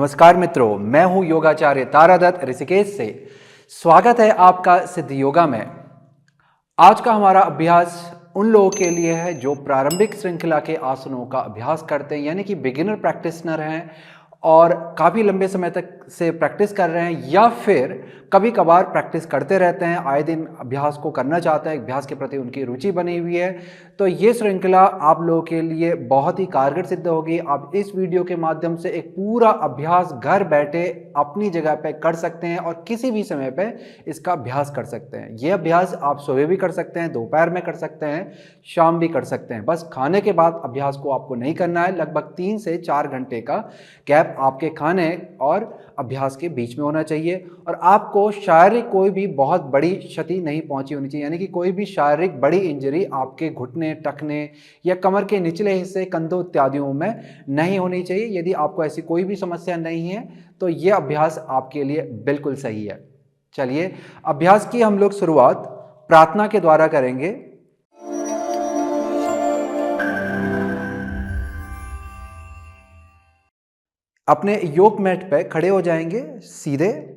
नमस्कार मित्रों, मैं हूं योगाचार्य तारादत्त ऋषिकेश से। स्वागत है आपका सिद्ध योगा में। आज का हमारा अभ्यास उन लोगों के लिए है जो प्रारंभिक श्रृंखला के आसनों का अभ्यास करते हैं, यानी कि बिगिनर प्रैक्टिशनर हैं और काफ़ी लंबे समय तक से प्रैक्टिस कर रहे हैं, या फिर कभी कभार प्रैक्टिस करते रहते हैं, आए दिन अभ्यास को करना चाहते हैं, अभ्यास के प्रति उनकी रुचि बनी हुई है। तो ये श्रृंखला आप लोगों के लिए बहुत ही कारगर सिद्ध होगी। आप इस वीडियो के माध्यम से एक पूरा अभ्यास घर बैठे अपनी जगह पे कर सकते हैं और किसी भी समय पे इसका अभ्यास कर सकते हैं। ये अभ्यास आप सुबह भी कर सकते हैं, दोपहर में कर सकते हैं, शाम भी कर सकते हैं। बस खाने के बाद अभ्यास को आपको नहीं करना है। लगभग 3 से 4 घंटे का गैप आपके खाने और अभ्यास के बीच में होना चाहिए और आपको शारीरिक कोई भी बहुत बड़ी क्षति नहीं पहुंची होनी चाहिए, यानी कि कोई भी शारीरिक बड़ी इंजरी आपके घुटने, टखने या कमर के निचले हिस्से, कंधों इत्यादियों में नहीं होनी चाहिए। यदि आपको ऐसी कोई भी समस्या नहीं है तो यह अभ्यास आपके लिए बिल्कुल सही है। चलिए, अभ्यास की हम लोग शुरुआत प्रार्थना के द्वारा करेंगे। अपने योग मैट पे खड़े हो जाएंगे, सीधे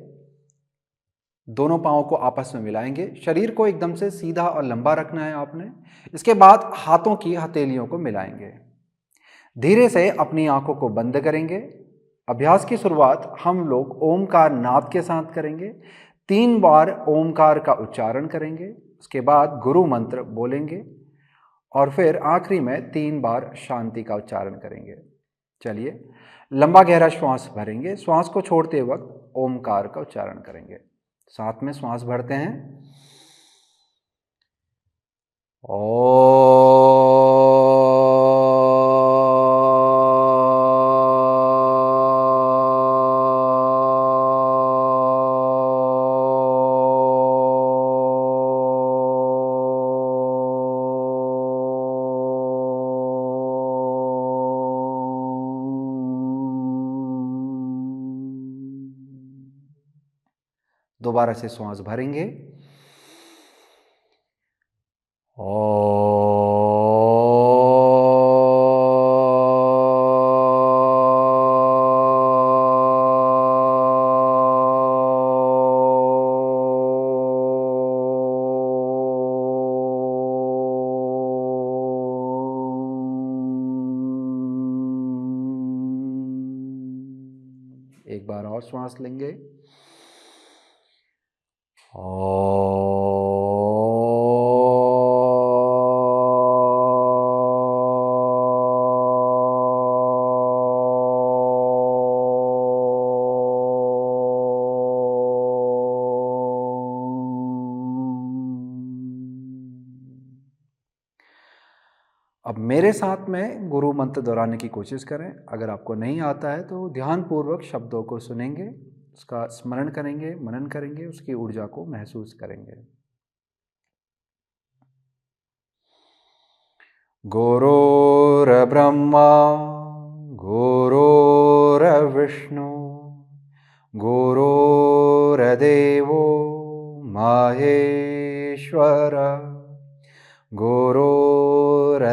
दोनों पांवों को आपस में मिलाएंगे। शरीर को एकदम से सीधा और लंबा रखना है आपने। इसके बाद हाथों की हथेलियों को मिलाएंगे। धीरे से अपनी आंखों को बंद करेंगे। अभ्यास की शुरुआत हम लोग ओमकार नाद के साथ करेंगे। 3 बार ओमकार का उच्चारण करेंगे, उसके बाद गुरु मंत्र बोलेंगे और फिर आखिरी में 3 बार शांति का उच्चारण करेंगे। चलिए, लंबा गहरा श्वास भरेंगे। श्वास को छोड़ते वक्त ओमकार का उच्चारण करेंगे। साथ में श्वास भरते हैं। दोबारा से श्वास भरेंगे। एक बार और श्वास लेंगे। अब मेरे साथ में गुरु मंत्र दोहराने की कोशिश करें। अगर आपको नहीं आता है तो ध्यानपूर्वक शब्दों को सुनेंगे, उसका स्मरण करेंगे, मनन करेंगे, उसकी ऊर्जा को महसूस करेंगे। गुरुर्ब्रह्मा गुरुर्विष्णु गुरुर्देवो महेश्वर गुरुर्साक्षात्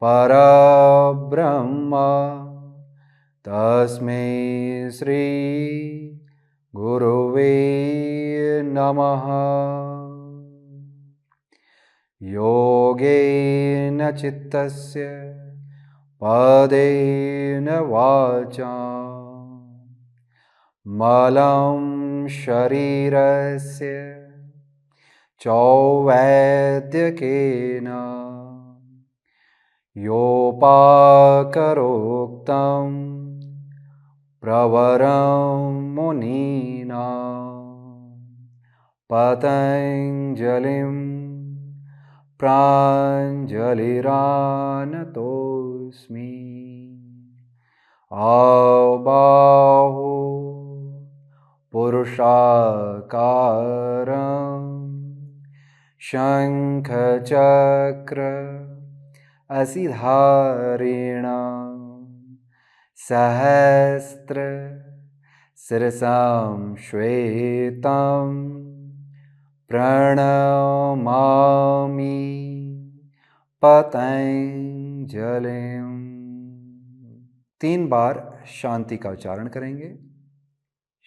परब्रह्म तस्मै श्री गुरुवे नमः। योगेन चित्तस्य पदेन वाचा मलं शरीरस्य चौवैद्यकेन योपाकरोक्तं प्रवरं मुनीना पतञ्जलिं प्राञ्जलिरानतोऽस्मि। आबाहो पुरुषाकारं शङ्खचक्र असिधारिणां सहस्र शिरसां श्वेतं प्रणमामि पतञ्जलिम्। 3 बार शांति का उच्चारण करेंगे।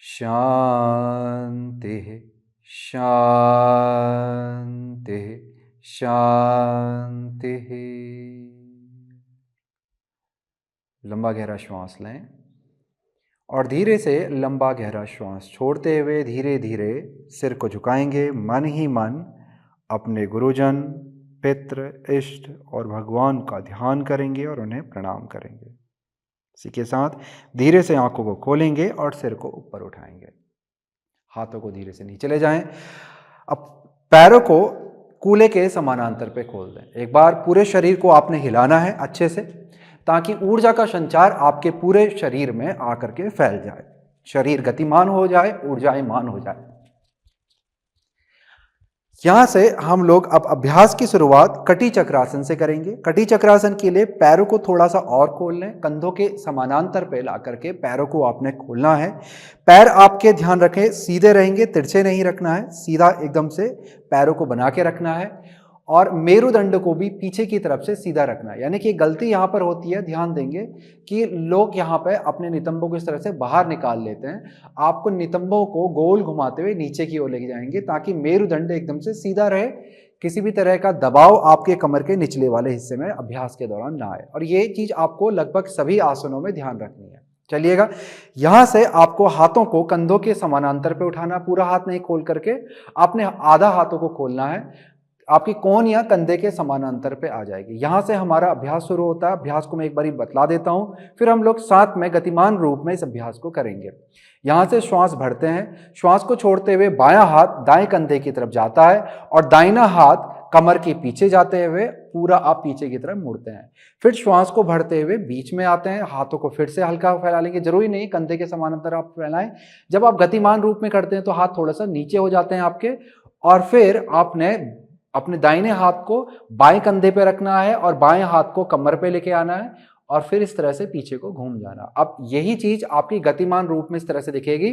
शांति शांति शांति। लंबा गहरा श्वास लें और धीरे से लंबा गहरा श्वास छोड़ते हुए धीरे धीरे सिर को झुकाएंगे। मन ही मन अपने गुरुजन, पितृ, इष्ट और भगवान का ध्यान करेंगे और उन्हें प्रणाम करेंगे। इसी के साथ धीरे से आंखों को खोलेंगे और सिर को ऊपर उठाएंगे। हाथों को धीरे से नीचे ले जाएं। अब पैरों को कूले के समानांतर पे खोल दें। एक बार पूरे शरीर को आपने हिलाना है अच्छे से, ताकि ऊर्जा का संचार आपके पूरे शरीर में आकर के फैल जाए, शरीर गतिमान हो जाए, ऊर्जामान हो जाए। यहां से हम लोग अब अभ्यास की शुरुआत कटी चक्रासन से करेंगे। कटी चक्रासन के लिए पैरों को थोड़ा सा और खोल लें, कंधों के समानांतर पे ला करके पैरों को आपने खोलना है। पैर आपके ध्यान रखें सीधे रहेंगे, तिरछे नहीं रखना है, सीधा एकदम से पैरों को बना के रखना है और मेरुदंड को भी पीछे की तरफ से सीधा रखना है। यानी कि गलती यहाँ पर होती है, ध्यान देंगे कि लोग यहाँ पे अपने नितंबों को इस तरह से बाहर निकाल लेते हैं। आपको नितंबों को गोल घुमाते हुए नीचे की ओर लेके जाएंगे ताकि मेरुदंड एकदम से सीधा रहे, किसी भी तरह का दबाव आपके कमर के निचले वाले हिस्से में अभ्यास के दौरान ना आए। और ये चीज आपको लगभग सभी आसनों में ध्यान रखनी है। चलिएगा, यहां से आपको हाथों को कंधों के समानांतर पे उठाना, पूरा हाथ नहीं खोल करके आपने आधा हाथों को खोलना है, आपकी कोहनी या कंधे के समानांतर पे आ जाएगी। यहां से हमारा अभ्यास शुरू होता है। अभ्यास को मैं एक बारी बतला देता हूं, फिर हम लोग साथ में गतिमान रूप में इस अभ्यास को करेंगे। यहां से श्वास भरते हैं, श्वास को छोड़ते हुए बायां हाथ दाएं कंधे की तरफ जाता है और दाहिना हाथ कमर के पीछे जाते हुए पूरा आप पीछे की तरफ मुड़ते हैं। फिर श्वास को भरते हुए बीच में आते हैं, हाथों को फिर से हल्का फैला लेंगे, जरूरी नहीं कंधे के समानांतर आप फैलाएं। जब आप गतिमान रूप में करते हैं तो हाथ थोड़ा सा नीचे हो जाते हैं आपके, और फिर आपने अपने दाहिने हाथ को बाएं कंधे पे रखना है और बाएं हाथ को कमर पे लेके आना है और फिर इस तरह से पीछे को घूम जाना। अब यही चीज आपकी गतिमान रूप में इस तरह से दिखेगी।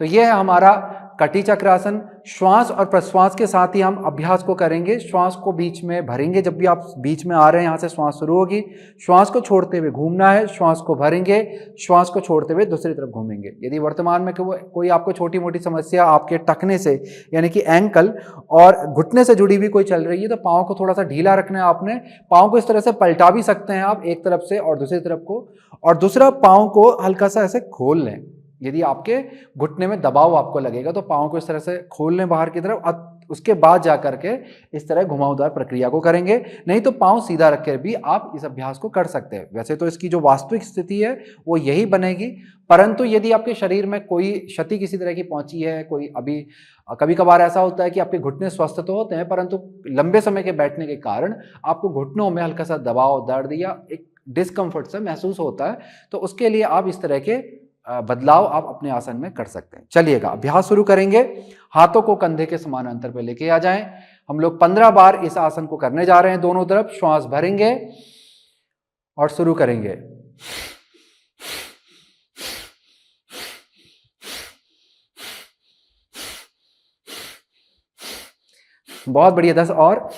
तो यह है हमारा कटी चक्रासन। श्वास और प्रश्वास के साथ ही हम अभ्यास को करेंगे। श्वास को बीच में भरेंगे, जब भी आप बीच में आ रहे हैं यहां से श्वास शुरू होगी, श्वास को छोड़ते हुए घूमना है, श्वास को भरेंगे, श्वास को छोड़ते हुए दूसरी तरफ घूमेंगे। यदि वर्तमान में कोई आपको छोटी मोटी समस्या आपके टखने से यानी कि एंकल और घुटने से जुड़ी हुई कोई चल रही है तो पाँव को थोड़ा सा ढीला रखना है। आपने पाँव को इस तरह से पलटा भी सकते हैं आप, एक तरफ से और दूसरी तरफ को, और दूसरा पाँव को हल्का सा ऐसे खोल लें। यदि आपके घुटने में दबाव आपको लगेगा तो पाँव को इस तरह से खोल लें बाहर की तरफ, उसके बाद जाकर के इस तरह घुमावदार प्रक्रिया को करेंगे। नहीं तो पाँव सीधा रख कर भी आप इस अभ्यास को कर सकते हैं। वैसे तो इसकी जो वास्तविक स्थिति है वो यही बनेगी, परंतु यदि आपके शरीर में कोई क्षति किसी तरह की पहुंची है, कोई अभी कभी कभार ऐसा होता है कि आपके घुटने स्वस्थ तो होते हैं परंतु लंबे समय के बैठने के कारण आपको घुटनों में हल्का सा दबाव, दर्द या एक डिस्कम्फर्ट सा महसूस होता है, तो उसके लिए आप इस तरह के बदलाव आप अपने आसन में कर सकते हैं। चलिएगा, अभ्यास शुरू करेंगे। हाथों को कंधे के समानांतर पे लेके आ जाएं। हम लोग 15 बार इस आसन को करने जा रहे हैं। दोनों तरफ श्वास भरेंगे और शुरू करेंगे। बहुत बढ़िया, 10 और।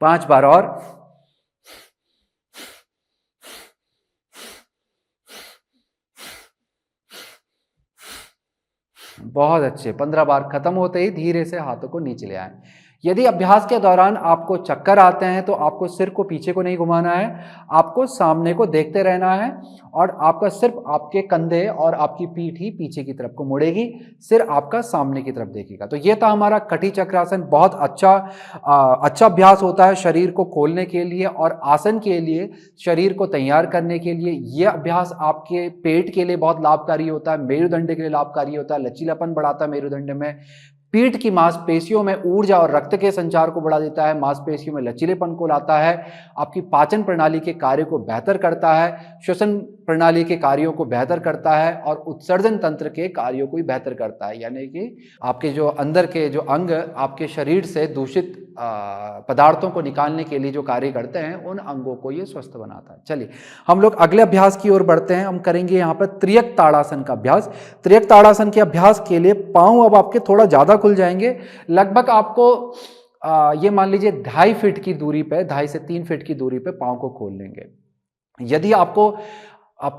पांच बार और। बहुत अच्छे, 15 बार खत्म होते ही धीरे से हाथों को नीचे ले आएं। यदि अभ्यास के दौरान आपको चक्कर आते हैं तो आपको सिर को पीछे को नहीं घुमाना है, आपको सामने को देखते रहना है और आपका सिर्फ आपके कंधे और आपकी पीठ ही पीछे की तरफ को मुड़ेगी, सिर आपका सामने की तरफ देखेगा। तो ये था हमारा कटी चक्रासन। बहुत अच्छा अभ्यास होता है शरीर को खोलने के लिए और आसन के लिए, शरीर को तैयार करने के लिए। यह अभ्यास आपके पेट के लिए बहुत लाभकारी होता है, मेरुदंड के लिए लाभकारी होता है, लचीलापन बढ़ाता है मेरुदंड में, पीठ की मांसपेशियों में ऊर्जा और रक्त के संचार को बढ़ा देता है, मांसपेशियों में लचीलेपन को लाता है, आपकी पाचन प्रणाली के कार्य को बेहतर करता है, श्वसन प्रणाली के कार्यों को बेहतर करता है और उत्सर्जन तंत्र के कार्यों को भी बेहतर करता है। यानी कि आपके जो अंदर के जो अंग आपके शरीर से दूषित पदार्थों को निकालने के लिए जो कार्य करते हैं, उन अंगों को ये स्वस्थ बनाता है। चलिए हम लोग अगले अभ्यास की ओर बढ़ते हैं। हम करेंगे यहाँ पर त्रियक ताड़ासन का अभ्यास। त्रियक ताड़ासन के अभ्यास के लिए पांव अब आपके थोड़ा ज्यादा खुल जाएंगे। लगभग आपको ये मान लीजिए 2.5 फीट की दूरी पे, 2.5 से 3 फीट की दूरी पे पांव को खोल लेंगे। यदि आपको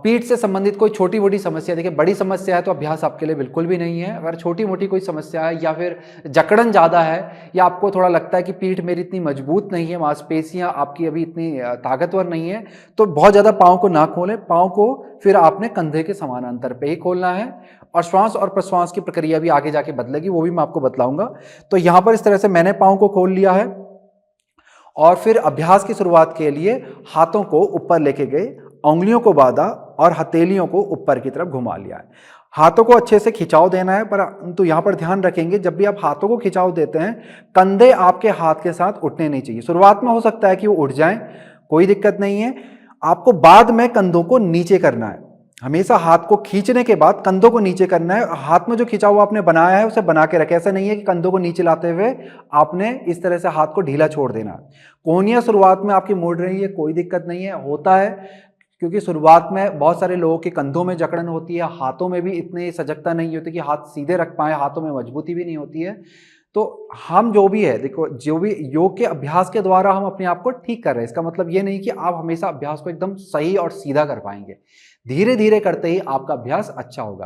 पीठ से संबंधित कोई छोटी मोटी समस्या, देखिए बड़ी समस्या है तो अभ्यास आपके लिए बिल्कुल भी नहीं है। अगर छोटी मोटी कोई समस्या है या फिर जकड़न ज़्यादा है या आपको थोड़ा लगता है कि पीठ मेरी इतनी मजबूत नहीं है, मांसपेशियां आपकी अभी इतनी ताकतवर नहीं है, तो बहुत ज़्यादा पाँव को ना खोलें। पाँव को फिर आपने कंधे के समानांतर पे ही खोलना है और श्वास और प्रश्वास की प्रक्रिया भी आगे जाके बदलेगी, वो भी मैं आपको बतलाऊंगा। तो यहाँ पर इस तरह से मैंने पाँव को खोल लिया है और फिर अभ्यास की शुरुआत के लिए हाथों को ऊपर लेके गए, उंगलियों को बांधा और हथेलियों को ऊपर की तरफ घुमा लिया है। हाथों को अच्छे से खिंचाव देना है, पर तो यहां पर ध्यान रखेंगे जब भी आप हाथों को खिंचाव देते हैं, कंधे आपके हाथ के साथ उठने नहीं चाहिए। शुरुआत में हो सकता है कि वो उठ जाएं, कोई दिक्कत नहीं है। आपको बाद में कंधों को नीचे करना है। हमेशा हाथ को खींचने के बाद कंधों को नीचे करना है। हाथ में जो खिंचाव आपने बनाया है उसे बना के रखें। ऐसा नहीं है कि कंधों को नीचे लाते हुए आपने इस तरह से हाथ को ढीला छोड़ देना। कोहनियां शुरुआत में आपकी मुड़ रही है, कोई दिक्कत नहीं है, होता है क्योंकि शुरुआत में बहुत सारे लोगों के कंधों में जकड़न होती है, हाथों में भी इतनी सजगता नहीं होती कि हाथ सीधे रख पाए, हाथों में मजबूती भी नहीं होती है। तो हम जो भी है, देखो जो भी योग के अभ्यास के द्वारा हम अपने आप को ठीक कर रहे हैं, इसका मतलब ये नहीं कि आप हमेशा अभ्यास को एकदम सही और सीधा कर पाएंगे। धीरे धीरे करते ही आपका अभ्यास अच्छा होगा।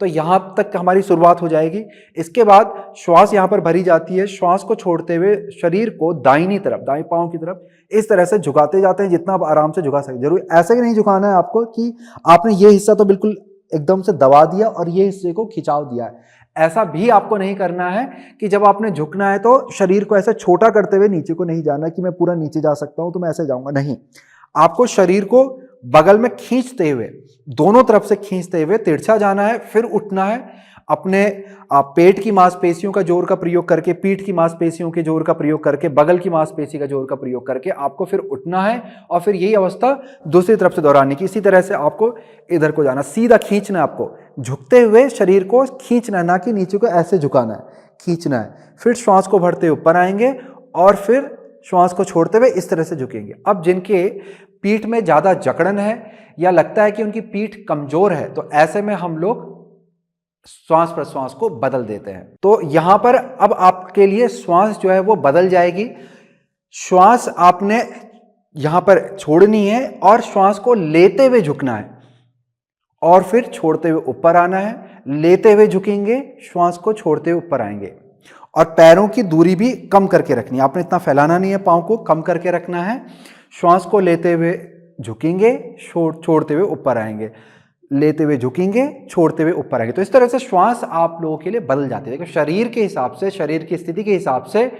तो यहां तक हमारी शुरुआत हो जाएगी। इसके बाद श्वास यहां पर भरी जाती है। श्वास को छोड़ते हुए शरीर को दाहिनी तरफ, दाएं पांव की तरफ इस तरह से झुकाते जाते हैं, जितना आप आराम से झुका सके। जरूर ऐसे ही नहीं झुकाना है आपको कि आपने ये हिस्सा तो बिल्कुल एकदम से दबा दिया और ये हिस्से को खिंचाव दिया है। ऐसा भी आपको नहीं करना है कि जब आपने झुकना है तो शरीर को ऐसे छोटा करते हुए नीचे को नहीं जाना कि मैं पूरा नीचे जा सकता हूं तो मैं ऐसे जाऊंगा, नहीं। आपको शरीर को बगल में खींचते हुए, दोनों तरफ से खींचते हुए तिरछा जाना है, फिर उठना है। अपने पेट की मांसपेशियों का जोर का प्रयोग करके, पीठ की मांसपेशियों के जोर का प्रयोग करके, बगल की मांसपेशी का जोर का प्रयोग करके आपको फिर उठना है और फिर यही अवस्था दूसरी तरफ से दोहरानी की। इसी तरह से आपको इधर को जाना, सीधा खींचना है आपको, झुकते हुए शरीर को खींचना है, ना कि नीचे को ऐसे झुकाना है, खींचना है। फिर श्वास को भरते ऊपर आएंगे और फिर श्वास को छोड़ते हुए इस तरह से झुकेंगे। अब जिनके पीठ में ज्यादा जकड़न है या लगता है कि उनकी पीठ कमजोर है, तो ऐसे में हम लोग श्वास प्रश्वास को बदल देते हैं। तो यहां पर अब आपके लिए श्वास जो है वो बदल जाएगी। श्वास आपने यहां पर छोड़नी है और श्वास को लेते हुए झुकना है और फिर छोड़ते हुए ऊपर आना है। लेते हुए झुकेंगे, श्वास को छोड़ते हुए ऊपर आएंगे और पैरों की दूरी भी कम करके रखनी है। आपने इतना फैलाना नहीं है, पांव को कम करके रखना है। श्वास को लेते हुए झुकेंगे, छोड़ते हुए ऊपर आएंगे, लेते हुए झुकेंगे, छोड़ते हुए ऊपर आएंगे। तो इस तरह से श्वास आप लोगों के लिए बदल जाती है। देखो शरीर के हिसाब से, शरीर की स्थिति के हिसाब से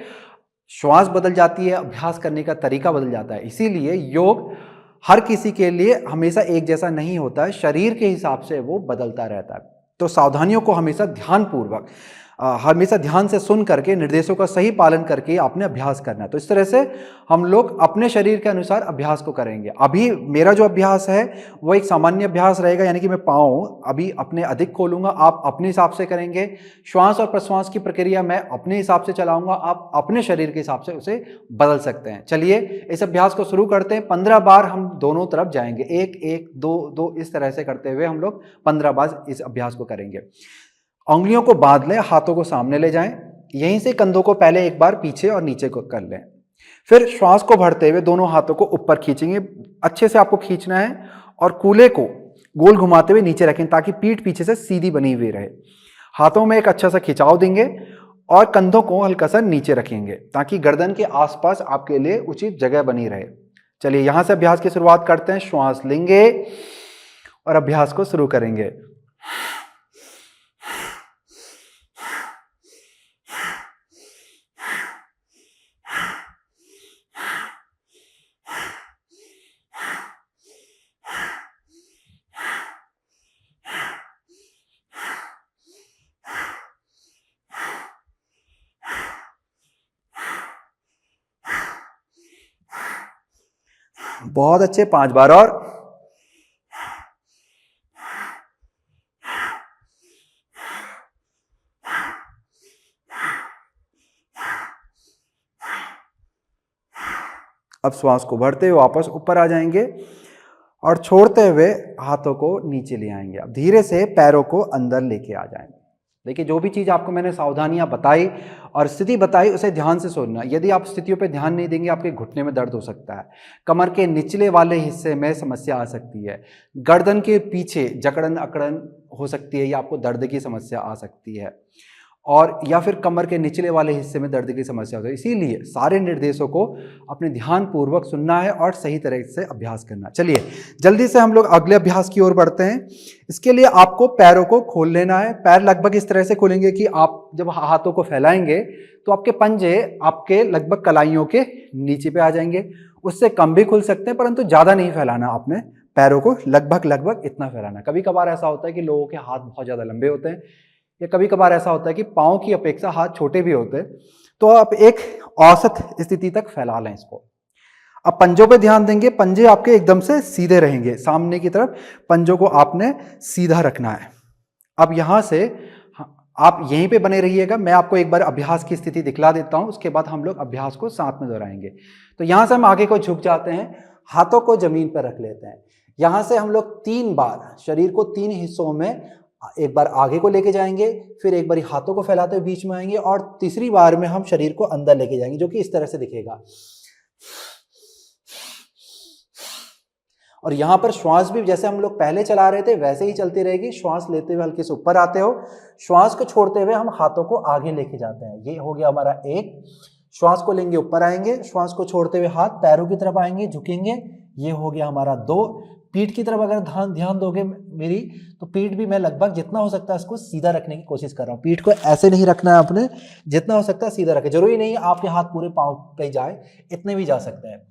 श्वास बदल जाती है, अभ्यास करने का तरीका बदल जाता है। इसीलिए योग हर किसी के लिए हमेशा एक जैसा नहीं होता है, शरीर के हिसाब से वो बदलता रहता है। तो सावधानियों को हमेशा ध्यानपूर्वक, हमेशा ध्यान से सुन करके, निर्देशों का सही पालन करके आपने अभ्यास करना है। तो इस तरह से हम लोग अपने शरीर के अनुसार अभ्यास को करेंगे। अभी मेरा जो अभ्यास है वो एक सामान्य अभ्यास रहेगा, यानी कि मैं पाँव अभी अपने अधिक खोलूंगा, आप अपने हिसाब से करेंगे। श्वास और प्रश्वास की प्रक्रिया मैं अपने हिसाब से चलाऊंगा, आप अपने शरीर के हिसाब से उसे बदल सकते हैं। चलिए इस अभ्यास को शुरू करते हैं। 15 बार हम दोनों तरफ जाएंगे, 1 1 2 2 इस तरह से करते हुए हम लोग 15 बार इस अभ्यास को करेंगे। उंगलियों को बांध लें, हाथों को सामने ले जाएं, यहीं से कंधों को पहले एक बार पीछे और नीचे को कर लें। फिर श्वास को भरते हुए दोनों हाथों को ऊपर खींचेंगे, अच्छे से आपको खींचना है और कूल्हे को गोल घुमाते हुए नीचे रखें ताकि पीठ पीछे से सीधी बनी हुई रहे। हाथों में एक अच्छा सा खिंचाव देंगे और कंधों को हल्का सा नीचे रखेंगे ताकि गर्दन के आसपास आपके लिए उचित जगह बनी रहे। चलिए यहां से अभ्यास की शुरुआत करते हैं। श्वास लेंगे और अभ्यास को शुरू करेंगे। बहुत अच्छे, 5 बार और। अब श्वास को भरते हुए वापस ऊपर आ जाएंगे और छोड़ते हुए हाथों को नीचे ले आएंगे। अब धीरे से पैरों को अंदर लेके आ जाएंगे। देखिए, जो भी चीज़ आपको मैंने सावधानियां बताई और स्थिति बताई उसे ध्यान से सुनना। यदि आप स्थितियों पे ध्यान नहीं देंगे, आपके घुटने में दर्द हो सकता है, कमर के निचले वाले हिस्से में समस्या आ सकती है, गर्दन के पीछे जकड़न अकड़न हो सकती है या आपको दर्द की समस्या आ सकती है, और या फिर कमर के निचले वाले हिस्से में दर्द की समस्या होती है। इसीलिए सारे निर्देशों को अपने ध्यानपूर्वक सुनना है और सही तरह से अभ्यास करना। चलिए जल्दी से हम लोग अगले अभ्यास की ओर बढ़ते हैं। इसके लिए आपको पैरों को खोल लेना है। पैर लगभग इस तरह से खोलेंगे कि आप जब हाथों को फैलाएंगे तो आपके पंजे आपके लगभग कलाइयों के नीचे पे आ जाएंगे। उससे कम भी खुल सकते हैं, परंतु ज़्यादा नहीं फैलाना। आपने पैरों को लगभग इतना फैलाना। कभी कभार ऐसा होता है कि लोगों के हाथ बहुत ज़्यादा लंबे होते हैं, या कभी कभार ऐसा होता है कि पाँव की अपेक्षा हाथ छोटे भी होते हैं, तो आप एक औसत स्थिति तक फैला लें इसको। अब पंजों पे ध्यान देंगे। पंजे आपके एकदम से सीधे रहेंगे, सामने की तरफ पंजों को आपने सीधा रखना है। अब यहां से आप यहीं पे बने रहिएगा। मैं आपको एक बार अभ्यास की स्थिति दिखला देता हूं, उसके बाद हम लोग अभ्यास को साथ में दोहराएंगे। तो यहां से हम आगे को झुक जाते हैं, हाथों को जमीन पर रख लेते हैं। यहां से हम लोग 3 बार शरीर को 3 हिस्सों में, एक बार आगे को लेके जाएंगे, फिर एक बार हाथों को फैलाते हुए बीच में आएंगे, और तीसरी बार में हम शरीर को अंदर लेके जाएंगे, जो कि इस तरह से दिखेगा। और यहां पर श्वास भी जैसे हम लोग पहले चला रहे थे वैसे ही चलती रहेगी। श्वास लेते हुए हल्के से ऊपर आते हो, श्वास को छोड़ते हुए हम हाथों को आगे लेके जाते हैं। ये हो गया हमारा 1। श्वास को लेंगे, ऊपर आएंगे, श्वास को छोड़ते हुए हाथ पैरों की तरफ आएंगे, झुकेंगे। ये हो गया हमारा 2। पीठ की तरफ अगर ध्यान दोगे मेरी, तो पीठ भी मैं लगभग जितना हो सकता है इसको सीधा रखने की कोशिश कर रहा हूँ। पीठ को ऐसे नहीं रखना है आपने, जितना हो सकता है सीधा रखें। जरूरी नहीं है आपके हाथ पूरे पाँव पे जाए, इतने भी जा सकते हैं।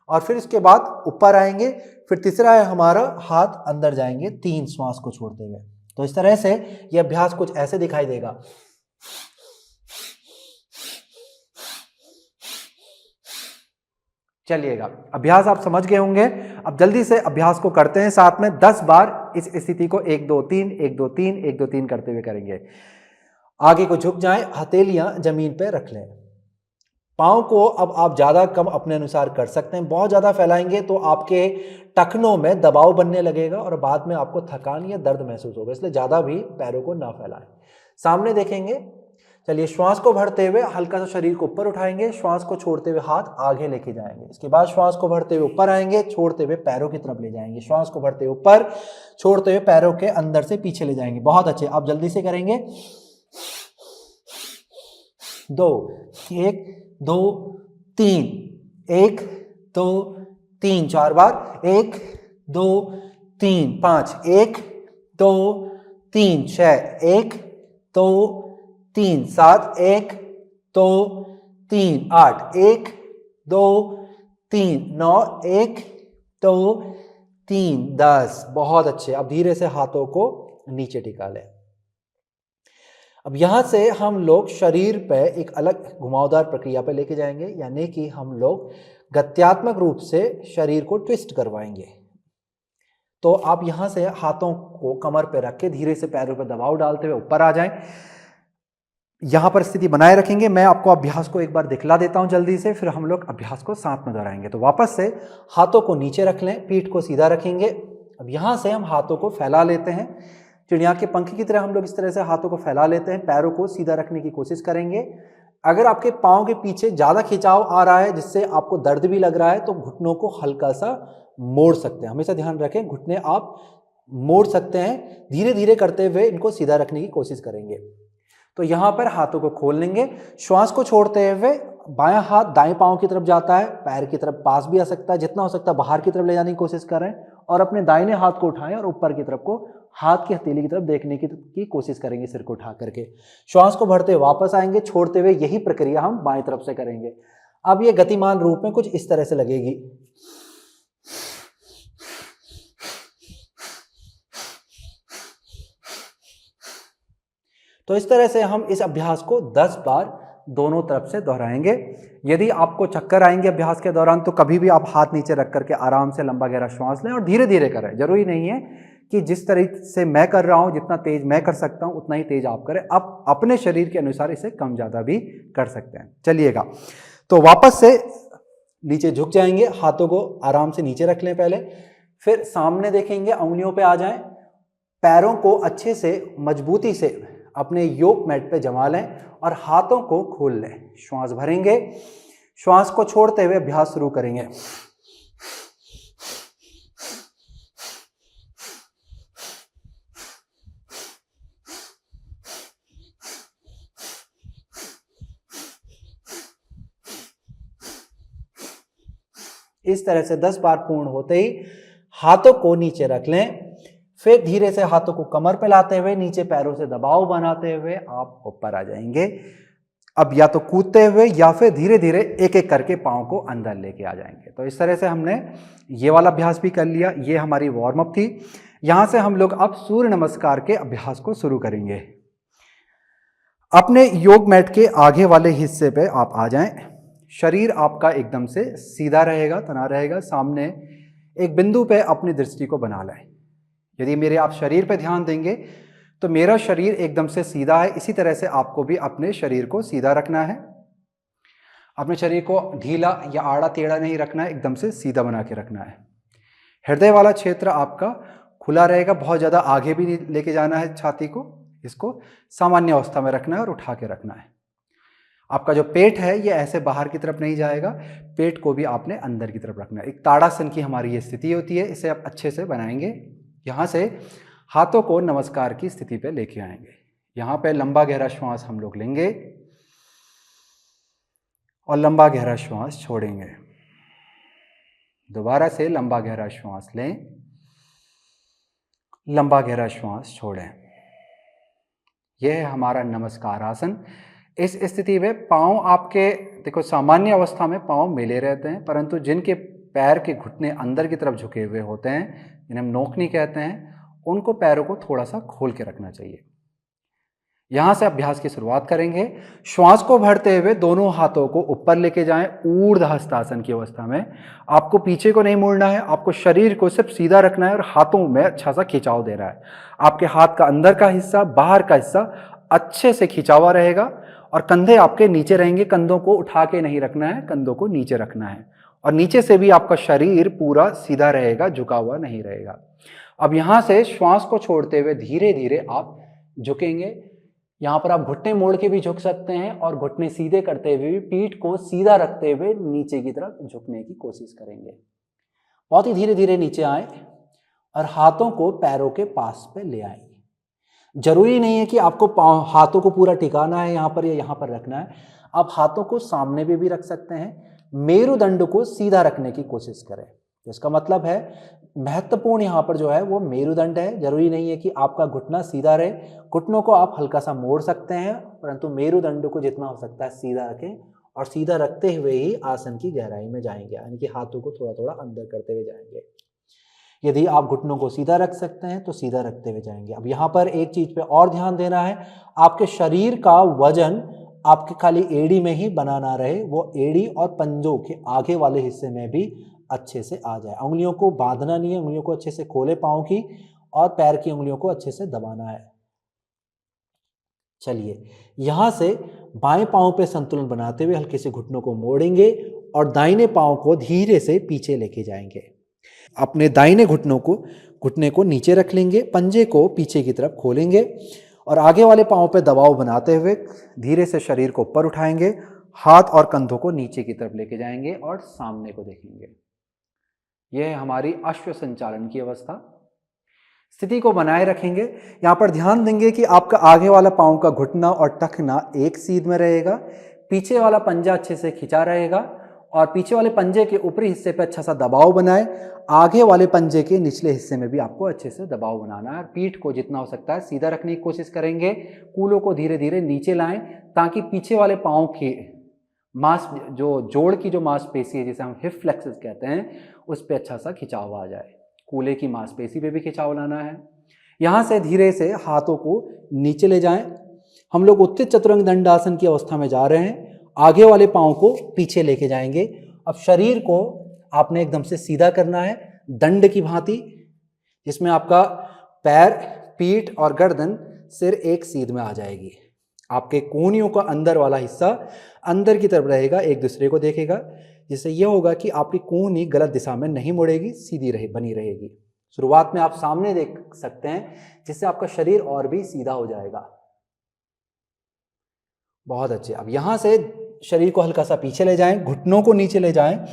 और फिर इसके बाद ऊपर आएंगे। फिर तीसरा है हमारा हाथ अंदर जाएंगे 3 श्वास को छोड़ते हुए। तो इस तरह से ये अभ्यास कुछ ऐसे दिखाई देगा। चलिएगा, अभ्यास आप समझ गए होंगे। अब जल्दी से अभ्यास को करते हैं साथ में। 10 बार इस स्थिति को 1 2 3 1 2 3 1 2 3 करते हुए करेंगे। आगे को झुक जाएं, हथेलियां जमीन पे रख लें। पाँव को अब आप ज़्यादा कम अपने अनुसार कर सकते हैं। बहुत ज़्यादा फैलाएंगे तो आपके टखनों में दबाव बनने लगेगा और बाद में आपको थकान या दर्द महसूस होगा, इसलिए ज़्यादा भी पैरों को ना फैलाएं। सामने देखेंगे। चलिए, श्वास को भरते हुए हल्का सा शरीर को ऊपर उठाएंगे, श्वास को छोड़ते हुए हाथ आगे लेके जाएंगे। इसके बाद श्वास को भरते हुए ऊपर आएंगे, छोड़ते हुए पैरों की तरफ ले जाएंगे। श्वास को भरते हुए ऊपर, छोड़ते हुए पैरों के अंदर से पीछे ले जाएंगे। बहुत अच्छे, आप जल्दी से करेंगे। 2 1 2 3 1 2 3 4 बार। 1 2 3 5 1 2 3 6 1 2 3 7 1 2 3 8 1 2 3 9 1 2 3 10। बहुत अच्छे। अब धीरे से हाथों को नीचे टिका लें। अब यहां से हम लोग शरीर पे एक अलग घुमावदार प्रक्रिया पे लेके जाएंगे, यानी कि हम लोग गत्यात्मक रूप से शरीर को ट्विस्ट करवाएंगे। तो आप यहां से हाथों को कमर पे रख के धीरे से पैरों पे दबाव डालते हुए ऊपर आ जाएं। यहां पर स्थिति बनाए रखेंगे। मैं आपको अभ्यास को एक बार दिखला देता हूं जल्दी से, फिर हम लोग अभ्यास को साथ में दोहराएंगे। तो वापस से हाथों को नीचे रख लें, पीठ को सीधा रखेंगे। अब यहां से हम हाथों को फैला लेते हैं, चिड़िया के पंख की तरह हम लोग इस तरह से हाथों को फैला लेते हैं। पैरों को सीधा रखने की कोशिश करेंगे। अगर आपके पाँव के पीछे ज़्यादा खिंचाव आ रहा है जिससे आपको दर्द भी लग रहा है, तो घुटनों को हल्का सा मोड़ सकते हैं। हमेशा ध्यान रखें, घुटने आप मोड़ सकते हैं। धीरे धीरे करते हुए इनको सीधा रखने की कोशिश करेंगे। तो यहाँ पर हाथों को खोल लेंगे। श्वास को छोड़ते हुए बायां हाथ दाएं पाँव की तरफ जाता है, पैर की तरफ पास भी आ सकता है, जितना हो सकता है बाहर की तरफ ले जाने की कोशिश करें, और अपने दाहिने हाथ को उठाएं और ऊपर की तरफ को हाथ की हथेली की तरफ देखने की कोशिश करेंगे, सिर को उठा करके। श्वास को भरते वापस आएंगे, छोड़ते हुए यही प्रक्रिया हम बाएं तरफ से करेंगे। अब ये गतिमान रूप में कुछ इस तरह से लगेगी। तो इस तरह से हम इस अभ्यास को 10 बार दोनों तरफ से दोहराएंगे। यदि आपको चक्कर आएंगे अभ्यास के दौरान, तो कभी भी आप हाथ नीचे रख करके आराम से लंबा गहरा श्वास लें और धीरे धीरे करें। जरूरी नहीं है कि जिस तरीके से मैं कर रहा हूं, जितना तेज मैं कर सकता हूं उतना ही तेज आप करें। आप अपने शरीर के अनुसार इसे कम ज़्यादा भी कर सकते हैं। चलिएगा, तो वापस से नीचे झुक जाएंगे, हाथों को आराम से नीचे रख लें पहले, फिर सामने देखेंगे, उंगलियों पे आ जाएं, पैरों को अच्छे से मजबूती से अपने योग मैट पे जमा लें और हाथों को खोल लें। श्वास भरेंगे, श्वास को छोड़ते हुए अभ्यास शुरू करेंगे। इस तरह से 10 बार पूर्ण होते ही हाथों को नीचे रख लें, फिर धीरे से हाथों को कमर पे लाते हुए नीचे पैरों से दबाव बनाते हुए आप ऊपर आ जाएंगे। अब या तो कूदते हुए या फिर धीरे धीरे एक एक करके पाँव को अंदर लेके आ जाएंगे। तो इस तरह से हमने ये वाला अभ्यास भी कर लिया। ये हमारी वार्म अप थी। यहाँ से हम लोग अब सूर्य नमस्कार के अभ्यास को शुरू करेंगे। अपने योग मैट के आगे वाले हिस्से पे आप आ जाएं। शरीर आपका एकदम से सीधा रहेगा, तना रहेगा। सामने एक बिंदु पे अपनी दृष्टि को बना लें। यदि मेरे आप शरीर पे ध्यान देंगे तो मेरा शरीर एकदम से सीधा है। इसी तरह से आपको भी अपने शरीर को सीधा रखना है। अपने शरीर को ढीला या आड़ा टेढ़ा नहीं रखना है, एकदम से सीधा बना के रखना है। हृदय वाला क्षेत्र आपका खुला रहेगा, बहुत ज़्यादा आगे भी नहीं लेके जाना है छाती को। इसको सामान्य अवस्था में रखना है और उठा के रखना है। आपका जो पेट है ये ऐसे बाहर की तरफ नहीं जाएगा, पेट को भी आपने अंदर की तरफ रखना है। एक ताड़ासन की हमारी ये स्थिति होती है, इसे आप अच्छे से बनाएंगे। यहाँ से हाथों को नमस्कार की स्थिति पे लेके आएंगे। यहाँ पे लंबा गहरा श्वास हम लोग लेंगे और लंबा गहरा श्वास छोड़ेंगे। दोबारा से लंबा गहरा श्वास लें, लंबा गहरा श्वास छोड़ें। यह है हमारा नमस्कार आसन। इस स्थिति में पाँव आपके देखो सामान्य अवस्था में पाँव मिले रहते हैं, परंतु जिनके पैर के घुटने अंदर की तरफ झुके हुए होते हैं, जिन्हें हम नोकनी कहते हैं, उनको पैरों को थोड़ा सा खोल के रखना चाहिए। यहाँ से अभ्यास की शुरुआत करेंगे। श्वास को भरते हुए दोनों हाथों को ऊपर लेके जाएं। ऊर्ध्व हस्तासन की अवस्था में आपको पीछे को नहीं मुड़ना है, आपको शरीर को सिर्फ सीधा रखना है और हाथों में अच्छा सा खिंचाव देना है। आपके हाथ का अंदर का हिस्सा, बाहर का हिस्सा अच्छे से खिंचा हुआ रहेगा और कंधे आपके नीचे रहेंगे। कंधों को उठा के नहीं रखना है, कंधों को नीचे रखना है और नीचे से भी आपका शरीर पूरा सीधा रहेगा, झुका हुआ नहीं रहेगा। अब यहाँ से श्वास को छोड़ते हुए धीरे धीरे आप झुकेंगे। यहाँ पर आप घुटने मोड़ के भी झुक सकते हैं और घुटने सीधे करते हुए भी पीठ को सीधा रखते हुए नीचे की तरफ झुकने की कोशिश करेंगे। बहुत ही धीरे धीरे नीचे आए और हाथों को पैरों के पास पे ले आएंगे। जरूरी नहीं है कि आपको हाथों को पूरा टिकाना है यहाँ पर या यहाँ पर रखना है। आप हाथों को सामने भी रख सकते हैं। मेरुदंड को सीधा रखने की कोशिश करें। तो इसका मतलब है महत्वपूर्ण यहाँ पर जो है वो मेरुदंड है। जरूरी नहीं है कि आपका घुटना सीधा रहे। घुटनों को आप हल्का सा मोड़ सकते हैं, परंतु मेरुदंड को जितना हो सकता है सीधा रखें और सीधा रखते हुए ही आसन की गहराई में जाएंगे, यानी कि हाथों को थोड़ा थोड़ा अंदर करते हुए जाएंगे। यदि आप घुटनों को सीधा रख सकते हैं तो सीधा रखते हुए जाएंगे। अब यहाँ पर एक चीज पे और ध्यान देना है, आपके शरीर का वजन आपके खाली एड़ी में ही बना ना रहे, वो एड़ी और पंजों के आगे वाले हिस्से में भी अच्छे से आ जाए। उंगलियों को बांधना नहीं है, उंगलियों को अच्छे से खोले पाँव की और पैर की उंगलियों को अच्छे से दबाना है। चलिए यहां से बाएं पाँव पे संतुलन बनाते हुए हल्के से घुटनों को मोड़ेंगे और दाहिने पाँव को धीरे से पीछे लेके जाएंगे। अपने दाहिने घुटने को नीचे रख लेंगे, पंजे को पीछे की तरफ खोलेंगे और आगे वाले पाँव पे दबाव बनाते हुए धीरे से शरीर को ऊपर उठाएंगे। हाथ और कंधों को नीचे की तरफ लेके जाएंगे और सामने को देखेंगे। यह है हमारी अश्व संचालन की अवस्था। स्थिति को बनाए रखेंगे। यहाँ पर ध्यान देंगे कि आपका आगे वाला पाँव का घुटना और टखना एक सीध में रहेगा, पीछे वाला पंजा अच्छे से खिंचा रहेगा और पीछे वाले पंजे के ऊपरी हिस्से पे अच्छा सा दबाव बनाए। आगे वाले पंजे के निचले हिस्से में भी आपको अच्छे से दबाव बनाना है। पीठ को जितना हो सकता है सीधा रखने की कोशिश करेंगे। कूलों को धीरे धीरे नीचे लाएं ताकि पीछे वाले पाँव की जो जोड़ की जो मांसपेशी है, जिसे हम हिप फ्लेक्सस कहते हैं, उस पर अच्छा सा खिंचाव आ जाए। कूले की मांसपेशी पे भी खिंचाव लाना है। यहाँ से धीरे से हाथों को नीचे ले जाएं। हम लोग उत्थित चतुरंग दंडासन की अवस्था में जा रहे हैं। आगे वाले पाँव को पीछे लेके जाएंगे। अब शरीर को आपने एकदम से सीधा करना है, दंड की भांति, जिसमें आपका पैर, पीठ और गर्दन, सिर एक सीध में आ जाएगी। आपके कोहनियों का अंदर वाला हिस्सा अंदर की तरफ रहेगा, एक दूसरे को देखेगा, जिससे यह होगा कि आपकी कोहनी गलत दिशा में नहीं मुड़ेगी, सीधी बनी रहेगी। शुरुआत में आप सामने देख सकते हैं, जिससे आपका शरीर और भी सीधा हो जाएगा। बहुत अच्छे। अब यहां से शरीर को हल्का सा पीछे ले जाएं, घुटनों को नीचे ले जाएं,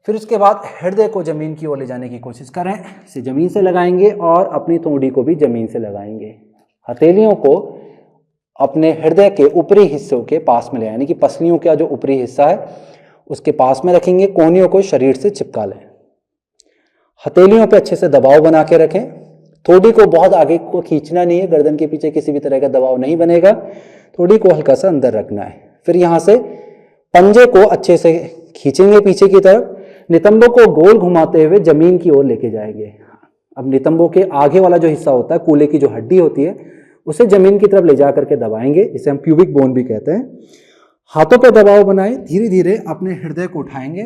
फिर उसके बाद हृदय को जमीन की ओर ले जाने की कोशिश करें। इसे जमीन से लगाएंगे और अपनी तोड़ी को भी जमीन से लगाएंगे। हथेलियों को अपने हृदय के ऊपरी हिस्सों के पास में ले, यानी कि पसलियों का जो ऊपरी हिस्सा है उसके पास में रखेंगे। कोहनियों को शरीर से चिपका लें। हथेलियों पे अच्छे से दबाव बना के रखें। थोड़ी को बहुत आगे को खींचना नहीं है, गर्दन के पीछे किसी भी तरह का दबाव नहीं बनेगा, थोड़ी को हल्का सा अंदर रखना है। फिर यहां से पंजे को अच्छे से खींचेंगे पीछे की तरफ, नितंबों को गोल घुमाते हुए जमीन की ओर लेके जाएंगे। अब नितंबों के आगे वाला जो हिस्सा होता है, कूल्हे की जो हड्डी होती है, उसे जमीन की तरफ ले जा करके दबाएंगे, जिसे हम प्यूबिक बोन भी कहते हैं। हाथों पर दबाव बनाए, धीरे धीरे अपने हृदय को उठाएंगे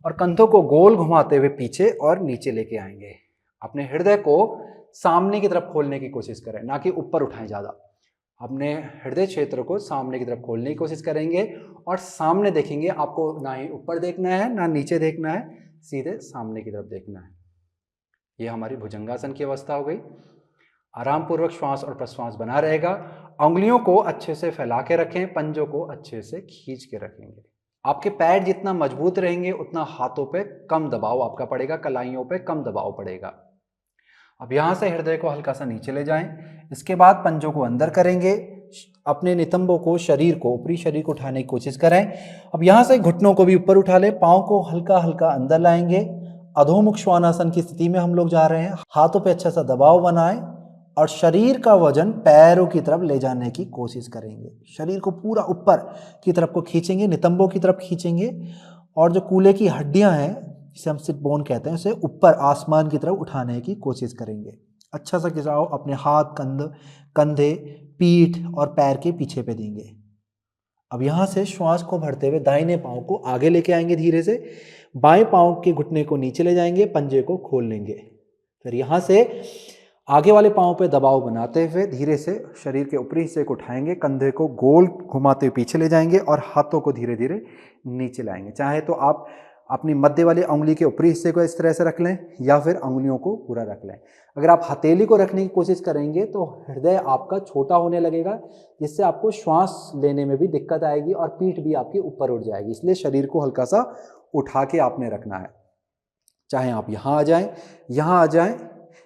और कंधों को गोल घुमाते हुए पीछे और नीचे लेके आएंगे। अपने हृदय को सामने की तरफ खोलने की कोशिश करें, ना कि ऊपर उठाएं ज्यादा। अपने हृदय क्षेत्र को सामने की तरफ खोलने की कोशिश करेंगे और सामने देखेंगे। आपको ना ही ऊपर देखना है ना नीचे देखना है, सीधे सामने की तरफ देखना है। यह हमारी भुजंगासन की अवस्था हो गई। आराम पूर्वक श्वास और प्रश्वास बना रहेगा। उंगलियों को अच्छे से फैला के रखें, पंजों को अच्छे से खींच के रखेंगे। आपके पैर जितना मजबूत रहेंगे उतना हाथों पे कम दबाव आपका पड़ेगा, कलाइयों पे कम दबाव पड़ेगा। अब यहां से हृदय को हल्का सा नीचे ले जाएं। इसके बाद पंजों को अंदर करेंगे, अपने नितंबों को, शरीर को, ऊपरी शरीर को उठाने की कोशिश करें। अब यहां से घुटनों को भी ऊपर उठा लें, पाँव को हल्का हल्का अंदर लाएंगे। अधोमुख श्वानासन की स्थिति में हम लोग जा रहे हैं। हाथों पे अच्छा सा दबाव बनाएं और शरीर का वजन पैरों की तरफ ले जाने की कोशिश करेंगे। शरीर को पूरा ऊपर की तरफ को खींचेंगे, नितंबों की तरफ खींचेंगे और जो कूल्हे की हड्डियां हैं, जिसे हम सिट बोन कहते हैं, उसे ऊपर आसमान की तरफ उठाने की कोशिश करेंगे। अच्छा सा खिंचाव अपने हाथ, कंधे, पीठ और पैर के पीछे पे देंगे। अब यहां से श्वास को भरते हुए दाहिने पांव को आगे लेके आएंगे, धीरे से बाएं पांव के घुटने को नीचे ले जाएंगे, पंजे को खोल लेंगे। फिर यहां से आगे वाले पांव पे दबाव बनाते हुए धीरे से शरीर के ऊपरी हिस्से को उठाएंगे, कंधे को गोल घुमाते हुए पीछे ले जाएंगे और हाथों को धीरे धीरे नीचे लाएंगे। चाहे तो आप अपनी मध्य वाली उंगली के ऊपरी हिस्से को इस तरह से रख लें या फिर उंगलियों को पूरा रख लें। अगर आप हथेली को रखने की कोशिश करेंगे तो हृदय आपका छोटा होने लगेगा, जिससे आपको श्वास लेने में भी दिक्कत आएगी और पीठ भी आपकी ऊपर उठ जाएगी। इसलिए शरीर को हल्का सा उठा के आपने रखना है। चाहे आप यहाँ आ जाएं,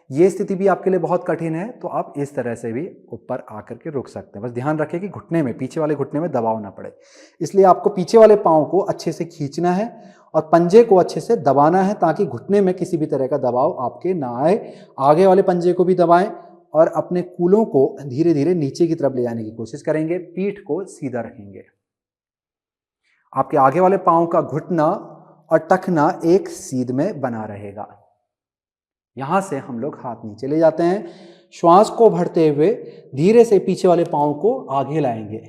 ये स्थिति भी आपके लिए बहुत कठिन है तो आप इस तरह से भी ऊपर आकर के रुक सकते हैं। बस ध्यान रखें कि घुटने में, पीछे वाले घुटने में दबाव ना पड़े। इसलिए आपको पीछे वाले पाँव को अच्छे से खींचना है और पंजे को अच्छे से दबाना है, ताकि घुटने में किसी भी तरह का दबाव आपके ना आए। आगे वाले पंजे को भी दबाएं और अपने कूलों को धीरे धीरे नीचे की तरफ ले जाने की कोशिश करेंगे। पीठ को सीधा रखेंगे। आपके आगे वाले पाँव का घुटना और टखना एक सीध में बना रहेगा। यहां से हम लोग हाथ नीचे ले जाते हैं। श्वास को भरते हुए धीरे से पीछे वाले पाँव को आगे लाएंगे।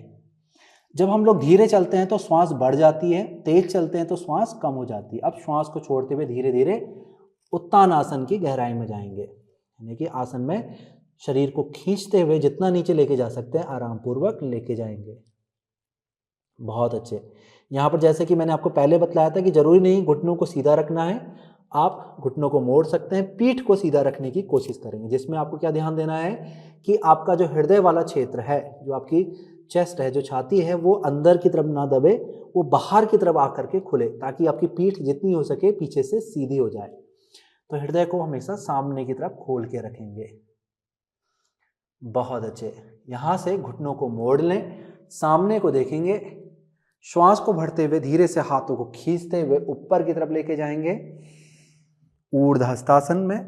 जब हम लोग धीरे चलते हैं तो श्वास बढ़ जाती है, तेज चलते हैं तो श्वास कम हो जाती है। अब श्वास को छोड़ते हुए धीरे धीरे उत्तान आसन की गहराई में जाएंगे, यानी कि आसन में शरीर को खींचते हुए जितना नीचे लेके जा सकते हैं आराम पूर्वक लेके जाएंगे। बहुत अच्छे। यहाँ पर जैसे कि मैंने आपको पहले बतलाया था कि जरूरी नहीं घुटनों को सीधा रखना है, आप घुटनों को मोड़ सकते हैं। पीठ को सीधा रखने की कोशिश करेंगे, जिसमें आपको क्या ध्यान देना है कि आपका जो हृदय वाला क्षेत्र है, जो आपकी चेस्ट है, जो छाती है, वो अंदर की तरफ ना दबे, वो बाहर की तरफ आकर के खुले, ताकि आपकी पीठ जितनी हो सके पीछे से सीधी हो जाए। तो हृदय को हमेशा सामने की तरफ खोल के रखेंगे। बहुत अच्छे। यहां से घुटनों को मोड़ लें, सामने को देखेंगे। श्वास को भरते हुए धीरे से हाथों को खींचते हुए ऊपर की तरफ लेके जाएंगे ऊर्ध्व हस्तासन में।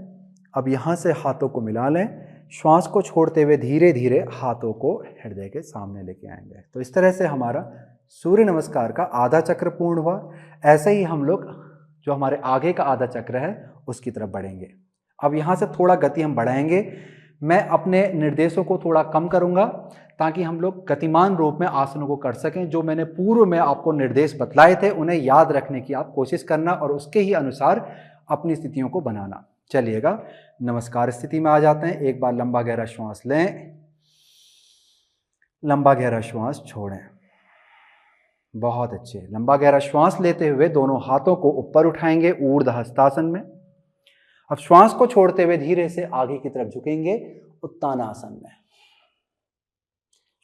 अब यहां से हाथों को मिला लें। श्वास को छोड़ते हुए धीरे धीरे हाथों को हृदय के सामने लेके आएंगे। तो इस तरह से हमारा सूर्य नमस्कार का आधा चक्र पूर्ण हुआ। ऐसे ही हम लोग जो हमारे आगे का आधा चक्र है उसकी तरफ बढ़ेंगे। अब यहाँ से थोड़ा गति हम बढ़ाएंगे। मैं अपने निर्देशों को थोड़ा कम करूँगा ताकि हम लोग गतिमान रूप में आसनों को कर सकें। जो मैंने पूर्व में आपको निर्देश बतलाए थे उन्हें याद रखने की आप कोशिश करना और उसके ही अनुसार अपनी स्थितियों को बनाना। चलिएगा, नमस्कार स्थिति में आ जाते हैं। एक बार लंबा गहरा श्वास लें, लंबा गहरा श्वास छोड़ें। बहुत अच्छे। लंबा गहरा श्वास लेते हुए दोनों हाथों को ऊपर उठाएंगे ऊर्ध्व हस्तासन में। अब श्वास को छोड़ते हुए धीरे से आगे की तरफ झुकेंगे उत्तानासन में।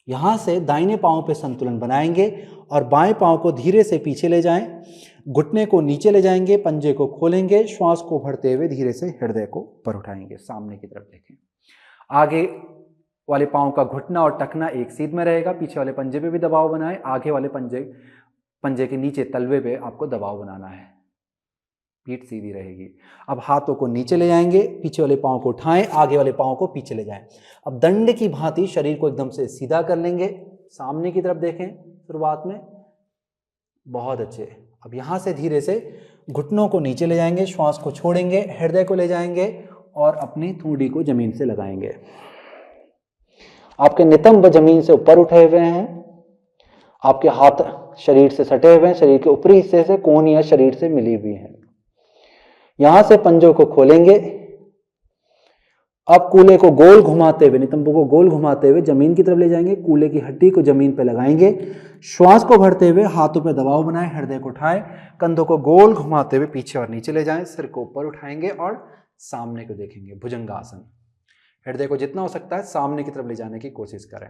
यहां से दाहिने पांव पे संतुलन बनाएंगे और बाएं पांव को धीरे से पीछे ले जाएं, घुटने को नीचे ले जाएंगे, पंजे को खोलेंगे, श्वास को भरते हुए धीरे से हृदय को ऊपर उठाएंगे, सामने की तरफ देखें। आगे वाले पांव का घुटना और टखना एक सीध में रहेगा, पीछे वाले पंजे पे भी दबाव बनाएं, आगे वाले पंजे के नीचे तलवे पे आपको दबाव बनाना है, पीठ सीधी रहेगी। अब हाथों को नीचे ले जाएंगे, पीछे वाले पांव को उठाएं, आगे वाले पांव को पीछे ले जाएं। अब दंड की भांति शरीर को एकदम से सीधा कर लेंगे, सामने की तरफ देखें शुरुआत में। बहुत अच्छे। अब यहां से धीरे से घुटनों को नीचे ले जाएंगे, श्वास को छोड़ेंगे, हृदय को ले जाएंगे और अपनी थूड़ी को जमीन से लगाएंगे। आपके नितंब जमीन से ऊपर उठे हुए हैं, आपके हाथ शरीर से सटे हुए हैं, शरीर के ऊपरी हिस्से से कोहनियां शरीर से मिली हुई हैं। यहां से पंजों को खोलेंगे। अब कूल्हे को गोल घुमाते हुए, नितंबों को गोल घुमाते हुए जमीन की तरफ ले जाएंगे, कूल्हे की हड्डी को जमीन पर लगाएंगे, श्वास को भरते हुए हाथों पर दबाव बनाएं, हृदय को उठाएं, कंधों को गोल घुमाते हुए पीछे और नीचे ले जाएं, सिर को ऊपर उठाएंगे और सामने को देखेंगे, भुजंगासन। हृदय को जितना हो सकता है सामने की तरफ ले जाने की कोशिश करें।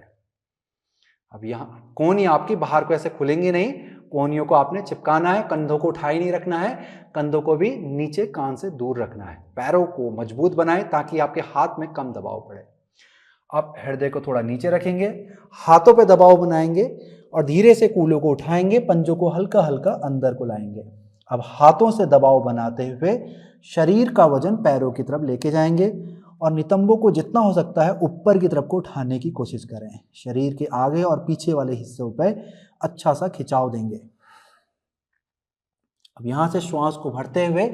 अब यहाँ कोहनी आपकी बाहर को ऐसे खुलेंगी नहीं, कोहनियों को आपने चिपकाना है, कंधों को उठाई नहीं रखना है, कंधों को भी नीचे कान से दूर रखना है। पैरों को मजबूत बनाएं ताकि आपके हाथ में कम दबाव पड़े। अब हृदय को थोड़ा नीचे रखेंगे, हाथों पे दबाव बनाएंगे और धीरे से कूल्हों को उठाएंगे, पंजों को हल्का हल्का अंदर को लाएंगे। अब हाथों से दबाव बनाते हुए शरीर का वजन पैरों की तरफ लेके जाएंगे और नितंबों को जितना हो सकता है ऊपर की तरफ को उठाने की कोशिश करें। शरीर के आगे और पीछे वाले हिस्सों पे अच्छा सा खिंचाव देंगे। अब यहां से श्वास को भरते हुए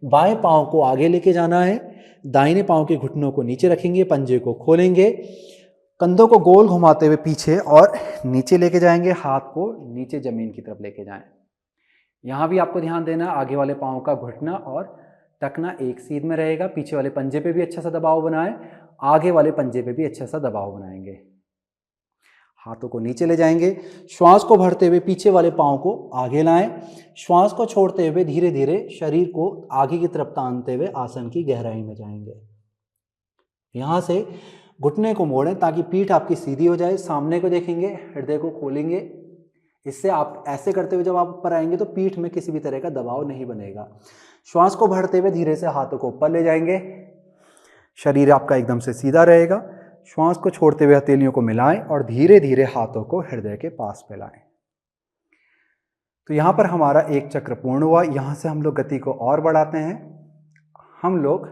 बाएं पांव को आगे लेके जाना है, दाहिने पांव के घुटनों को नीचे रखेंगे, पंजे को खोलेंगे, कंधों को गोल घुमाते हुए पीछे और नीचे लेके जाएंगे, हाथ को नीचे जमीन की तरफ लेके जाएं। यहां भी आपको ध्यान देना, आगे वाले पांव का घुटना और टखना एक सीध में रहेगा, पीछे वाले पंजे पे भी अच्छा सा दबाव बनाएं, आगे वाले पंजे पे भी अच्छा सा दबाव बनाएंगे। हाथों को नीचे ले जाएंगे, श्वास को भरते हुए पीछे वाले पांव को आगे लाएं, श्वास को छोड़ते हुए धीरे धीरे शरीर को आगे की तरफ तानते हुए आसन की गहराई में जाएंगे। यहां से घुटने को मोड़ें ताकि पीठ आपकी सीधी हो जाए, सामने को देखेंगे, हृदय को खोलेंगे। इससे आप ऐसे करते हुए जब आप ऊपर आएंगे तो पीठ में किसी भी तरह का दबाव नहीं बनेगा। श्वास को भरते हुए धीरे से हाथों को ऊपर ले जाएंगे, शरीर आपका एकदम से सीधा रहेगा। श्वास को छोड़ते हुए हथेलियों को मिलाएं और धीरे धीरे हाथों को हृदय के पास फैलाएं। तो यहां पर हमारा एक चक्र पूर्ण हुआ। यहां से हम लोग गति को और बढ़ाते हैं। हम लोग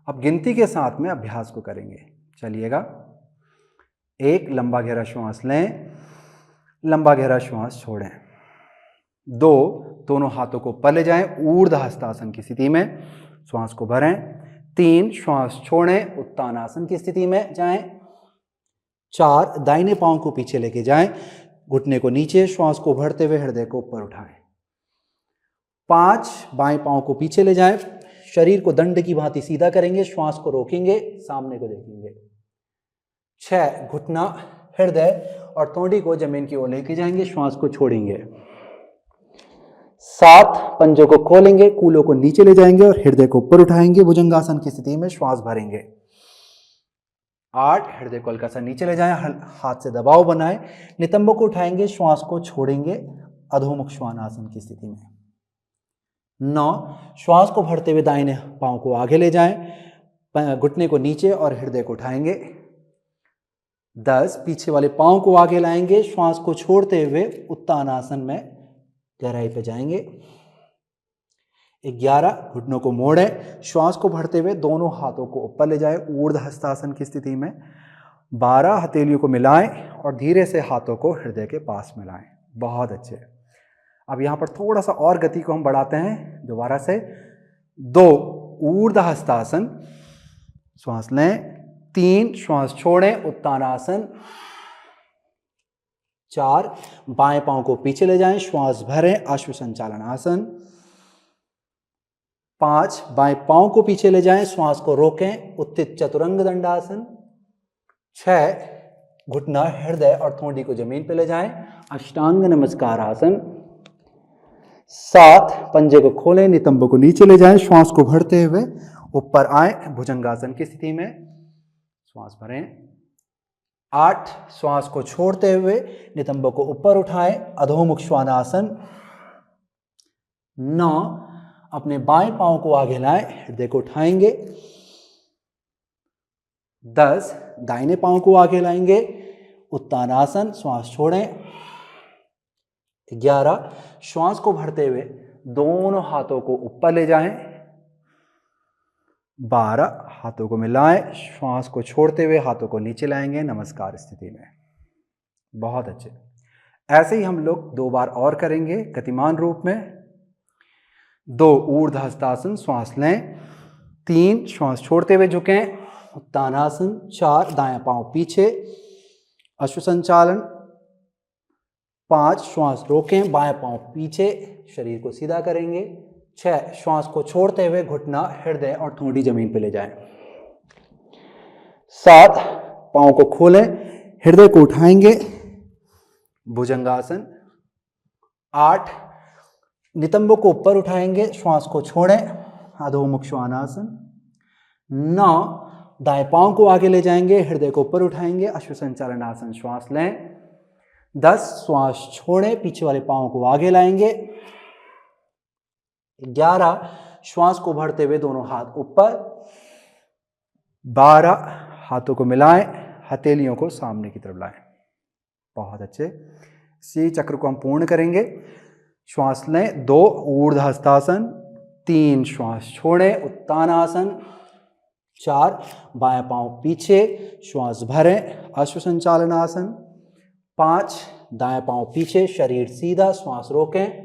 अब गिनती के साथ में अभ्यास को करेंगे। चलिएगा। 1, लंबा गहरा श्वास लें, लंबा गहरा श्वास छोड़ें। 2, दोनों हाथों को ऊपर ले जाएं, ऊर्ध्व हस्तासन की स्थिति में, श्वास को भरें। 3, श्वास छोड़ें, उत्तानासन की स्थिति में जाएं। 4, दाहिने पांव को पीछे लेके जाएं, घुटने को नीचे, श्वास को भरते हुए हृदय को ऊपर उठाएं। 5, बाएं पांव को पीछे ले जाएं, शरीर को दंड की भांति सीधा करेंगे, श्वास को रोकेंगे, सामने को देखेंगे। 6, घुटना, हृदय और तोड़ी को जमीन की ओर लेके जाएंगे, श्वास को छोड़ेंगे। 7, पंजों को खोलेंगे, कूल्हों को नीचे ले जाएंगे और हृदय को ऊपर उठाएंगे, भुजंगासन की स्थिति में श्वास भरेंगे। 8, हृदय को हल्का सा नीचे ले जाएं, हाथ से दबाव बनाएं, नितंबों को उठाएंगे, श्वास को छोड़ेंगे, अधोमुख श्वानासन की स्थिति में। 9, श्वास को भरते हुए दाहिने पांव को आगे ले जाएं, घुटने को नीचे और हृदय को उठाएंगे। 10, पीछे वाले पांव को आगे लाएंगे, श्वास को छोड़ते हुए उत्तानासन में गहराई पे जाएंगे। 11, घुटनों को मोड़ें, श्वास को भरते हुए दोनों हाथों को ऊपर ले जाएं, ऊर्ध्व हस्तासन की स्थिति में। 12, हथेलियों को मिलाएं और धीरे से हाथों को हृदय के पास मिलाएं। बहुत अच्छे। अब यहां पर थोड़ा सा और गति को हम बढ़ाते हैं दोबारा से। 2, ऊर्ध्व हस्तासन, श्वास लें। 3, श्वास छोड़ें, उत्तानासन। 4, बाएं पांव को पीछे ले जाएं, श्वास भरें, अश्व संचालन आसन। 5, बाएं पांव को पीछे ले जाएं, श्वास को रोकें, उत्थित चतुरंग दंडासन। 6, घुटना, हृदय और ठोड़ी को जमीन पे ले जाएं, अष्टांग नमस्कार आसन। 7 पंजे को खोलें, नितंबों को नीचे ले जाएं, श्वास को भरते हुए ऊपर आए भुजंगासन की स्थिति में, श्वास भरें। 8 श्वास को छोड़ते हुए नितंबों को ऊपर उठाएं, अधोमुख श्वानासन। 9 अपने बाएं पांव को आगे लाएं, हृदय को उठाएंगे। 10 दाहिने पांव को आगे लाएंगे, उत्तानासन, श्वास छोड़ें। 11 श्वास को भरते हुए दोनों हाथों को ऊपर ले जाएं। 12 हाथों को मिलाएं, श्वास को छोड़ते हुए हाथों को नीचे लाएंगे नमस्कार स्थिति में। बहुत अच्छे। ऐसे ही हम लोग 2 बार और करेंगे गतिमान रूप में। 2 ऊर्ध्व हस्तासन, श्वास लें। 3 श्वास छोड़ते हुए झुकें, उत्तानासन। 4 दायां पांव पीछे, अश्व संचालन। 5 श्वास रोकें, बाएं पांव पीछे, शरीर को सीधा करेंगे। 6 श्वास को छोड़ते हुए घुटना, हृदय और ठोड़ी जमीन पर ले जाएं। 7 पांव को खोलें, हृदय को उठाएंगे, भुजंगासन। 8 नितंबों को ऊपर उठाएंगे, श्वास को छोड़ें, अधोमुख श्वानासन। 9 दाएं पांव को आगे ले जाएंगे, हृदय को ऊपर उठाएंगे, अश्व संचालन आसन, श्वास लें। 10 श्वास छोड़ें, पीछे वाले पांव को आगे लाएंगे। 11 श्वास को भरते हुए दोनों हाथ ऊपर। 12 हाथों को मिलाएं, हथेलियों को सामने की तरफ लाएं। बहुत अच्छे। इसी चक्र को हम पूर्ण करेंगे। श्वास लें, 2 ऊर्ध्व हस्तासन। 3 श्वास छोड़ें, उत्तानासन। 4 बाएं पांव पीछे, श्वास भरें, अश्व संचालन आसन। 5 दाएं पांव पीछे, शरीर सीधा, श्वास रोकें।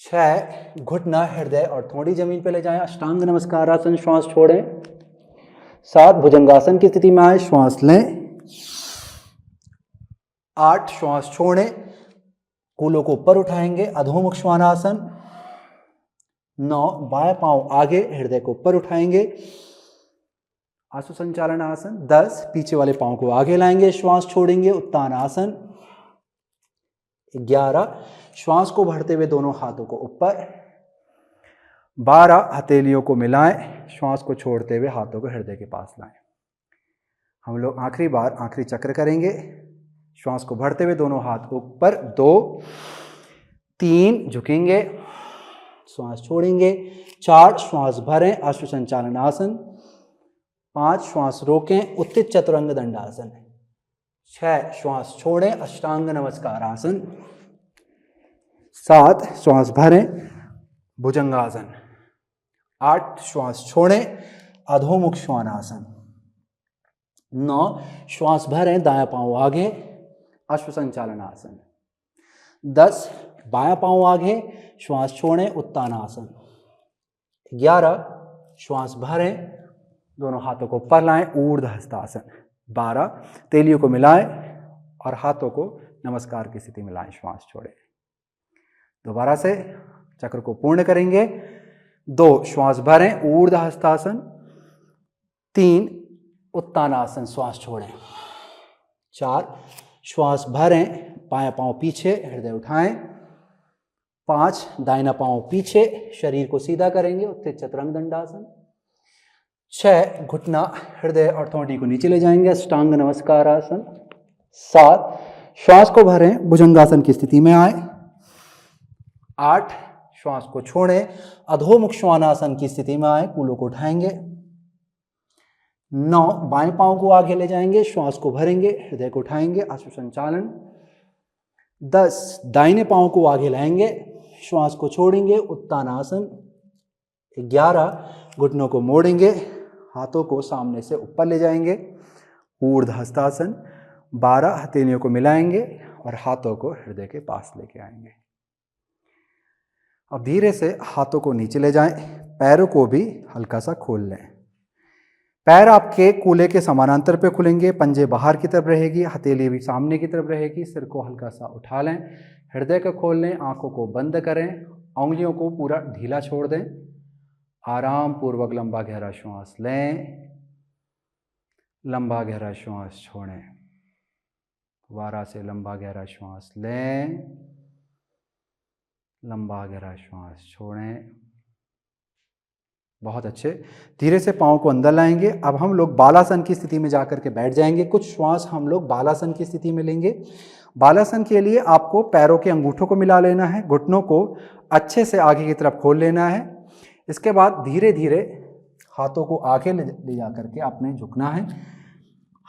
6 घुटना, हृदय और ठोड़ी जमीन पे ले जाएं, अष्टांग नमस्कार आसन, श्वास छोड़ें। 7 भुजंगासन की स्थिति में आए, श्वास लें। 8 श्वास छोड़ें, कूलों को ऊपर उठाएंगे, अधोमुख श्वानासन। 9 बाएं पांव आगे, हृदय को ऊपर उठाएंगे, अश्व संचालन आसन। 10 पीछे वाले पांव को आगे लाएंगे, श्वास छोड़ेंगे, उत्तानासन। 11 श्वास को भरते हुए दोनों हाथों को ऊपर। 12 हथेलियों को मिलाएं, श्वास को छोड़ते हुए हाथों को हृदय के पास लाएं। हम लोग आखिरी बार आखिरी चक्र करेंगे। श्वास को भरते हुए दोनों हाथ ऊपर। 2 3 झुकेंगे, श्वास छोड़ेंगे। 4 श्वास भरें, अश्व संचालन आसन। 5 श्वास रोकें, उत्थित चतुरंग दंडासन। 6 श्वास छोड़ें, अष्टांग नमस्कार आसन। 7 श्वास भरें, भुजंगासन। 8 श्वास छोड़ें, अधोमुख श्वानासन। 9 श्वास भरें, दायां पांव आगे, अश्व संचालन आसन। 10 बायां पांव आगे, श्वास छोड़ें, उत्तानासन। 11 श्वास भरें, दोनों हाथों को ऊपर लाएं, ऊर्ध्व हस्तासन। 12 तेलियों को मिलाएं और हाथों को नमस्कार की स्थिति में लाएं, श्वास छोड़ें। दोबारा से चक्र को पूर्ण करेंगे। 2 श्वास भरें, ऊर्ध्व हस्तासन। 3 उत्तानासन, श्वास छोड़ें। 4 श्वास भरें, बायां पांव पीछे, हृदय उठाएं। 5 दाहिना पांव पीछे, शरीर को सीधा करेंगे, उत्थित चतुरंग दंडासन। 6 घुटना, हृदय और ठोड़ी को नीचे ले जाएंगे, अष्टांग नमस्कार आसन। 7 श्वास को भरें, भुजंगासन की स्थिति में आए। 8 श्वास को छोड़ें, अधोमुख श्वानासन की स्थिति में आए, कूलों को उठाएंगे। 9 बाएं पांव को आगे ले जाएंगे, श्वास को भरेंगे, हृदय को उठाएंगे, अश्व संचालन। 10 दाहिने पांव को आगे लाएंगे, श्वास को छोड़ेंगे, उत्तानासन। 11 घुटनों को मोड़ेंगे, हाथों को सामने से ऊपर ले जाएंगे, ऊर्ध्व हस्तासन। 12 हथेलियों को मिलाएंगे और हाथों को हृदय के पास लेके आएंगे। अब धीरे से हाथों को नीचे ले जाएं, पैरों को भी हल्का सा खोल लें। पैर आपके कूल्हे के समानांतर पे खुलेंगे, पंजे बाहर की तरफ रहेगी, हथेली भी सामने की तरफ रहेगी। सिर को हल्का सा उठा लें, हृदय को खोल लें, आंखों को बंद करें, उंगलियों को पूरा ढीला छोड़ दें। आराम पूर्वक लंबा गहरा श्वास लें, लंबा गहरा श्वास छोड़ें। दोबारा से लंबा गहरा श्वास लें, लंबा गहरा श्वास छोड़ें। बहुत अच्छे। धीरे से पाँव को अंदर लाएंगे। अब हम लोग बालासन की स्थिति में जाकर के बैठ जाएंगे। कुछ श्वास हम लोग बालासन की स्थिति में लेंगे। बालासन के लिए आपको पैरों के अंगूठों को मिला लेना है, घुटनों को अच्छे से आगे की तरफ खोल लेना है। इसके बाद धीरे धीरे हाथों को आगे ले जा करके आपने झुकना है।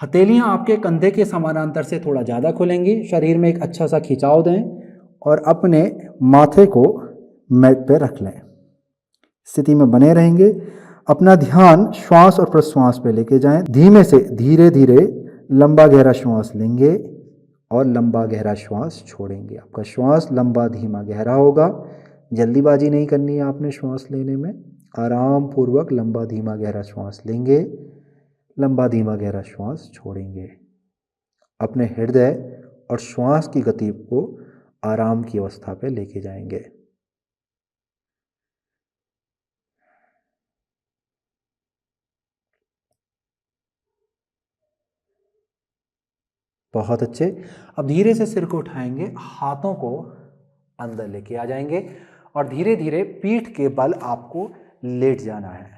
हथेलियां आपके कंधे के समानांतर से थोड़ा ज़्यादा खुलेंगी। शरीर में एक अच्छा सा खिंचाव दें और अपने माथे को मैट पे रख लें। स्थिति में बने रहेंगे। अपना ध्यान श्वास और प्रश्वास पे लेके जाएं। धीमे से धीरे धीरे लंबा गहरा श्वास लेंगे और लंबा गहरा श्वास छोड़ेंगे। आपका श्वास लंबा धीमा गहरा होगा। जल्दीबाजी नहीं करनी है आपने श्वास लेने में। आराम पूर्वक लंबा धीमा गहरा श्वास लेंगे, लंबा धीमा गहरा श्वास छोड़ेंगे। अपने हृदय और श्वास की गति को आराम की अवस्था पे लेके जाएंगे। बहुत अच्छे। अब धीरे से सिर को उठाएंगे, हाथों को अंदर लेके आ जाएंगे और धीरे धीरे पीठ के बल आपको लेट जाना है।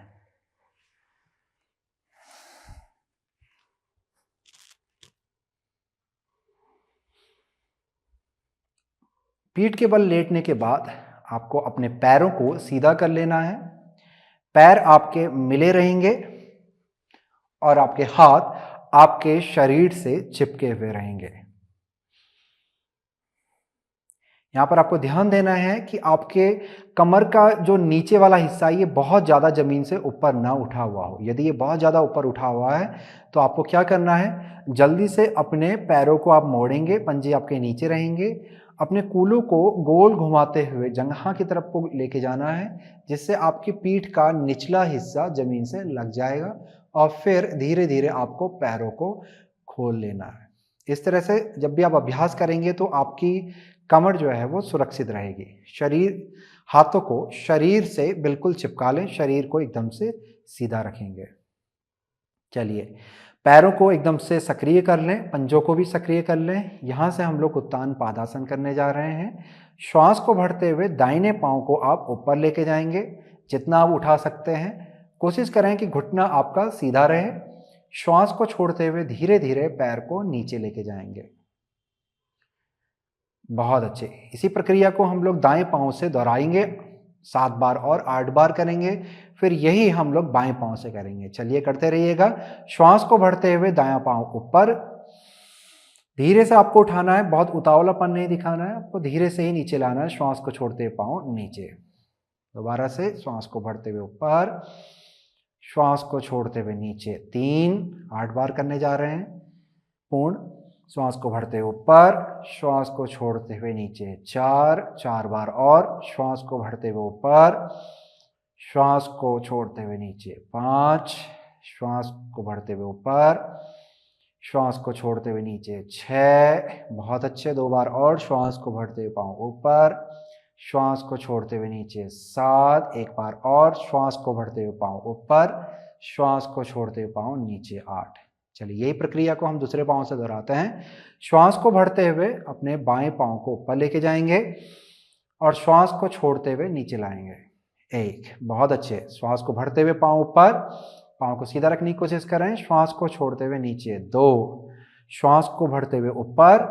पीठ के बल लेटने के बाद आपको अपने पैरों को सीधा कर लेना है। पैर आपके मिले रहेंगे और आपके हाथ आपके शरीर से चिपके हुए रहेंगे। यहाँ पर आपको ध्यान देना है कि आपके कमर का जो नीचे वाला हिस्सा है ये बहुत ज़्यादा ज़मीन से ऊपर ना उठा हुआ हो। यदि ये बहुत ज़्यादा ऊपर उठा हुआ है तो आपको क्या करना है, जल्दी से अपने पैरों को आप मोड़ेंगे, पंजे आपके नीचे रहेंगे। अपने कूलों को गोल घुमाते हुए जंघा की तरफ को लेके जाना है, जिससे आपकी पीठ का निचला हिस्सा ज़मीन से लग जाएगा और फिर धीरे धीरे आपको पैरों को खोल लेना है। इस तरह से जब भी आप अभ्यास करेंगे तो आपकी कमर जो है वो सुरक्षित रहेगी। हाथों को शरीर से बिल्कुल चिपका लें, शरीर को एकदम से सीधा रखेंगे। चलिए, पैरों को एकदम से सक्रिय कर लें, पंजों को भी सक्रिय कर लें। यहाँ से हम लोग उत्तान पादासन करने जा रहे हैं। श्वास को भरते हुए दाहिने पाँव को आप ऊपर लेके जाएंगे, जितना आप उठा सकते हैं। कोशिश करें कि घुटना आपका सीधा रहे। श्वास को छोड़ते हुए धीरे धीरे पैर को नीचे लेके जाएंगे। बहुत अच्छे। इसी प्रक्रिया को हम लोग दाएं पांव से दोहराएंगे, 7 बार और 8 बार करेंगे। फिर यही हम लोग बाएं पांव से करेंगे। चलिए करते रहिएगा। श्वास को भरते हुए दायां पांव ऊपर, धीरे से आपको उठाना है, बहुत उतावलापन नहीं दिखाना है, आपको धीरे से ही नीचे लाना है। श्वास को छोड़ते हुए पांव नीचे। दोबारा से श्वास को भरते हुए ऊपर, श्वास को छोड़ते हुए नीचे। 3, 8 बार करने जा रहे हैं पूर्ण। श्वास को भरते हुए ऊपर, श्वास को छोड़ते हुए नीचे। 4 बार और। श्वास को भरते हुए ऊपर, श्वास को छोड़ते हुए नीचे। 5, श्वास को भरते हुए ऊपर, श्वास को छोड़ते हुए नीचे। 6, बहुत अच्छे। 2 बार और। श्वास को भरते हुए पाँव ऊपर, श्वास को छोड़ते हुए नीचे। 7, 1 बार और। श्वास को भरते हुए पाँव ऊपर, श्वास को छोड़ते हुए पाँव नीचे। 8। चलिए, यही प्रक्रिया को हम दूसरे पाँव से दोहराते हैं। श्वास को भरते हुए अपने बाएं पाँव को ऊपर लेके जाएंगे और श्वास को छोड़ते हुए नीचे लाएंगे। 1, बहुत अच्छे। श्वास को भरते हुए पाँव ऊपर, पाँव को सीधा रखने की कोशिश करें। श्वास को छोड़ते हुए नीचे। 2, श्वास को भरते हुए ऊपर,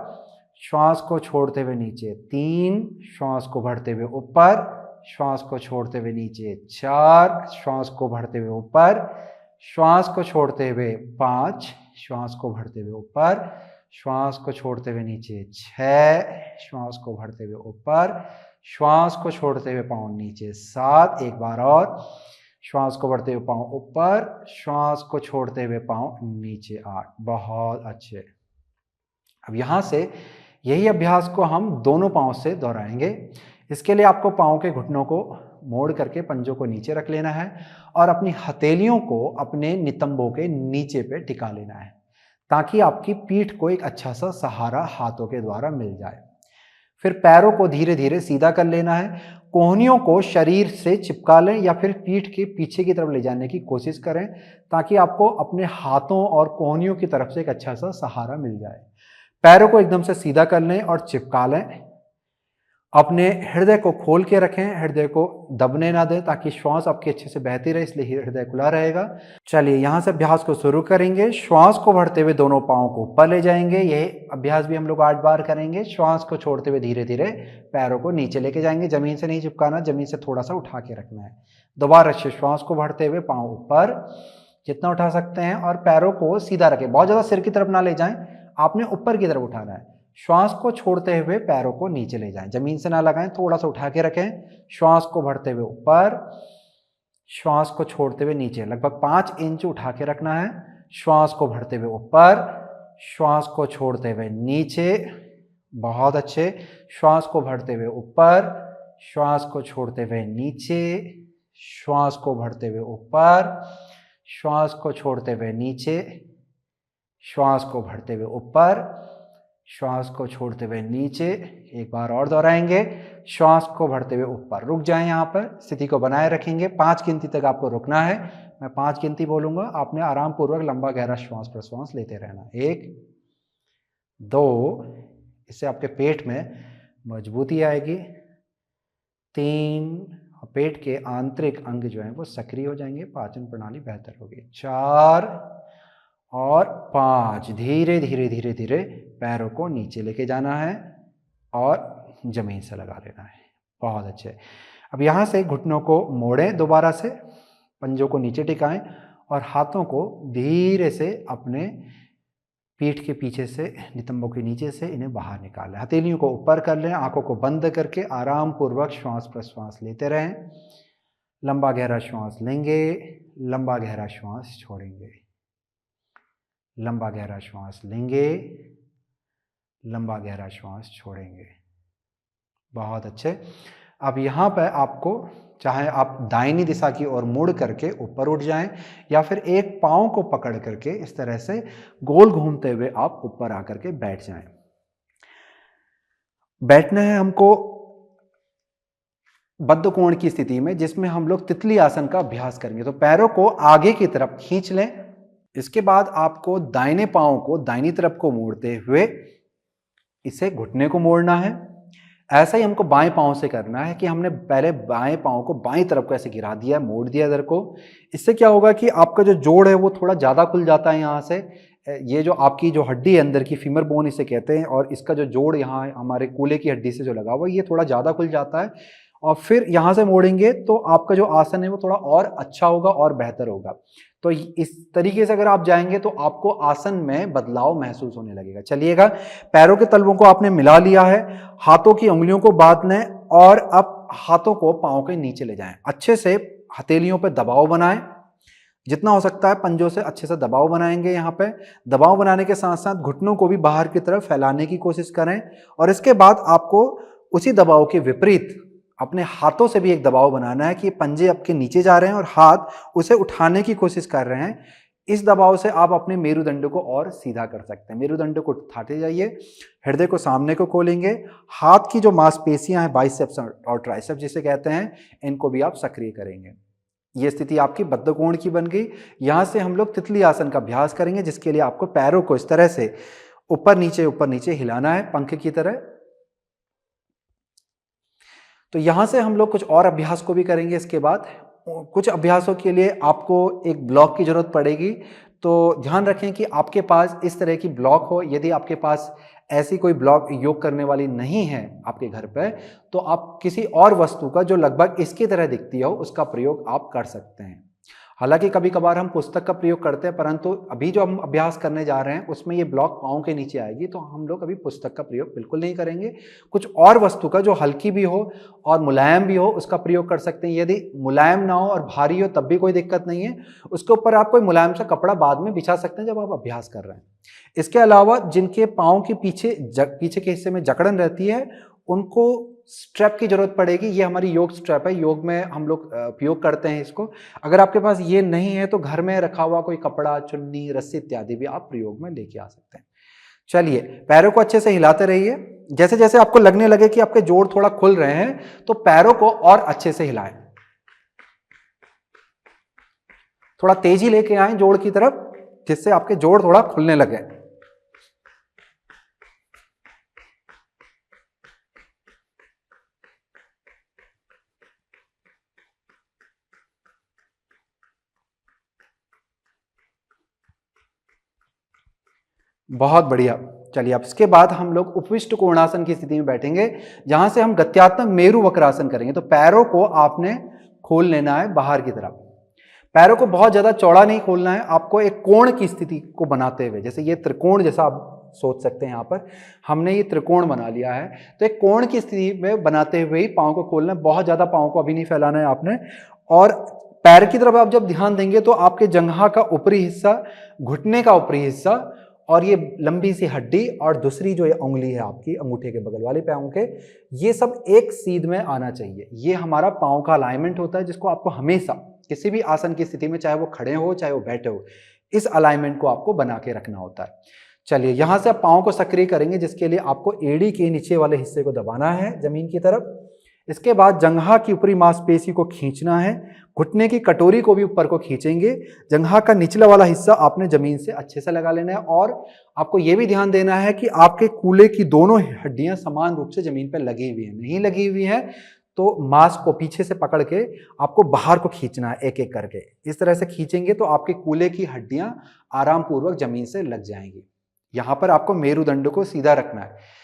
श्वास को छोड़ते हुए नीचे। 3, श्वास को भरते हुए ऊपर, श्वास को छोड़ते हुए नीचे। 4, श्वास को भरते हुए ऊपर, श्वास को छोड़ते हुए। 5, श्वास को भरते हुए ऊपर, श्वास को छोड़ते हुए नीचे। 6, श्वास को भरते हुए ऊपर, श्वास को छोड़ते हुए पाँव नीचे। 7, 1 बार और। श्वास को भरते हुए पाँव ऊपर, श्वास को छोड़ते हुए पाँव नीचे। 8, बहुत अच्छे। अब यहाँ से यही अभ्यास को हम दोनों पाँव से दोहराएंगे। इसके लिए आपको पाँव के घुटनों को मोड़ करके पंजों को नीचे रख लेना है और अपनी हथेलियों को अपने नितंबों के नीचे पे टिका लेना है, ताकि आपकी पीठ को एक अच्छा सा सहारा हाथों के द्वारा मिल जाए। फिर पैरों को धीरे धीरे सीधा कर लेना है। कोहनियों को शरीर से चिपका लें या फिर पीठ के पीछे की तरफ ले जाने की कोशिश करें, ताकि आपको अपने हाथों और कोहनियों की तरफ से एक अच्छा सा सहारा मिल जाए। पैरों को एकदम से सीधा कर लें और चिपका लें। अपने हृदय को खोल के रखें, हृदय को दबने ना दें ताकि श्वास आपकी अच्छे से बहती रहे, इसलिए हृदय खुला रहेगा। चलिए यहाँ से अभ्यास को शुरू करेंगे। श्वास को भरते हुए दोनों पाँव को ऊपर ले जाएंगे। यह अभ्यास भी हम लोग 8 बार करेंगे। श्वास को छोड़ते हुए धीरे धीरे पैरों को नीचे लेके जाएंगे। जमीन से नहीं चिपकाना, जमीन से थोड़ा सा उठा के रखना है। दोबारा से श्वास को भरते हुए पाँव ऊपर जितना उठा सकते हैं और पैरों को सीधा रखें। बहुत ज़्यादा सिर की तरफ ना ले जाएं, आपने ऊपर की तरफ उठाना है। श्वास को छोड़ते हुए पैरों को नीचे ले जाएं, जमीन से ना लगाएं, थोड़ा सा उठा के रखें। श्वास को भरते हुए ऊपर, श्वास को छोड़ते हुए नीचे, लगभग 5 इंच उठा के रखना है। श्वास को भरते हुए ऊपर, श्वास को छोड़ते हुए नीचे, बहुत अच्छे। श्वास को भरते हुए ऊपर, श्वास को छोड़ते हुए नीचे, श्वास को भरते हुए ऊपर, श्वास को छोड़ते हुए नीचे, श्वास को भरते हुए ऊपर, श्वास को छोड़ते हुए नीचे। एक बार और दोहराएंगे। श्वास को भरते हुए ऊपर, रुक जाएं, यहाँ पर स्थिति को बनाए रखेंगे। 5 गिनती तक आपको रुकना है। मैं 5 गिनती बोलूंगा, आपने आराम पूर्वक लंबा गहरा श्वास प्रश्वास लेते रहना। 1, 2, इससे आपके पेट में मजबूती आएगी। 3, पेट के आंतरिक अंग जो है वो सक्रिय हो जाएंगे, पाचन प्रणाली बेहतर होगी। 4 और 5, धीरे धीरे धीरे धीरे पैरों को नीचे लेके जाना है और जमीन से लगा लेना है। बहुत अच्छे। अब यहाँ से घुटनों को मोड़ें, दोबारा से पंजों को नीचे टिकाएं और हाथों को धीरे से अपने पीठ के पीछे से, नितंबों के नीचे से इन्हें बाहर निकालें। हथेलियों को ऊपर कर लें, आंखों को बंद करके आराम पूर्वक श्वास प्रश्वास लेते रहें। लंबा गहरा श्वास लेंगे, लंबा गहरा श्वास छोड़ेंगे, लंबा गहरा श्वास लेंगे, लंबा गहरा श्वास छोड़ेंगे। बहुत अच्छे। अब यहाँ पर आपको, चाहे आप दाहिनी दिशा की ओर मुड़ करके ऊपर उठ जाएं या फिर एक पाँव को पकड़ करके इस तरह से गोल घूमते हुए आप ऊपर आकर के बैठ जाएं। बैठना है हमको बद्ध कोण की स्थिति में, जिसमें हम लोग तितली आसन का अभ्यास करेंगे। तो पैरों को आगे की तरफ खींच लें। इसके बाद आपको दाहिने पाँव को दाहिनी तरफ को मोड़ते हुए इसे घुटने को मोड़ना है। ऐसा ही हमको बाएं पाँव से करना है कि हमने पहले बाएं पाँव को बाईं तरफ को ऐसे गिरा दिया, मोड़ दिया इधर को। इससे क्या होगा कि आपका जो जोड़ है वो थोड़ा ज़्यादा खुल जाता है। यहाँ से ये जो आपकी जो हड्डी है अंदर की, फीमर बोन इसे कहते हैं, और इसका जो जोड़ यहाँ हमारे कूल्हे की हड्डी से जो लगा हुआ है, ये थोड़ा ज़्यादा खुल जाता है। और फिर यहाँ से मोड़ेंगे तो आपका जो आसन है वो थोड़ा और अच्छा होगा और बेहतर होगा। तो इस तरीके से अगर आप जाएंगे तो आपको आसन में बदलाव महसूस होने लगेगा। चलिएगा, पैरों के तलवों को आपने मिला लिया है, हाथों की उंगलियों को बांध लें और अब हाथों को पाँव के नीचे ले जाएं। अच्छे से हथेलियों पर दबाव बनाएं, जितना हो सकता है पंजों से अच्छे से दबाव बनाएंगे। यहाँ पे दबाव बनाने के साथ साथ घुटनों को भी बाहर की तरफ फैलाने की कोशिश करें और इसके बाद आपको उसी दबाव के विपरीत अपने हाथों से भी एक दबाव बनाना है कि पंजे आपके नीचे जा रहे हैं और हाथ उसे उठाने की कोशिश कर रहे हैं। इस दबाव से आप अपने मेरुदंड को और सीधा कर सकते हैं। मेरुदंड को उठाते जाइए, हृदय को सामने को खोलेंगे, हाथ की जो मांसपेशियां हैं, बाइसेप्स और ट्राइसेप्स जिसे कहते हैं, इनको भी आप सक्रिय करेंगे। ये स्थिति आपकी बद्ध कोण की बन गई। यहां से हम लोग तितली आसन का अभ्यास करेंगे, जिसके लिए आपको पैरों को इस तरह से ऊपर नीचे हिलाना है, पंख की तरह। तो यहां से हम लोग कुछ और अभ्यास को भी करेंगे। इसके बाद कुछ अभ्यासों के लिए आपको एक ब्लॉक की जरूरत पड़ेगी, तो ध्यान रखें कि आपके पास इस तरह की ब्लॉक हो। यदि आपके पास ऐसी कोई ब्लॉक योग करने वाली नहीं है आपके घर पर, तो आप किसी और वस्तु का जो लगभग इसकी तरह दिखती हो उसका प्रयोग आप कर सकते हैं। हालांकि कभी कभार हम पुस्तक का प्रयोग करते हैं, परंतु अभी जो हम अभ्यास करने जा रहे हैं उसमें ये ब्लॉक पाँव के नीचे आएगी, तो हम लोग अभी पुस्तक का प्रयोग बिल्कुल नहीं करेंगे। कुछ और वस्तु का जो हल्की भी हो और मुलायम भी हो उसका प्रयोग कर सकते हैं। यदि मुलायम ना हो और भारी हो तब भी कोई दिक्कत नहीं है, उसके ऊपर आप कोई मुलायम सा कपड़ा बाद में बिछा सकते हैं जब आप अभ्यास कर रहे हैं। इसके अलावा जिनके पाँव के पीछे के हिस्से में जकड़न रहती है, उनको स्ट्रैप की जरूरत पड़ेगी। ये हमारी योग स्ट्रैप है, योग में हम लोग उपयोग करते हैं इसको। अगर आपके पास ये नहीं है तो घर में रखा हुआ कोई कपड़ा, चुन्नी, रस्सी इत्यादि भी आप प्रयोग में लेके आ सकते हैं। चलिए, पैरों को अच्छे से हिलाते रहिए। जैसे जैसे आपको लगने लगे कि आपके जोड़ थोड़ा खुल रहे हैं तो पैरों को और अच्छे से हिलाएं, थोड़ा तेजी लेके आए जोड़ की तरफ, जिससे आपके जोड़ थोड़ा खुलने लगे। बहुत बढ़िया। चलिए अब इसके बाद हम लोग उपविष्ट कोणासन की स्थिति में बैठेंगे, जहां से हम गत्यात्मक मेरु वक्रासन करेंगे। तो पैरों को आपने खोल लेना है बाहर की तरफ। पैरों को बहुत ज्यादा चौड़ा नहीं खोलना है, आपको एक कोण की स्थिति को बनाते हुए, जैसे ये त्रिकोण जैसा आप सोच सकते हैं। यहाँ पर हमने ये त्रिकोण बना लिया है, तो एक कोण की स्थिति में बनाते हुए ही पाँव को खोलना है। बहुत ज्यादा पाँव को अभी नहीं फैलाना है आपने। और पैर की तरफ आप जब ध्यान देंगे तो आपके जंघा का ऊपरी हिस्सा, घुटने का ऊपरी हिस्सा और ये लंबी सी हड्डी और दूसरी जो ये उंगली है आपकी अंगूठे के बगल वाले पाँव के, ये सब एक सीध में आना चाहिए। ये हमारा पाँव का अलाइनमेंट होता है, जिसको आपको हमेशा किसी भी आसन की स्थिति में, चाहे वो खड़े हो चाहे वो बैठे हो, इस अलाइनमेंट को आपको बना के रखना होता है। चलिए यहां से आप पाँव को सक्रिय करेंगे, जिसके लिए आपको एड़ी के नीचे वाले हिस्से को दबाना है जमीन की तरफ। इसके बाद जंघा की ऊपरी मांसपेशी को खींचना है, घुटने की कटोरी को भी ऊपर को खींचेंगे। जंघा का निचला वाला हिस्सा आपने जमीन से अच्छे से लगा लेना है। और आपको यह भी ध्यान देना है कि आपके कूल्हे की दोनों हड्डियां समान रूप से जमीन पर लगी हुई है। नहीं लगी हुई है तो मांस को पीछे से पकड़ के आपको बाहर को खींचना है एक एक करके। इस तरह से खींचेंगे तो आपके कूल्हे की हड्डियां आराम पूर्वक जमीन से लग जाएंगी। यहां पर आपको मेरुदंड को सीधा रखना है।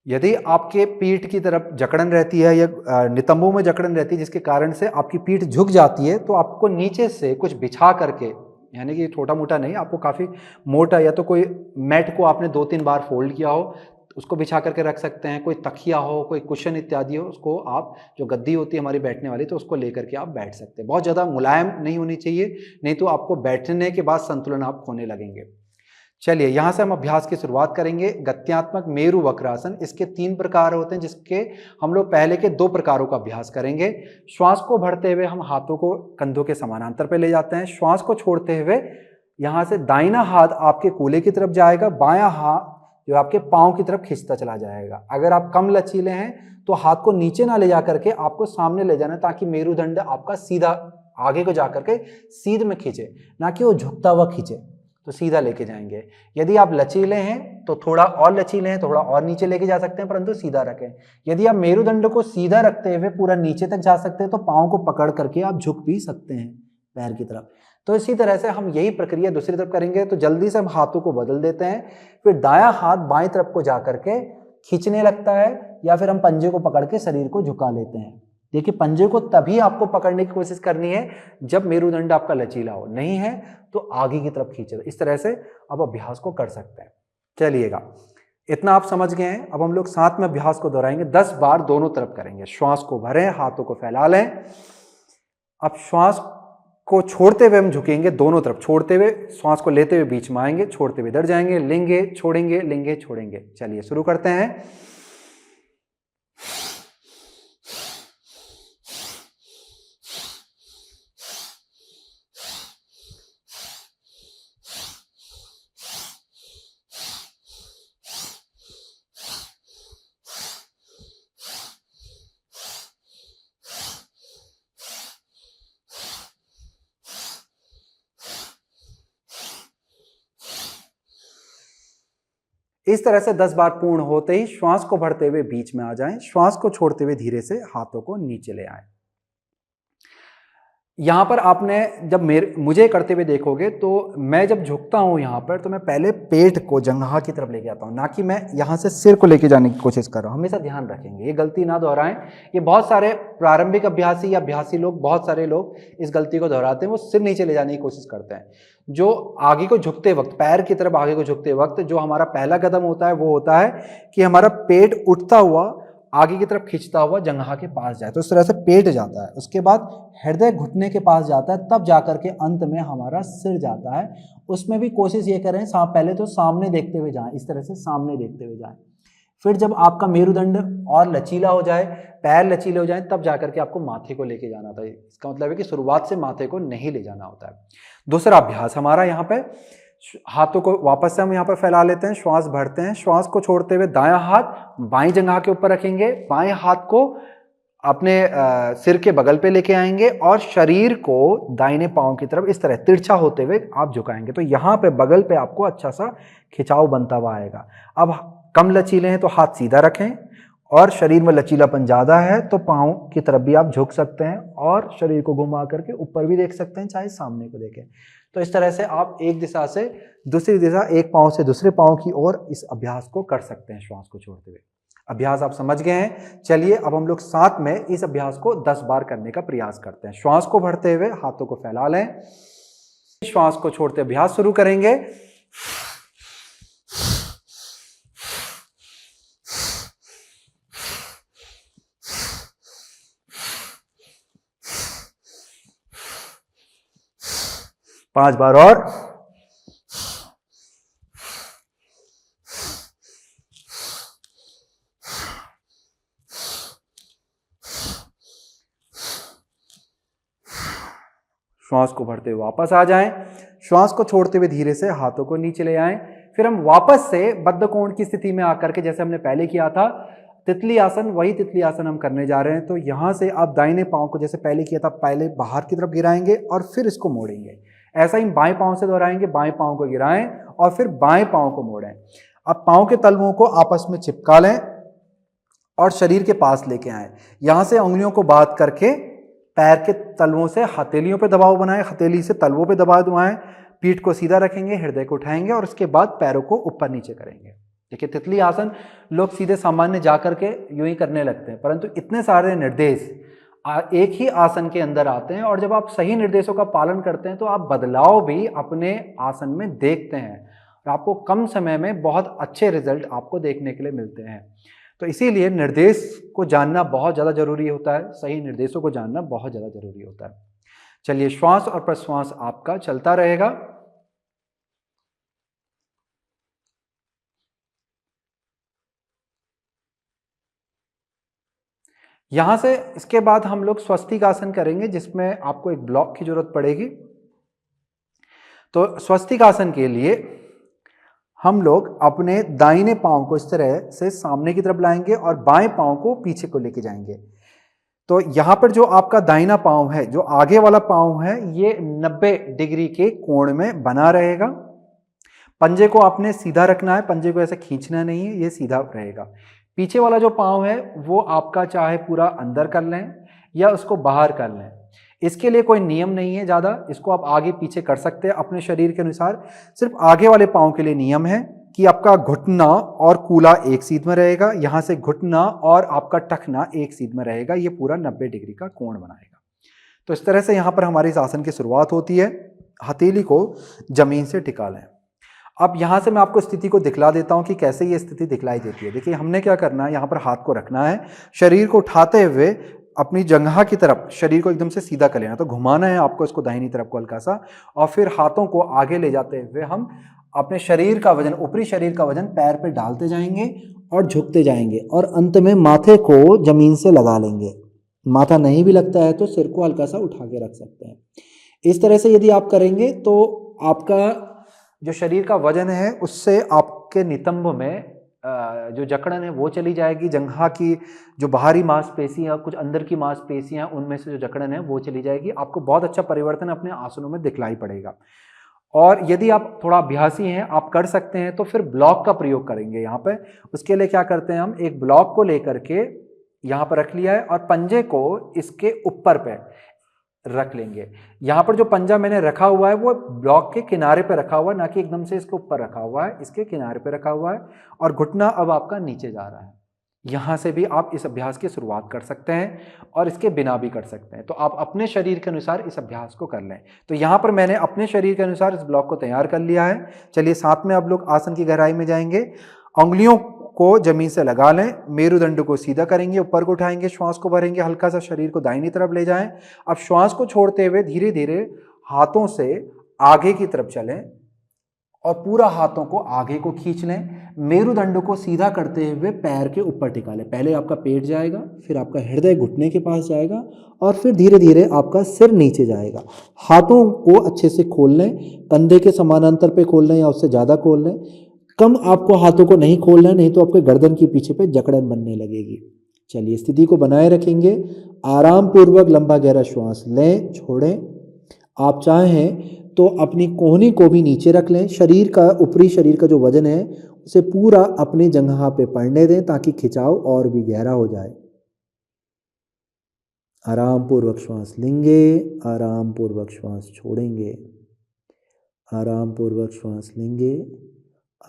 यदि आपके पीठ की तरफ जकड़न रहती है या नितंबों में जकड़न रहती है, जिसके कारण से आपकी पीठ झुक जाती है, तो आपको नीचे से कुछ बिछा करके, यानी कि छोटा मोटा नहीं, आपको काफ़ी मोटा, या तो कोई मैट को आपने 2-3 बार फोल्ड किया हो उसको बिछा करके रख सकते हैं। कोई तकिया हो, कोई कुशन इत्यादि हो, उसको आप, जो गद्दी होती है हमारी बैठने वाली, तो उसको लेकर के आप बैठ सकते हैं। बहुत ज़्यादा मुलायम नहीं होनी चाहिए, नहीं तो आपको बैठने के बाद संतुलन आप खोने लगेंगे। चलिए यहां से हम अभ्यास की शुरुआत करेंगे। गत्यात्मक मेरु वक्रासन, इसके 3 प्रकार होते हैं, जिसके हम लोग पहले के 2 प्रकारों का अभ्यास करेंगे। श्वास को भरते हुए हम हाथों को कंधों के समानांतर पे ले जाते हैं। श्वास को छोड़ते हुए यहां से दाहिना हाथ आपके कूल्हे की तरफ जाएगा, बायां हाथ जो आपके पांव की तरफ खींचता चला जाएगा। अगर आप कम लचीले हैं तो हाथ को नीचे ना ले जाकर के आपको सामने ले जाना है, ताकि मेरुदंड आपका सीधा आगे को जाकर के सीध में खींचे, ना कि वो झुकता हुआ खींचे। तो सीधा लेके जाएंगे। यदि आप लचीले हैं तो थोड़ा और लचीले हैं, थोड़ा और नीचे लेके जा सकते हैं, परंतु सीधा रखें। यदि आप मेरुदंड को सीधा रखते हुए पूरा नीचे तक जा सकते हैं, तो पाँव को पकड़ करके आप झुक भी सकते हैं पैर की तरफ। तो इसी तरह से हम यही प्रक्रिया दूसरी तरफ करेंगे। तो जल्दी से हम हाथों को बदल देते हैं। फिर दायां हाथ बाएं तरफ को जा करके खींचने लगता है, या फिर हम पंजे को पकड़ के शरीर को झुका लेते हैं। देखिए, पंजे को तभी आपको पकड़ने की कोशिश करनी है जब मेरुदंड आपका लचीला हो, नहीं है तो आगे की तरफ खींचे। इस तरह से आप अभ्यास को कर सकते हैं। चलिएगा, इतना आप समझ गए हैं। अब हम लोग साथ में अभ्यास को दोहराएंगे, 10 बार दोनों तरफ करेंगे। श्वास को भरें, हाथों को फैला लें। अब श्वास को छोड़ते हुए हम झुकेंगे दोनों तरफ, छोड़ते हुए, श्वास को लेते हुए बीच में आएंगे, छोड़ते हुए इधर जाएंगे, लेंगे छोड़ेंगे, लेंगे छोड़ेंगे। चलिए शुरू करते हैं। इस तरह से 10 बार पूर्ण होते ही श्वास को भरते हुए बीच में आ जाएं, श्वास को छोड़ते हुए धीरे से हाथों को नीचे ले आएं। यहां पर आपने जब मुझे करते हुए देखोगे तो मैं जब झुकता हूं यहां पर, तो मैं पहले पेट को जंघा की तरफ लेके आता हूं, ना कि मैं यहां से सिर को लेके जाने की कोशिश कर रहा हूं। हमेशा ध्यान रखेंगे, ये गलती ना दोहराएं। ये बहुत सारे प्रारंभिक अभ्यासी या अभ्यासी लोग, बहुत सारे लोग इस गलती को दोहराते हैं। वो सिर नीचे ले जाने की कोशिश करते हैं। जो आगे को झुकते वक्त, पैर की तरफ आगे को झुकते वक्त जो हमारा पहला कदम होता है, वो होता है कि हमारा पेट उठता हुआ आगे की तरफ खींचता हुआ जंघा के पास जाए। तो इस तरह से पेट जाता है, उसके बाद हृदय घुटने के पास जाता है, तब जाकर के अंत में हमारा सिर जाता है। उसमें भी कोशिश ये करें, पहले तो सामने देखते हुए जाएं, इस तरह से सामने देखते हुए जाएं। फिर जब आपका मेरुदंड और लचीला हो जाए, पैर लचीले हो जाए, तब जाकर के आपको माथे को लेके जाना था। इसका मतलब है कि शुरुआत से माथे को नहीं ले जाना होता है। दूसरा अभ्यास हमारा यहाँ पे, हाथों को वापस से हम यहाँ पर फैला लेते हैं, श्वास भरते हैं, श्वास को छोड़ते हुए दायां हाथ बाईं जंघा के ऊपर रखेंगे, बाएं हाथ को अपने सिर के बगल पे लेके आएंगे और शरीर को दाहिने पांव की तरफ इस तरह तिरछा होते हुए आप झुकाएंगे। तो यहाँ पे बगल पे आपको अच्छा सा खिंचाव बनता हुआ आएगा। अब कम लचीले हैं तो हाथ सीधा रखें, और शरीर में लचीलापन ज्यादा है तो पांव की तरफ भी आप झुक सकते हैं और शरीर को घुमा करके ऊपर भी देख सकते हैं, चाहे सामने को देखें। तो इस तरह से आप एक दिशा से दूसरी दिशा, एक पांव से दूसरे पांव की ओर इस अभ्यास को कर सकते हैं श्वास को छोड़ते हुए। अभ्यास आप समझ गए हैं। चलिए अब हम लोग साथ में इस अभ्यास को 10 बार करने का प्रयास करते हैं। श्वास को भरते हुए हाथों को फैला लें, श्वास को छोड़ते अभ्यास शुरू करेंगे। पांच बार और। श्वास को भरते हुए वापस आ जाएं। श्वास को छोड़ते हुए धीरे से हाथों को नीचे ले आएं। फिर हम वापस से बद्ध कोण की स्थिति में आकर के, जैसे हमने पहले किया था तितली आसन, वही तितली आसन हम करने जा रहे हैं। तो यहां से आप दाहिने पांव को जैसे पहले किया था, पहले बाहर की तरफ गिराएंगे और फिर इसको मोड़ेंगे। ऐसा ही बाएं पांव से दोहराएंगे, बाएं पांव को गिराएं और फिर बाएं पांव को मोड़ें। अब पांव के तलवों को आपस में चिपका लें और शरीर के पास लेके आए। यहां से उंगलियों को बात करके पैर के तलवों से हथेलियों पे दबाव बनाएं, हथेली से तलवों पे दबाव दबाएं। पीठ को सीधा रखेंगे, हृदय को उठाएंगे और उसके बाद पैरों को ऊपर नीचे करेंगे। देखिए तितली आसन लोग सीधे सामान्य जाकर के यूं ही करने लगते हैं, परंतु इतने सारे निर्देश एक ही आसन के अंदर आते हैं और जब आप सही निर्देशों का पालन करते हैं तो आप बदलाव भी अपने आसन में देखते हैं और आपको कम समय में बहुत अच्छे रिजल्ट आपको देखने के लिए मिलते हैं। तो इसीलिए निर्देश को जानना बहुत ज़्यादा जरूरी होता है, सही निर्देशों को जानना बहुत ज़्यादा जरूरी होता है। चलिए श्वास और प्रश्वास आपका चलता रहेगा। यहां से इसके बाद हम लोग स्वस्तिक आसन करेंगे, जिसमें आपको एक ब्लॉक की जरूरत पड़ेगी। तो स्वस्तिक आसन के लिए हम लोग अपने दाहिने पांव को इस तरह से सामने की तरफ लाएंगे और बाएं पांव को पीछे को लेके जाएंगे। तो यहां पर जो आपका दाहिना पांव है, जो आगे वाला पांव है, ये 90 डिग्री के कोण में बना रहेगा। पंजे को आपने सीधा रखना है, पंजे को ऐसे खींचना नहीं है, ये सीधा रहेगा। पीछे वाला जो पांव है वो आपका चाहे पूरा अंदर कर लें या उसको बाहर कर लें, इसके लिए कोई नियम नहीं है ज़्यादा। इसको आप आगे पीछे कर सकते हैं अपने शरीर के अनुसार। सिर्फ आगे वाले पांव के लिए नियम है कि आपका घुटना और कूल्हा एक सीध में रहेगा, यहां से घुटना और आपका टखना एक सीध में रहेगा। ये पूरा 90 डिग्री का कोण बनाएगा। तो इस तरह से यहां पर हमारी इस आसन की शुरुआत होती है। हथेली को जमीन से टिका लें। अब यहां से मैं आपको स्थिति को दिखला देता हूं कि कैसे ये स्थिति दिखलाई देती है। देखिए हमने क्या करना है, यहां पर हाथ को रखना है, शरीर को उठाते हुए अपनी जंघा की तरफ शरीर को एकदम से सीधा कर लेना। तो घुमाना है आपको इसको दाहिनी तरफ को हल्का सा, और फिर हाथों को आगे ले जाते हुए हम अपने शरीर का वजन, ऊपरी शरीर का वजन पैर पे डालते जाएंगे और झुकते जाएंगे और अंत में माथे को जमीन से लगा लेंगे। माथा नहीं भी लगता है तो सिर को हल्का सा उठा के रख सकते हैं। इस तरह से यदि आप करेंगे तो आपका जो शरीर का वजन है उससे आपके नितंब में जो जकड़न है वो चली जाएगी। जंघा की जो बाहरी मांसपेशियां, कुछ अंदर की मांसपेशियां, उनमें से जो जकड़न है वो चली जाएगी। आपको बहुत अच्छा परिवर्तन अपने आसनों में दिखलाई पड़ेगा। और यदि आप थोड़ा अभ्यासी हैं, आप कर सकते हैं, तो फिर ब्लॉक का प्रयोग करेंगे यहाँ पे। उसके लिए क्या करते हैं, हम एक ब्लॉक को लेकर के यहाँ पर रख लिया है और पंजे को इसके ऊपर पे रख लेंगे। यहां पर जो पंजा मैंने रखा हुआ है वो ब्लॉक के किनारे पे रखा हुआ है, ना कि एकदम से इसके ऊपर रखा हुआ है, इसके किनारे पे रखा हुआ है। और घुटना अब आपका नीचे जा रहा है। यहां से भी आप इस अभ्यास की शुरुआत कर सकते हैं और इसके बिना भी कर सकते हैं। तो आप अपने शरीर के अनुसार इस अभ्यास को कर लें। तो यहां पर मैंने अपने शरीर के अनुसार इस ब्लॉक को तैयार कर लिया है। चलिए साथ में अब लोग आसन की गहराई में जाएंगे। उंगलियों को जमीन से लगा लें, मेरुदंड को सीधा करेंगे, ऊपर को उठाएंगे, श्वास को भरेंगे, हल्का सा शरीर को दाहिनी तरफ ले जाएं। अब श्वास को छोड़ते हुए धीरे धीरे हाथों से आगे की तरफ चलें और पूरा हाथों को आगे को खींच लें। मेरुदंड को सीधा करते हुए पैर के ऊपर टिका लें। पहले आपका पेट जाएगा, फिर आपका हृदय घुटने के पास जाएगा और फिर धीरे धीरे आपका सिर नीचे जाएगा। हाथों को अच्छे से खोल लें, कंधे के समानांतर पे खोल लें या उससे ज़्यादा खोल लें। कम आपको हाथों को नहीं खोलना है, नहीं तो आपके गर्दन के पीछे पे जकड़न बनने लगेगी। चलिए स्थिति को बनाए रखेंगे। आराम पूर्वक लंबा गहरा श्वास लें, छोड़ें। आप चाहें तो अपनी कोहनी को भी नीचे रख लें। शरीर का, ऊपरी शरीर का जो वजन है उसे पूरा अपने जंघा पे पड़ने दें ताकि खिंचाव और भी गहरा हो जाए। आराम पूर्वक श्वास लेंगे, आराम पूर्वक श्वास छोड़ेंगे। आराम पूर्वक श्वास लेंगे,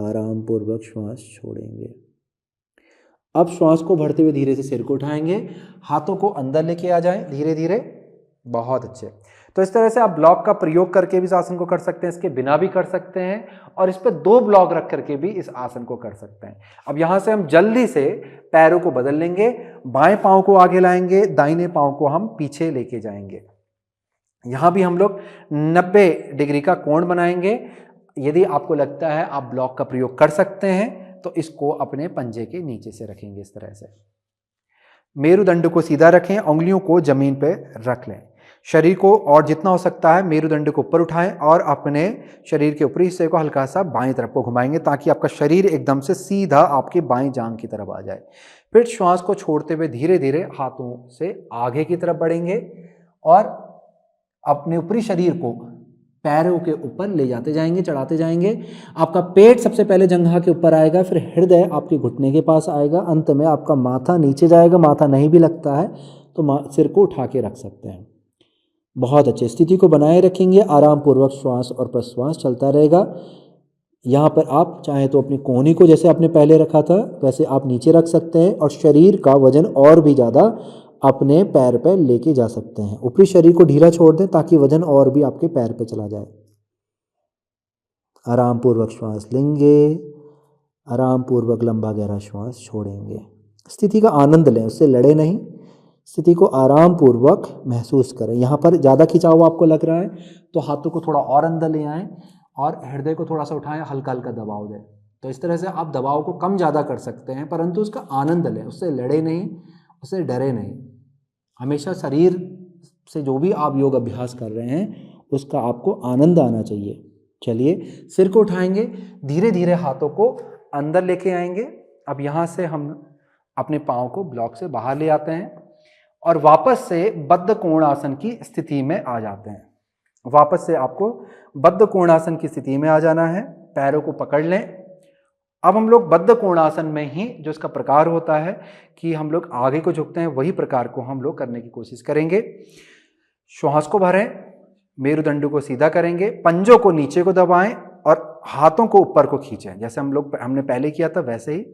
आराम पूर्वक श्वास छोड़ेंगे। अब श्वास को भरते हुए धीरे से सिर को उठाएंगे, हाथों को अंदर लेके आ जाएं धीरे धीरे। बहुत अच्छे। तो इस तरह से आप ब्लॉक का प्रयोग करके भी इस आसन को कर सकते हैं, इसके बिना भी कर सकते हैं, और इस पे 2 ब्लॉक रख करके भी इस आसन को कर सकते हैं। अब यहां से हम जल्दी से पैरों को बदल लेंगे, बाएं पांव को आगे लाएंगे, दाहिने पांव को हम पीछे लेके जाएंगे। यहां भी हम लोग 90 डिग्री का कोण बनाएंगे। यदि आपको लगता है आप ब्लॉक का प्रयोग कर सकते हैं तो इसको अपने पंजे के नीचे से रखेंगे इस तरह से। मेरुदंड को सीधा रखें, उंगलियों को जमीन पे रख लें, शरीर को और जितना हो सकता है मेरुदंड को ऊपर उठाएं और अपने शरीर के ऊपरी हिस्से को हल्का सा बाएं तरफ को घुमाएंगे ताकि आपका शरीर एकदम से सीधा आपके बाएं जांघ की तरफ आ जाए। फिर श्वास को छोड़ते हुए धीरे धीरे हाथों से आगे की तरफ बढ़ेंगे और अपने ऊपरी शरीर को पैरों के ऊपर ले जाते जाएंगे, चढ़ाते जाएंगे। आपका पेट सबसे पहले जंघा के ऊपर आएगा, फिर हृदय आपके घुटने के पास आएगा, अंत में आपका माथा नीचे जाएगा। माथा नहीं भी लगता है तो सिर को उठा के रख सकते हैं। बहुत अच्छे। स्थिति को बनाए रखेंगे, आराम पूर्वक श्वास और प्रश्वास चलता रहेगा। यहाँ पर आप चाहे तो अपनी कोहनी को जैसे आपने पहले रखा था वैसे आप नीचे रख सकते हैं और शरीर का वजन और भी ज़्यादा अपने पैर पे लेके जा सकते हैं। ऊपरी शरीर को ढीला छोड़ दें ताकि वजन और भी आपके पैर पे चला जाए। आराम पूर्वक श्वास लेंगे, आराम पूर्वक लंबा गहरा श्वास छोड़ेंगे। स्थिति का आनंद लें, उससे लड़े नहीं, स्थिति को आराम पूर्वक महसूस करें। यहाँ पर ज़्यादा खिंचाव आपको लग रहा है तो हाथों को थोड़ा और अंदर ले आएँ और हृदय को थोड़ा सा उठाएं, हल्का हल्का दबाव दें। तो इस तरह से आप दबाव को कम ज़्यादा कर सकते हैं, परंतु उसका आनंद लें, उससे लड़े नहीं, उससे डरे नहीं। हमेशा शरीर से जो भी आप योग अभ्यास कर रहे हैं उसका आपको आनंद आना चाहिए। चलिए, सिर को उठाएंगे, धीरे धीरे हाथों को अंदर लेके आएंगे। अब यहाँ से हम अपने पाँव को ब्लॉक से बाहर ले आते हैं और वापस से बद्ध कोणासन की स्थिति में आ जाते हैं। वापस से आपको बद्ध कोणासन की स्थिति में आ जाना है। पैरों को पकड़ लें। अब हम लोग बद्ध कोणासन में ही जो इसका प्रकार होता है कि हम लोग आगे को झुकते हैं, वही प्रकार को हम लोग करने की कोशिश करेंगे। श्वास को भरें, मेरुदंड को सीधा करेंगे, पंजों को नीचे को दबाएं और हाथों को ऊपर को खींचें, जैसे हमने पहले किया था वैसे ही।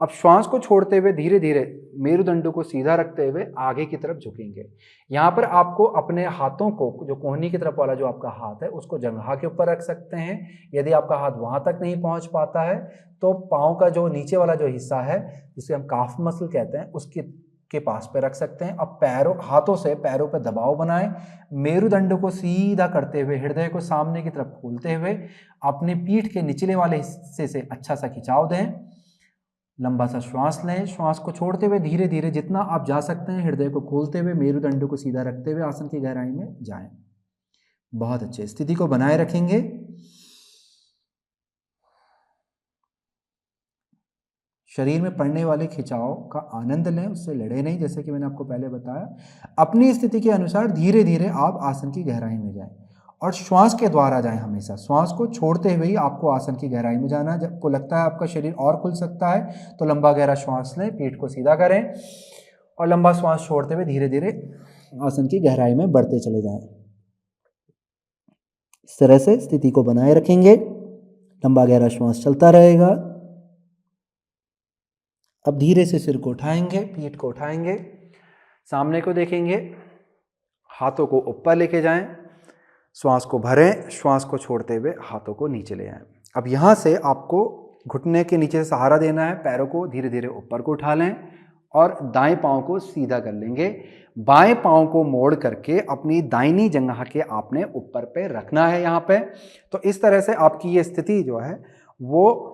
अब श्वास को छोड़ते हुए धीरे धीरे मेरुदंड को सीधा रखते हुए आगे की तरफ झुकेंगे। यहाँ पर आपको अपने हाथों को, जो कोहनी की तरफ वाला जो आपका हाथ है उसको जंघा के ऊपर रख सकते हैं। यदि आपका हाथ वहां तक नहीं पहुंच पाता है तो पाँव का जो नीचे वाला जो हिस्सा है जिसे हम काफ मसल कहते हैं उसके पास पे रख सकते हैं। अब हाथों से पैरों पे दबाव बनाएं, मेरुदंड को सीधा करते हुए हृदय को सामने की तरफ खोलते हुए अपने पीठ के निचले वाले हिस्से से अच्छा सा खिंचाव दें। लंबा सा श्वास लें, श्वास को छोड़ते हुए धीरे धीरे जितना आप जा सकते हैं हृदय को खोलते हुए मेरुदंड को सीधा रखते हुए आसन की गहराई में जाएं। बहुत अच्छे। स्थिति को बनाए रखेंगे। शरीर में पड़ने वाले खिंचाव का आनंद लें, उससे लड़े नहीं, जैसे कि मैंने आपको पहले बताया। अपनी स्थिति के अनुसार धीरे धीरे आप आसन की गहराई में जाएं और श्वास के द्वारा जाएं। हमेशा श्वास को छोड़ते हुए ही आपको आसन की गहराई में जाना है। जब आपको लगता है आपका शरीर और खुल सकता है तो लंबा गहरा श्वास लें, पीठ को सीधा करें और लंबा श्वास छोड़ते हुए धीरे धीरे आसन की गहराई में बढ़ते चले जाएं। इस तरह से स्थिति को बनाए रखेंगे। लंबा गहरा श्वास चलता रहेगा। अब धीरे से सिर को उठाएंगे, पीठ को उठाएंगे, सामने को देखेंगे, हाथों को ऊपर लेके जाएं, श्वास को भरें, श्वास को छोड़ते हुए हाथों को नीचे ले आएं। अब यहाँ से आपको घुटने के नीचे से सहारा देना है, पैरों को धीरे धीरे ऊपर को उठा लें और दाएं पाँव को सीधा कर लेंगे। बाएं पाँव को मोड़ करके अपनी दाहिनी जंघा के आपने ऊपर पे रखना है यहाँ पे। तो इस तरह से आपकी ये स्थिति जो है वो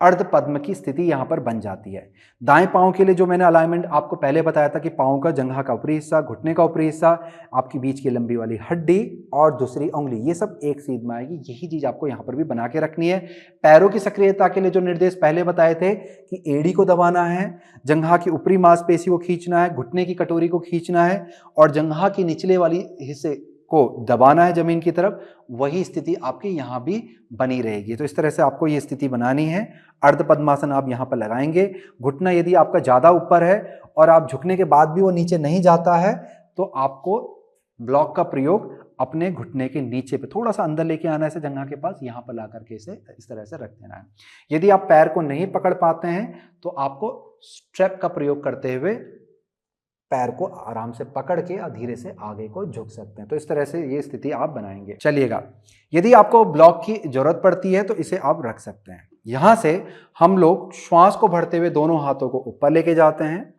अर्ध पद्म की स्थिति यहाँ पर बन जाती है। दाएं पाँव के लिए जो मैंने अलाइनमेंट आपको पहले बताया था कि पाँव का जंघा का ऊपरी हिस्सा, घुटने का ऊपरी हिस्सा, आपकी बीच की लंबी वाली हड्डी और दूसरी उंगली, ये सब एक सीध में आएगी। यही चीज आपको यहाँ पर भी बना के रखनी है। पैरों की सक्रियता के लिए जो निर्देश पहले बताए थे कि एड़ी को दबाना है, जंघा की ऊपरी मांसपेशी को खींचना है, घुटने की कटोरी को खींचना है और जंघा की निचले वाली हिस्से को दबाना है जमीन की तरफ। वही स्थिति आपकी यहाँ भी बनी रहेगी। तो इस तरह से आपको ये स्थिति बनानी है। अर्ध पद्मासन आप यहाँ पर लगाएंगे। घुटना यदि आपका ज़्यादा ऊपर है और आप झुकने के बाद भी वो नीचे नहीं जाता है तो आपको ब्लॉक का प्रयोग अपने घुटने के नीचे पे थोड़ा सा अंदर लेके आना है इसे जंघा के पास, यहाँ पर ला करके इसे इस तरह से रख देना है। यदि आप पैर को नहीं पकड़ पाते हैं तो आपको स्ट्रेप का प्रयोग करते हुए पैर को आराम से पकड़ के और धीरे से आगे को झुक सकते हैं। तो इस तरह से ये स्थिति आप बनाएंगे। चलिएगा, यदि आपको ब्लॉक की जरूरत पड़ती है तो इसे आप रख सकते हैं। यहां से हम लोग श्वास को भरते हुए दोनों हाथों को ऊपर लेके जाते हैं।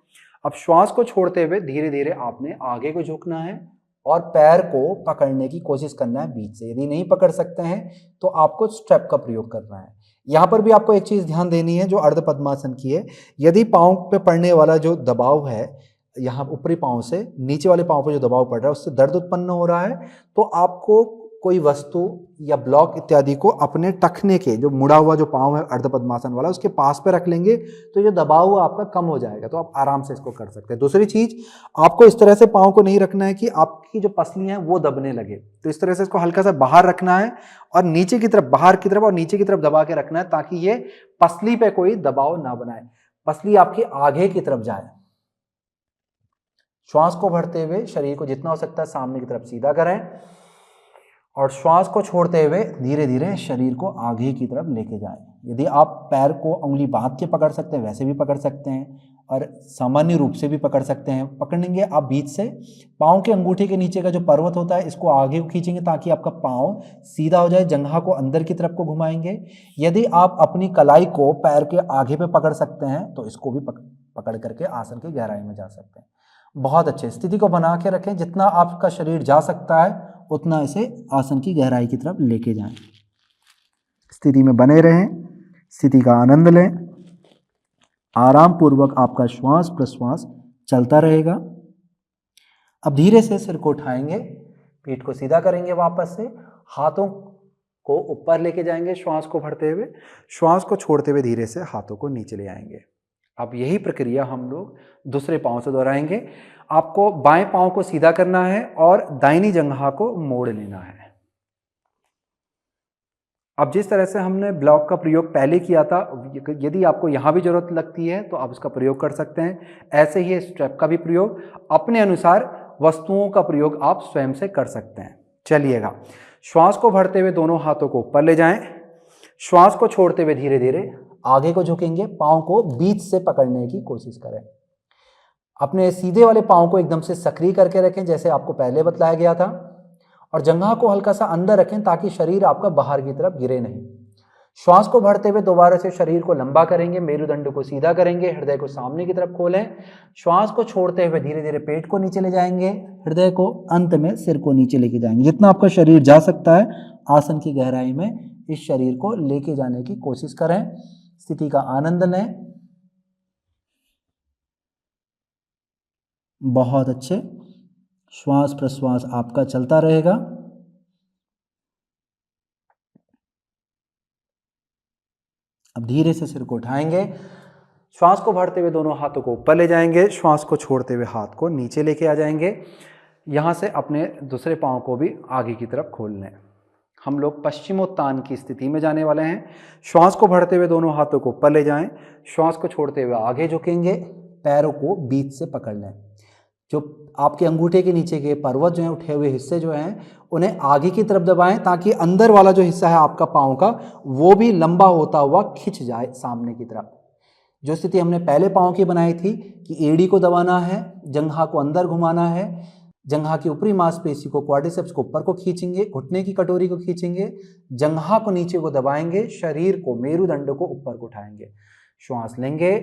अब श्वास को छोड़ते हुए धीरे धीरे आपने आगे को झुकना है और पैर को पकड़ने की कोशिश करना है बीच से। यदि नहीं पकड़ सकते हैं तो आपको स्ट्रेप का प्रयोग करना है। यहां पर भी आपको एक चीज ध्यान देनी है जो अर्ध पद्मासन की है। यदि पांव पे पड़ने वाला जो दबाव है, यहाँ ऊपरी पांव से नीचे वाले पांव पर जो दबाव पड़ रहा है उससे दर्द उत्पन्न हो रहा है, तो आपको कोई वस्तु या ब्लॉक इत्यादि को अपने टखने के जो मुड़ा हुआ जो पांव है अर्ध पद्मासन वाला उसके पास पे रख लेंगे तो जो दबाव आपका कम हो जाएगा। तो आप आराम से इसको कर सकते हैं। दूसरी चीज, आपको इस तरह से पांव को नहीं रखना है कि आपकी जो पसली है वो दबने लगे। तो इस तरह से इसको हल्का सा बाहर रखना है और नीचे की तरफ, बाहर की तरफ और नीचे की तरफ दबा के रखना है ताकि ये पसली पे कोई दबाव ना बनाए, पसली आपकी आगे की तरफ जाए। श्वास को भरते हुए शरीर को जितना हो सकता है सामने की तरफ सीधा करें और श्वास को छोड़ते हुए धीरे धीरे शरीर को आगे की तरफ लेके जाएं। यदि आप पैर को उंगली बांध के पकड़ सकते हैं वैसे भी पकड़ सकते हैं और सामान्य रूप से भी पकड़ सकते हैं। पकड़ेंगे आप बीच से, पाँव के अंगूठे के नीचे का जो पर्वत होता है इसको आगे को खींचेंगे ताकि आपका पाँव सीधा हो जाए। जंघा को अंदर की तरफ को घुमाएंगे। यदि आप अपनी कलाई को पैर के आगे पे पकड़ सकते हैं तो इसको भी पकड़ करके आसन की गहराई में जा सकते हैं। बहुत अच्छे, स्थिति को बना के रखें। जितना आपका शरीर जा सकता है उतना इसे आसन की गहराई की तरफ लेके जाएं। स्थिति में बने रहें, स्थिति का आनंद लें। आराम पूर्वक आपका श्वास प्रश्वास चलता रहेगा। अब धीरे से सिर को उठाएंगे, पीठ को सीधा करेंगे, वापस से हाथों को ऊपर लेके जाएंगे श्वास को भरते हुए। श्वास को छोड़ते हुए धीरे से हाथों को नीचे ले आएंगे। अब यही प्रक्रिया हम लोग दूसरे पांव से दोहराएंगे। आपको बाएं पांव को सीधा करना है और दाहिनी जंघा को मोड़ लेना है। अब जिस तरह से हमने ब्लॉक का प्रयोग पहले किया था, यदि आपको यहां भी जरूरत लगती है तो आप इसका प्रयोग कर सकते हैं। ऐसे ही स्ट्रेप का भी प्रयोग अपने अनुसार वस्तुओं का प्रयोग आप स्वयं से कर सकते हैं। चलिएगा, श्वास को भरते हुए दोनों हाथों को ऊपर ले जाएं। श्वास को छोड़ते हुए धीरे धीरे आगे को झुकेंगे। पांव को बीच से पकड़ने की कोशिश करें। अपने सीधे वाले पांव को एकदम से सक्रिय करके रखें जैसे आपको पहले बतलाया गया था, और जंघा को हल्का सा अंदर रखें ताकि शरीर आपका बाहर की तरफ गिरे नहीं। श्वास को भरते हुए दोबारा से शरीर को लंबा करेंगे, मेरुदंड को सीधा करेंगे, हृदय को सामने की तरफ खोलें। श्वास को छोड़ते हुए धीरे धीरे पेट को नीचे ले जाएंगे, हृदय को, अंत में सिर को नीचे लेके जाएंगे। जितना आपका शरीर जा सकता है आसन की गहराई में इस शरीर को लेके जाने की कोशिश करें। स्थिति का आनंद लें। बहुत अच्छे, श्वास प्रश्वास आपका चलता रहेगा। अब धीरे से सिर को उठाएंगे, श्वास को भरते हुए दोनों हाथों को ऊपर ले जाएंगे, श्वास को छोड़ते हुए हाथ को नीचे लेके आ जाएंगे। यहां से अपने दूसरे पांव को भी आगे की तरफ खोल लें। हम लोग पश्चिमोत्तान की स्थिति में जाने वाले हैं। श्वास को भरते हुए दोनों हाथों को ऊपर ले जाएं, श्वास को छोड़ते हुए आगे झुकेंगे, पैरों को बीच से पकड़ लें। जो आपके अंगूठे के नीचे के पर्वत जो हैं, उठे हुए हिस्से जो हैं, उन्हें आगे की तरफ दबाएं ताकि अंदर वाला जो हिस्सा है आपका पाँव का वो भी लंबा होता हुआ खिंच जाए सामने की तरफ। जो स्थिति हमने पहले पाँव की बनाई थी कि एड़ी को दबाना है, जंघा को अंदर घुमाना है, जंघा की ऊपरी मांसपेशी को, क्वाड्रिसेप्स को ऊपर को खींचेंगे, घुटने की कटोरी को खींचेंगे, जंघा को नीचे को दबाएंगे, शरीर को, मेरुदंड को ऊपर को उठाएंगे। श्वास लेंगे,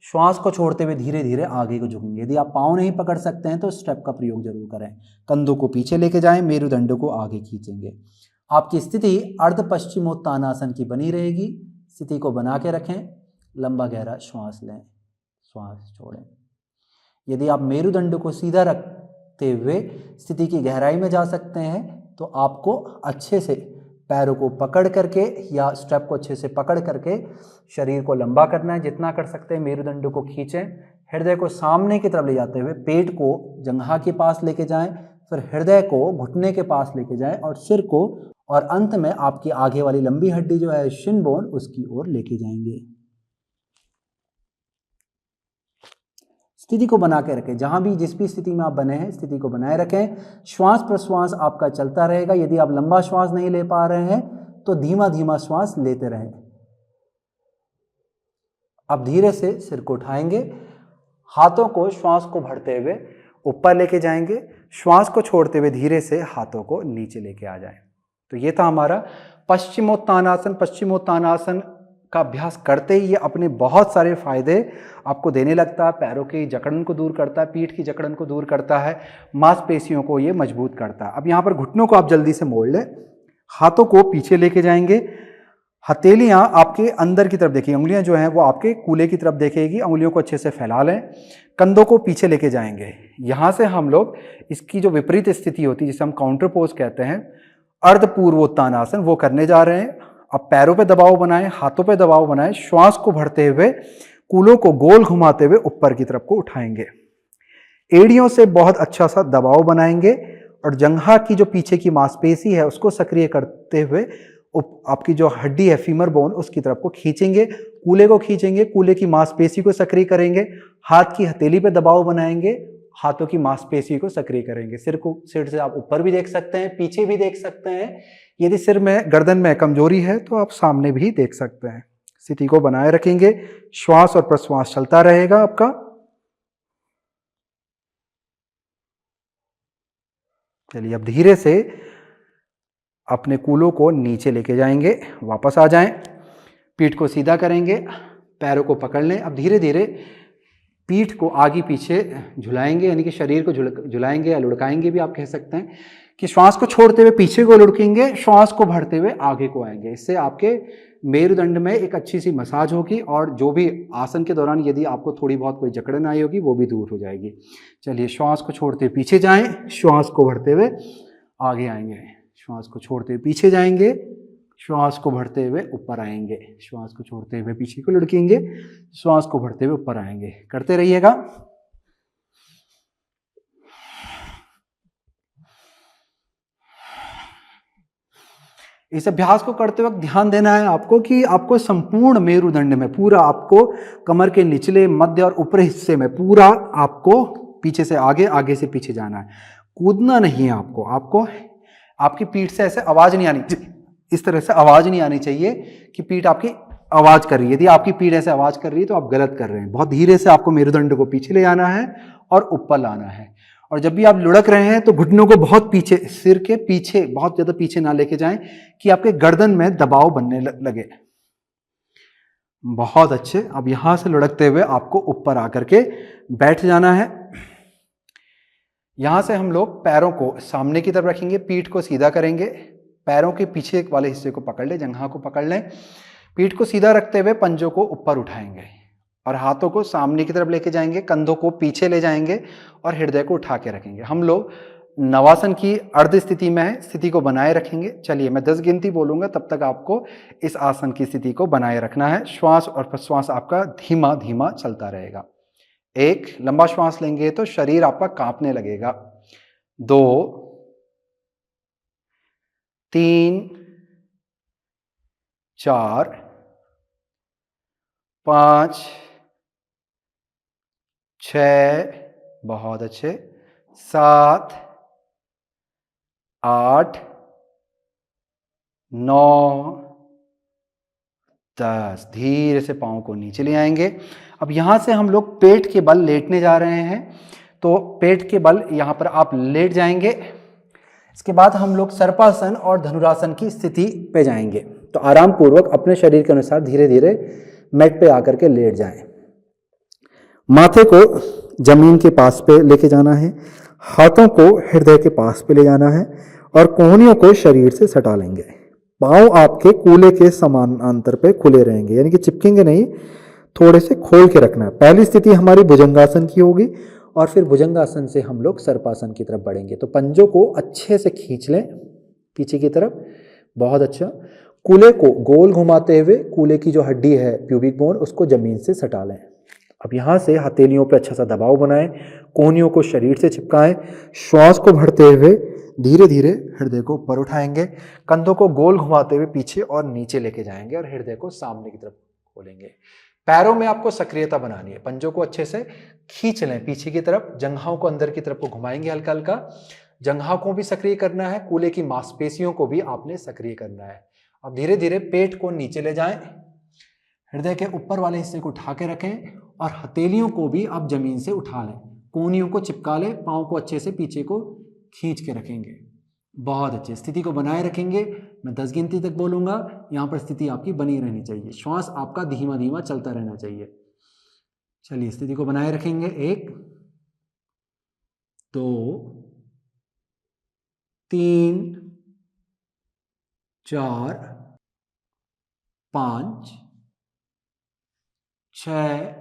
श्वास को छोड़ते हुए धीरे धीरे आगे को झुकेंगे। यदि आप पाँव नहीं पकड़ सकते हैं तो स्टेप का प्रयोग जरूर करें। कंधों को पीछे लेके जाएं, मेरुदंड को आगे खींचेंगे। आपकी स्थिति अर्ध पश्चिमोत्तानासन की बनी रहेगी। स्थिति को बना के रखें, लंबा गहरा श्वास लें, श्वास छोड़ें। यदि आप मेरुदंड को सीधा रखते हुए स्थिति की गहराई में जा सकते हैं तो आपको अच्छे से पैरों को पकड़ करके या स्ट्रेप को अच्छे से पकड़ करके शरीर को लंबा करना है। जितना कर सकते हैं मेरुदंड को खींचें, हृदय को सामने की तरफ ले जाते हुए पेट को जंघा के पास लेके जाएं, फिर हृदय को घुटने के पास लेके जाएं और सिर को, और अंत में आपकी आगे वाली लंबी हड्डी जो है शिन बोन, उसकी ओर लेके जाएंगे। स्थिति को बना के रखें, जहां भी जिस भी स्थिति में आप बने हैं स्थिति को बनाए रखें। श्वास प्रश्वास आपका चलता रहेगा। यदि आप लंबा श्वास नहीं ले पा रहे हैं तो धीमा धीमा श्वास लेते रहें। अब धीरे से सिर को उठाएंगे, हाथों को श्वास को भरते हुए ऊपर लेके जाएंगे, श्वास को छोड़ते हुए धीरे से हाथों को नीचे लेके आ जाएं। तो ये था हमारा पश्चिमोत्तानासन। पश्चिमोत्तानासन का अभ्यास करते ही ये अपने बहुत सारे फायदे आपको देने लगता है। पैरों की जकड़न को दूर करता है, पीठ की जकड़न को दूर करता है, मांसपेशियों को ये मजबूत करता है। अब यहाँ पर घुटनों को आप जल्दी से मोड़ लें, हाथों को पीछे लेके जाएंगे, हथेलियां आपके अंदर की तरफ देखिए, उंगलियां जो हैं वो आपके कूल्हे की तरफ देखेगी, उंगलियों को अच्छे से फैला लें, कंधों को पीछे लेके जाएंगे। यहाँ से हम लोग इसकी जो विपरीत स्थिति होती है जिसे हम काउंटर पोज कहते हैं, अर्धपूर्वोत्तानासन, वो करने जा रहे हैं। अब पैरों पे दबाव बनाएं, हाथों पे दबाव बनाएं, श्वास को भरते हुए कूलों को गोल घुमाते हुए ऊपर की तरफ को उठाएंगे, एड़ियों से बहुत अच्छा सा दबाव बनाएंगे और जंघा की जो पीछे की मांसपेशी है उसको सक्रिय करते हुए आपकी जो हड्डी है फीमर बोन उसकी तरफ को खींचेंगे, कूल्हे को खींचेंगे, कूल्हे की मांसपेशी को सक्रिय करेंगे, हाथ की हथेली पे दबाव बनाएंगे, हाथों की मांसपेशी को सक्रिय करेंगे। सिर से आप ऊपर भी देख सकते हैं, पीछे भी देख सकते हैं। यदि सिर में गर्दन में कमजोरी है तो आप सामने भी देख सकते हैं। स्थिति को बनाए रखेंगे, श्वास और प्रश्वास चलता रहेगा आपका। चलिए अब धीरे से अपने कूलों को नीचे लेके जाएंगे, वापस आ जाएं, पीठ को सीधा करेंगे, पैरों को पकड़ लें। अब धीरे धीरे पीठ को आगे पीछे झुलाएंगे, यानी कि शरीर को झुलाएंगे या लुढ़काएंगे भी आप कह सकते हैं, कि श्वास को छोड़ते हुए पीछे को लुढ़केंगे, श्वास को भरते हुए आगे को आएंगे। इससे आपके मेरुदंड में एक अच्छी सी मसाज होगी और जो भी आसन के दौरान यदि आपको थोड़ी बहुत कोई जकड़न आई होगी वो भी दूर हो जाएगी। चलिए श्वास को छोड़ते हुए पीछे जाएं, श्वास को भरते हुए आगे आएंगे, श्वास को छोड़ते हुए पीछे जाएंगे, श्वास को भरते हुए ऊपर आएंगे, श्वास को छोड़ते हुए पीछे को लुढ़केंगे, श्वास को भरते हुए ऊपर आएंगे। करते रहिएगा। इस अभ्यास को करते वक्त ध्यान देना है आपको कि आपको संपूर्ण मेरुदंड में पूरा, आपको कमर के निचले, मध्य और ऊपरी हिस्से में पूरा आपको पीछे से आगे, आगे से पीछे जाना है। कूदना नहीं है आपको आपकी पीठ से ऐसे आवाज नहीं आनी, इस तरह से आवाज नहीं आनी चाहिए कि पीठ आपकी आवाज कर रही है। यदि आपकी पीठ ऐसे आवाज कर रही है तो आप गलत कर रहे हैं। बहुत धीरे से आपको मेरुदंड को पीछे ले जाना है और ऊपर लाना है। और जब भी आप लुढ़क रहे हैं तो घुटनों को बहुत पीछे, सिर के पीछे, बहुत ज्यादा पीछे ना लेके जाएं कि आपके गर्दन में दबाव बनने लगे। बहुत अच्छे। अब यहां से लुढ़कते हुए आपको ऊपर आकर के बैठ जाना है। यहां से हम लोग पैरों को सामने की तरफ रखेंगे, पीठ को सीधा करेंगे, पैरों के पीछे वाले हिस्से को पकड़ लें, जंघा को पकड़ लें, पीठ को सीधा रखते हुए पंजों को ऊपर उठाएंगे और हाथों को सामने की तरफ लेके जाएंगे, कंधों को पीछे ले जाएंगे और हृदय को उठा के रखेंगे। हम लोग नवासन की अर्ध स्थिति में है, स्थिति को बनाए रखेंगे। चलिए मैं 10 गिनती बोलूंगा, तब तक आपको इस आसन की स्थिति को बनाए रखना है। श्वास और प्रश्वास आपका धीमा धीमा चलता रहेगा। 1, लंबा श्वास लेंगे तो शरीर आपका कांपने लगेगा। 2, 3, 4, 5, 6, बहुत अच्छे, 7, 8, 9, 10। धीरे से पाँव को नीचे ले आएंगे। अब यहां से हम लोग पेट के बल लेटने जा रहे हैं, तो पेट के बल यहां पर आप लेट जाएंगे। इसके बाद हम लोग सर्पासन और धनुरासन की स्थिति पे जाएंगे। तो आराम पूर्वक अपने शरीर के अनुसार धीरे धीरे मैट पे आकर के लेट जाएं। माथे को जमीन के पास पे लेके जाना है, हाथों को हृदय के पास पे ले जाना है और कोहनियों को शरीर से सटा लेंगे। पांव आपके कूल्हे के समानांतर पे खुले रहेंगे, यानी कि चिपकेंगे नहीं, थोड़े से खोल के रखना है। पहली स्थिति हमारी भुजंगासन की होगी और फिर भुजंगासन से हम लोग सर्पासन की तरफ बढ़ेंगे। तो पंजों को अच्छे से खींच लें पीछे की तरफ, बहुत अच्छा। कूल्हे को गोल घुमाते हुए कूल्हे की जो हड्डी है प्यूबिक बोन, उसको जमीन से सटा लें। अब यहाँ से हथेलियों पर अच्छा सा दबाव बनाएं, कोहनियों को शरीर से चिपकाएं, श्वास को भरते हुए धीरे धीरे हृदय को ऊपर उठाएंगे, कंधों को गोल घुमाते हुए पीछे और नीचे लेके जाएंगे और हृदय को सामने की तरफ खोलेंगे। पैरों में आपको सक्रियता बनानी है, पंजों को अच्छे से खींच लें पीछे की तरफ, जंघाओं को अंदर की तरफ को घुमाएंगे हल्का हल्का, जंघाओं को भी सक्रिय करना है, कूल्हे की मांसपेशियों को भी आपने सक्रिय करना है। अब धीरे धीरे पेट को नीचे ले जाएं, हृदय के ऊपर वाले हिस्से को उठा के रखें और हथेलियों को भी आप जमीन से उठा लें, कोहनियों को चिपका लें, पाँव को अच्छे से पीछे को खींच के रखेंगे। बहुत अच्छे, स्थिति को बनाए रखेंगे। मैं 10 गिनती तक बोलूंगा, यहाँ पर स्थिति आपकी बनी रहनी चाहिए, श्वास आपका धीमा धीमा चलता रहना चाहिए। चलिए स्थिति को बनाए रखेंगे। 1 2 3 4 5 6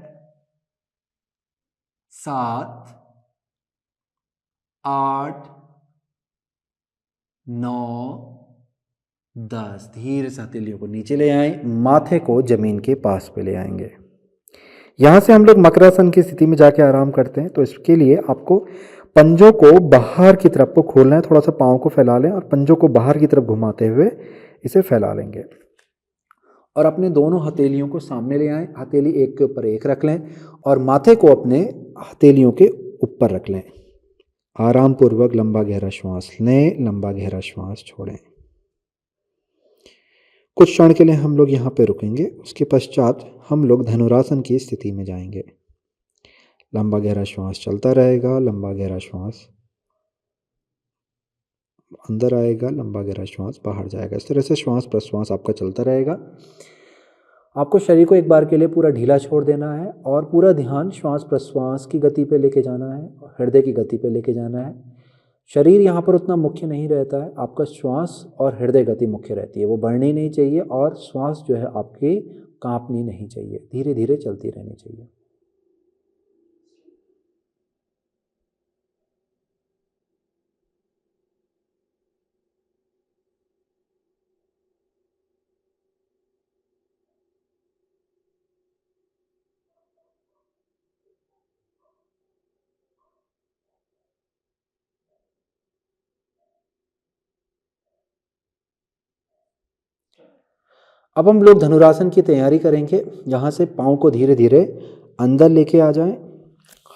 7 8 9 10। धीरे से हथेलियों को नीचे ले आएं, माथे को जमीन के पास पे ले आएंगे। यहाँ से हम लोग मकरासन की स्थिति में जाके आराम करते हैं। तो इसके लिए आपको पंजों को बाहर की तरफ को खोलना है, थोड़ा सा पाँव को फैला लें और पंजों को बाहर की तरफ घुमाते हुए इसे फैला लेंगे और अपने दोनों हथेलियों को सामने ले आएं, हथेली एक के ऊपर एक रख लें और माथे को अपने हथेलियों के ऊपर रख लें। आराम पूर्वक लंबा गहरा श्वास लें, लंबा गहरा श्वास छोड़ें। कुछ क्षण के लिए हम लोग यहाँ पे रुकेंगे, उसके पश्चात हम लोग धनुरासन की स्थिति में जाएंगे। लंबा गहरा श्वास चलता रहेगा, लंबा गहरा श्वास अंदर आएगा, लंबा गहरा श्वास बाहर जाएगा। इस तरह से श्वास प्रश्वास आपका चलता रहेगा। आपको शरीर को एक बार के लिए पूरा ढीला छोड़ देना है और पूरा ध्यान श्वास प्रश्वास की गति पे लेके जाना है, हृदय की गति पे लेके जाना है। शरीर यहाँ पर उतना मुख्य नहीं रहता है, आपका श्वास और हृदय गति मुख्य रहती है, वो बढ़नी नहीं चाहिए और श्वास जो है आपकी कांपनी नहीं चाहिए, धीरे धीरे चलती रहनी चाहिए। अब हम लोग धनुरासन की तैयारी करेंगे। यहाँ से पाँव को धीरे धीरे अंदर लेके आ जाएं,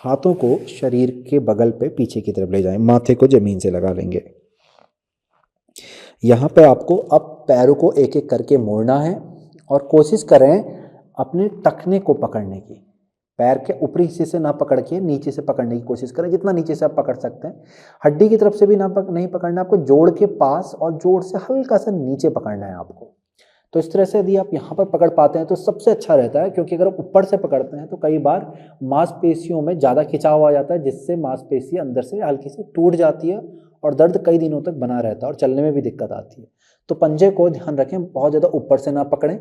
हाथों को शरीर के बगल पे पीछे की तरफ ले जाएं, माथे को जमीन से लगा लेंगे। यहाँ पे आपको अब पैरों को एक एक करके मोड़ना है और कोशिश करें अपने टखने को पकड़ने की। पैर के ऊपरी हिस्से से ना पकड़ के नीचे से पकड़ने की कोशिश करें, जितना नीचे से आप पकड़ सकते हैं। हड्डी की तरफ से भी नहीं पकड़ना, आपको जोड़ के पास और जोड़ से हल्का सा नीचे पकड़ना है आपको। तो इस तरह से यदि आप यहाँ पर पकड़ पाते हैं तो सबसे अच्छा रहता है, क्योंकि अगर आप ऊपर से पकड़ते हैं तो कई बार मांसपेशियों में ज़्यादा खिंचाव आ जाता है, जिससे मांसपेशी अंदर से हल्की सी टूट जाती है और दर्द कई दिनों तक बना रहता है और चलने में भी दिक्कत आती है। तो पंजे को ध्यान रखें, बहुत ज़्यादा ऊपर से ना पकड़ें,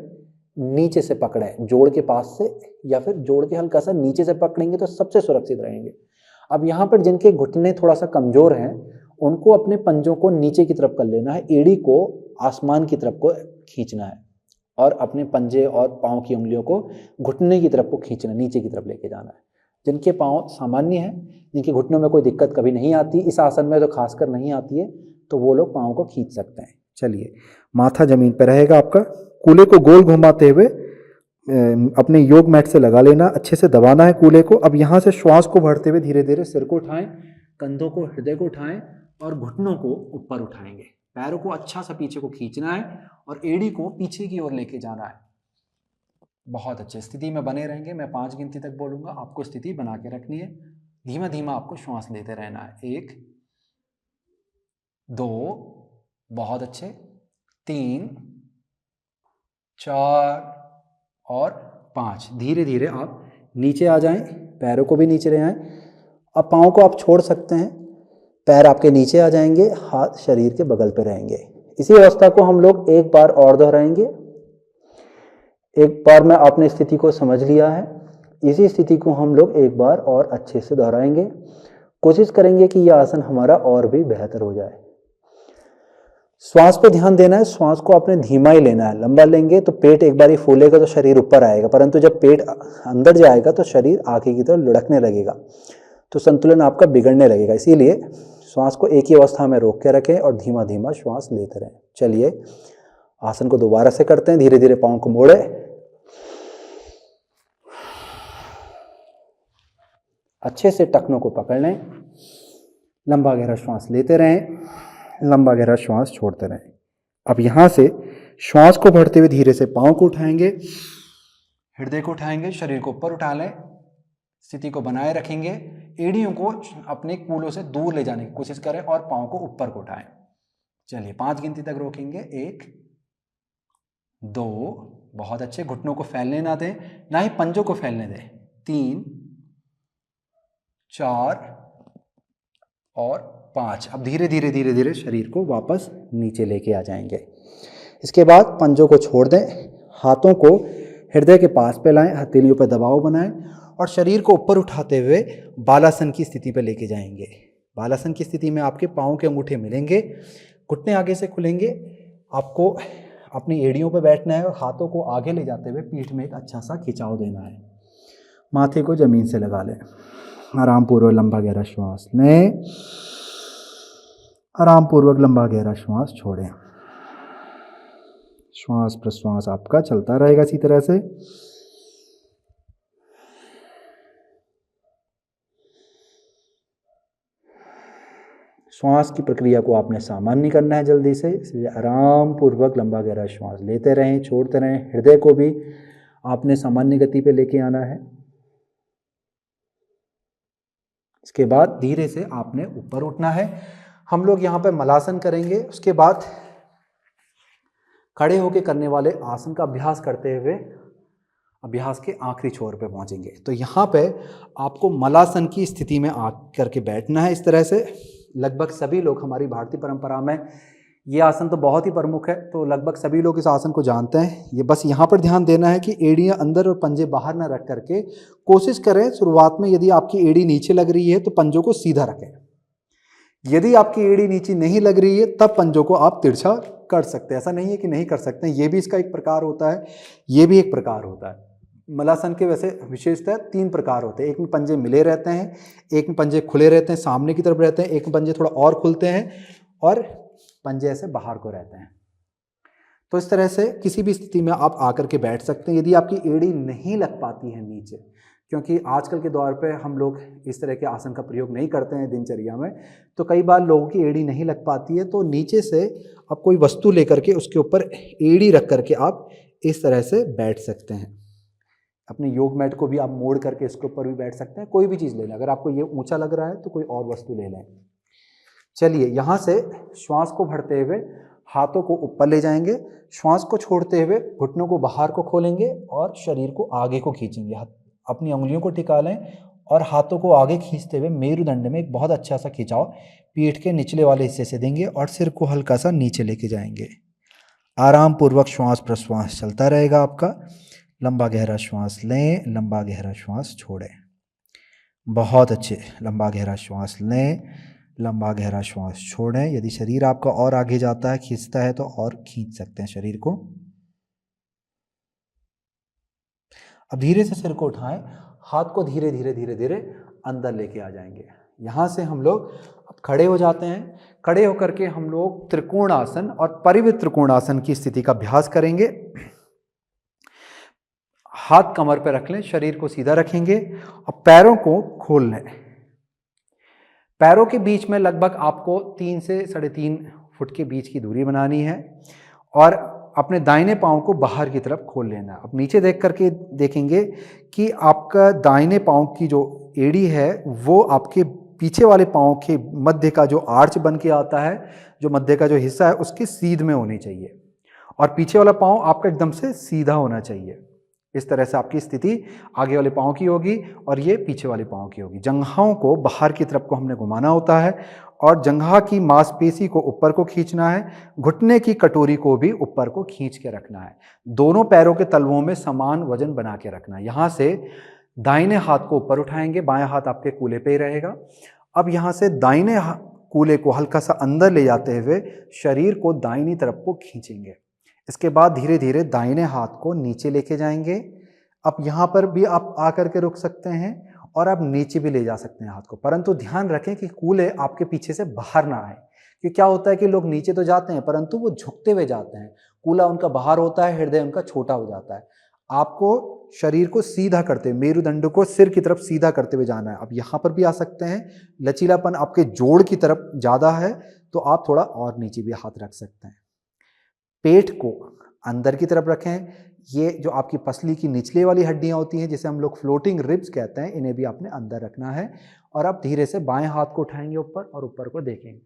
नीचे से पकड़ें, जोड़ के पास से या फिर जोड़ के हल्का सा नीचे से पकड़ेंगे तो सबसे सुरक्षित रहेंगे। अब यहाँ पर जिनके घुटने थोड़ा सा कमज़ोर हैं उनको अपने पंजों को नीचे की तरफ कर लेना है, एड़ी को आसमान की तरफ को खींचना है और अपने पंजे और पाँव की उंगलियों को घुटने की तरफ को खींचना, नीचे की तरफ लेके जाना है। जिनके पाँव सामान्य हैं, जिनके घुटनों में कोई दिक्कत कभी नहीं आती, इस आसन में तो खासकर नहीं आती है, तो वो लोग पाँव को खींच सकते हैं। चलिए, माथा जमीन पर रहेगा आपका, कूल्हे को गोल घुमाते हुए अपने योग मैट से लगा लेना, अच्छे से दबाना है कूल्हे को। अब यहाँ से श्वास को भरते हुए धीरे धीरे सिर को उठाएं, कंधों को, हृदय को उठाएं और घुटनों को ऊपर उठाएंगे। पैरों को अच्छा सा पीछे को खींचना है और एड़ी को पीछे की ओर लेके जाना है। बहुत अच्छे, स्थिति में बने रहेंगे। मैं 5 गिनती तक बोलूँगा, आपको स्थिति बना के रखनी है। धीमा धीमा आपको श्वास लेते रहना है। 1 2, बहुत अच्छे, 3 4 और 5। धीरे धीरे आप नीचे आ जाएं, पैरों को भी नीचे ले आएं। अब पाँव को आप छोड़ सकते हैं, पैर आपके नीचे आ जाएंगे, हाथ शरीर के बगल पे रहेंगे। इसी अवस्था को हम लोग एक बार और दोहराएंगे। एक बार में आपने स्थिति को समझ लिया है, इसी स्थिति को हम लोग एक बार और अच्छे से दोहराएंगे। कोशिश करेंगे कि यह आसन हमारा और भी बेहतर हो जाए। श्वास पे ध्यान देना है, श्वास को आपने धीमा ही लेना है। लंबा लेंगे तो पेट एक बार ही फूलेगा तो शरीर ऊपर आएगा, परंतु जब पेट अंदर जाएगा तो शरीर आगे की तरफ लुढ़कने लगेगा, तो संतुलन आपका बिगड़ने लगेगा। इसीलिए श्वास को एक ही अवस्था में रोक के रखें और धीमा धीमा श्वास लेते रहें। चलिए, आसन को दोबारा से करते हैं। धीरे धीरे पाँव को मोड़े, अच्छे से टखनों को पकड़ लें, लंबा गहरा श्वास लेते रहें, लंबा गहरा श्वास छोड़ते रहें। अब यहाँ से श्वास को भरते हुए धीरे से पाँव को उठाएंगे, हृदय को उठाएंगे, शरीर को ऊपर उठा लें, स्थिति को बनाए रखेंगे। एड़ियों को अपने कूलों से दूर ले जाने की कोशिश करें और पाँव को ऊपर को उठाएं। चलिए 5 गिनती तक रोकेंगे। 1 2, बहुत अच्छे, घुटनों को फैलने ना दें, ना ही पंजों को फैलने दें। 3 4 और 5। अब धीरे धीरे धीरे धीरे शरीर को वापस नीचे लेके आ जाएंगे। इसके बाद पंजों को छोड़ दें, हाथों को हृदय के पास पे लाएं, हथेलियों पर दबाव बनाएं और शरीर को ऊपर उठाते हुए बालासन की स्थिति पे लेके जाएंगे। बालासन की स्थिति में आपके पाँव के अंगूठे मिलेंगे, घुटने आगे से खुलेंगे। आपको अपनी एड़ियों पे बैठना है और हाथों को आगे ले जाते हुए पीठ में एक अच्छा सा खिंचाव देना है। माथे को जमीन से लगा लें। आराम पूर्वक लंबा गहरा श्वास लें, आराम पूर्वक लंबा गहरा श्वास छोड़ें। श्वास प्रश्वास आपका चलता रहेगा इसी तरह से। श्वास की प्रक्रिया को आपने सामान्य करना है जल्दी से, इसलिए आराम पूर्वक लंबा गहरा श्वास लेते रहें, छोड़ते रहें। हृदय को भी आपने सामान्य गति पे लेके आना है। इसके बाद धीरे से आपने ऊपर उठना है। हम लोग यहाँ पे मलासन करेंगे, उसके बाद खड़े होकर करने वाले आसन का अभ्यास करते हुए अभ्यास के आखिरी छोर पे पहुँचेंगे। तो यहाँ पे आपको मलासन की स्थिति में आ करके बैठना है इस तरह से। लगभग सभी लोग, हमारी भारतीय परंपरा में ये आसन तो बहुत ही प्रमुख है, तो लगभग सभी लोग इस आसन को जानते हैं। ये बस यहाँ पर ध्यान देना है कि एड़ियाँ अंदर और पंजे बाहर ना रख करके कोशिश करें शुरुआत में, यदि आपकी एड़ी नीचे लग रही है तो पंजों को सीधा रखें। यदि आपकी एड़ी नीचे नहीं लग रही है तब पंजों को आप तिरछा कर सकते हैं। ऐसा नहीं है कि नहीं कर सकते हैं, ये भी इसका एक प्रकार होता है, ये भी एक प्रकार होता है। मलासन के वैसे विशेषतः 3 प्रकार होते हैं। एक में पंजे मिले रहते हैं, एक में पंजे खुले रहते हैं, सामने की तरफ रहते हैं, एक में पंजे थोड़ा और खुलते हैं और पंजे ऐसे बाहर को रहते हैं। तो इस तरह से किसी भी स्थिति में आप आकर के बैठ सकते हैं। यदि आपकी एड़ी नहीं लग पाती है नीचे, क्योंकि आजकल के दौर पे हम लोग इस तरह के आसन का प्रयोग नहीं करते हैं दिनचर्या में, तो कई बार लोगों की एड़ी नहीं लग पाती है, तो नीचे से आप कोई वस्तु लेकर के उसके ऊपर एड़ी रख करके आप इस तरह से बैठ सकते हैं। अपने योग मैट को भी आप मोड़ करके इसके ऊपर भी बैठ सकते हैं, कोई भी चीज़ ले लें। अगर आपको ये ऊंचा लग रहा है तो कोई और वस्तु ले लें। चलिए यहाँ से श्वास को भरते हुए हाथों को ऊपर ले जाएंगे, श्वास को छोड़ते हुए घुटनों को बाहर को खोलेंगे और शरीर को आगे को खींचेंगे। अपनी उंगलियों को टिका लें और हाथों को आगे खींचते हुए मेरुदंड में एक बहुत अच्छा सा खिंचाव पीठ के निचले वाले हिस्से से देंगे और सिर को हल्का सा नीचे लेके जाएंगे। आराम पूर्वक श्वास प्रश्वास चलता रहेगा आपका। लंबा गहरा श्वास लें, लंबा गहरा श्वास छोड़ें। बहुत अच्छे, लंबा गहरा श्वास लें, लंबा गहरा श्वास छोड़ें। यदि शरीर आपका और आगे जाता है, खींचता है, तो और खींच सकते हैं शरीर को। अब धीरे से सिर को उठाएं, हाथ को धीरे धीरे धीरे धीरे अंदर लेके आ जाएंगे। यहाँ से हम लोग अब खड़े हो जाते हैं। खड़े होकर के हम लोग त्रिकोणासन और परिवृत्त त्रिकोणासन की स्थिति का अभ्यास करेंगे। हाथ कमर पर रख लें, शरीर को सीधा रखेंगे और पैरों को खोल लें। पैरों के बीच में लगभग आपको 3 से 3.5 फुट के बीच की दूरी बनानी है और अपने दाहिने पांव को बाहर की तरफ खोल लेना। अब नीचे देख करके देखेंगे कि आपका दाहिने पांव की जो एड़ी है वो आपके पीछे वाले पांव के मध्य का जो आर्च बन के आता है, जो मध्य का जो हिस्सा है उसके सीध में होनी चाहिए और पीछे वाला पांव आपका एकदम से सीधा होना चाहिए। इस तरह से आपकी स्थिति आगे वाले पांव की होगी और ये पीछे वाले पांव की होगी। जंघाओं को बाहर की तरफ को हमने घुमाना होता है और जंघा की मांसपेशी को ऊपर को खींचना है, घुटने की कटोरी को भी ऊपर को खींच के रखना है। दोनों पैरों के तलवों में समान वजन बना के रखना है। यहाँ से दाहिने हाथ को ऊपर उठाएंगे, बायां हाथ आपके कूल्हे पे ही रहेगा। अब यहाँ से दाहिने कूल्हे को हल्का सा अंदर ले जाते हुए शरीर को दाहिनी तरफ को खींचेंगे। इसके बाद धीरे धीरे दाहिने हाथ को नीचे लेके जाएंगे। अब यहाँ पर भी आप आकर के रुक सकते हैं और आप नीचे भी ले जा सकते हैं हाथ को, परंतु ध्यान रखें कि कूल्हे आपके पीछे से बाहर ना आए। कि क्या होता है कि लोग नीचे तो जाते हैं परंतु वो झुकते हुए जाते हैं, कूल्हा उनका बाहर होता है, हृदय उनका छोटा हो जाता है। आपको शरीर को सीधा करते हुए, मेरुदंड को सिर की तरफ सीधा करते हुए जाना है। अब यहाँ पर भी आ सकते हैं, लचीलापन आपके जोड़ की तरफ ज़्यादा है तो आप थोड़ा और नीचे भी हाथ रख सकते हैं। पेट को अंदर की तरफ रखें। ये जो आपकी पसली की निचले वाली हड्डियां होती हैं, जिसे हम लोग फ्लोटिंग रिब्स कहते हैं, इन्हें भी आपने अंदर रखना है। और आप धीरे से बाएं हाथ को उठाएंगे ऊपर और ऊपर को देखेंगे।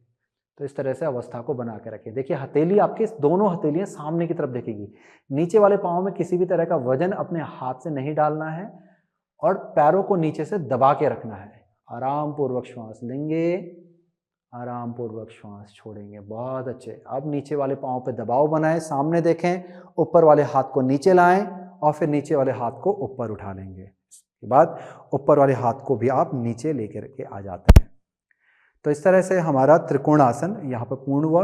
तो इस तरह से अवस्था को बना के रखें। देखिए हथेली आपकी दोनों हथेलियां सामने की तरफ देखेगी। नीचे वाले पाँव में किसी भी तरह का वजन अपने हाथ से नहीं डालना है और पैरों को नीचे से दबा के रखना है। आराम पूर्वक श्वास लेंगे, आराम पूर्वक श्वास छोड़ेंगे। बहुत अच्छे। अब नीचे वाले पाँव पे दबाव बनाएं, सामने देखें, ऊपर वाले हाथ को नीचे लाएं और फिर नीचे वाले हाथ को ऊपर उठा लेंगे। इसके बाद ऊपर वाले हाथ को भी आप नीचे लेकर के आ जाते हैं। तो इस तरह से हमारा त्रिकोणासन यहाँ पर पूर्ण हुआ।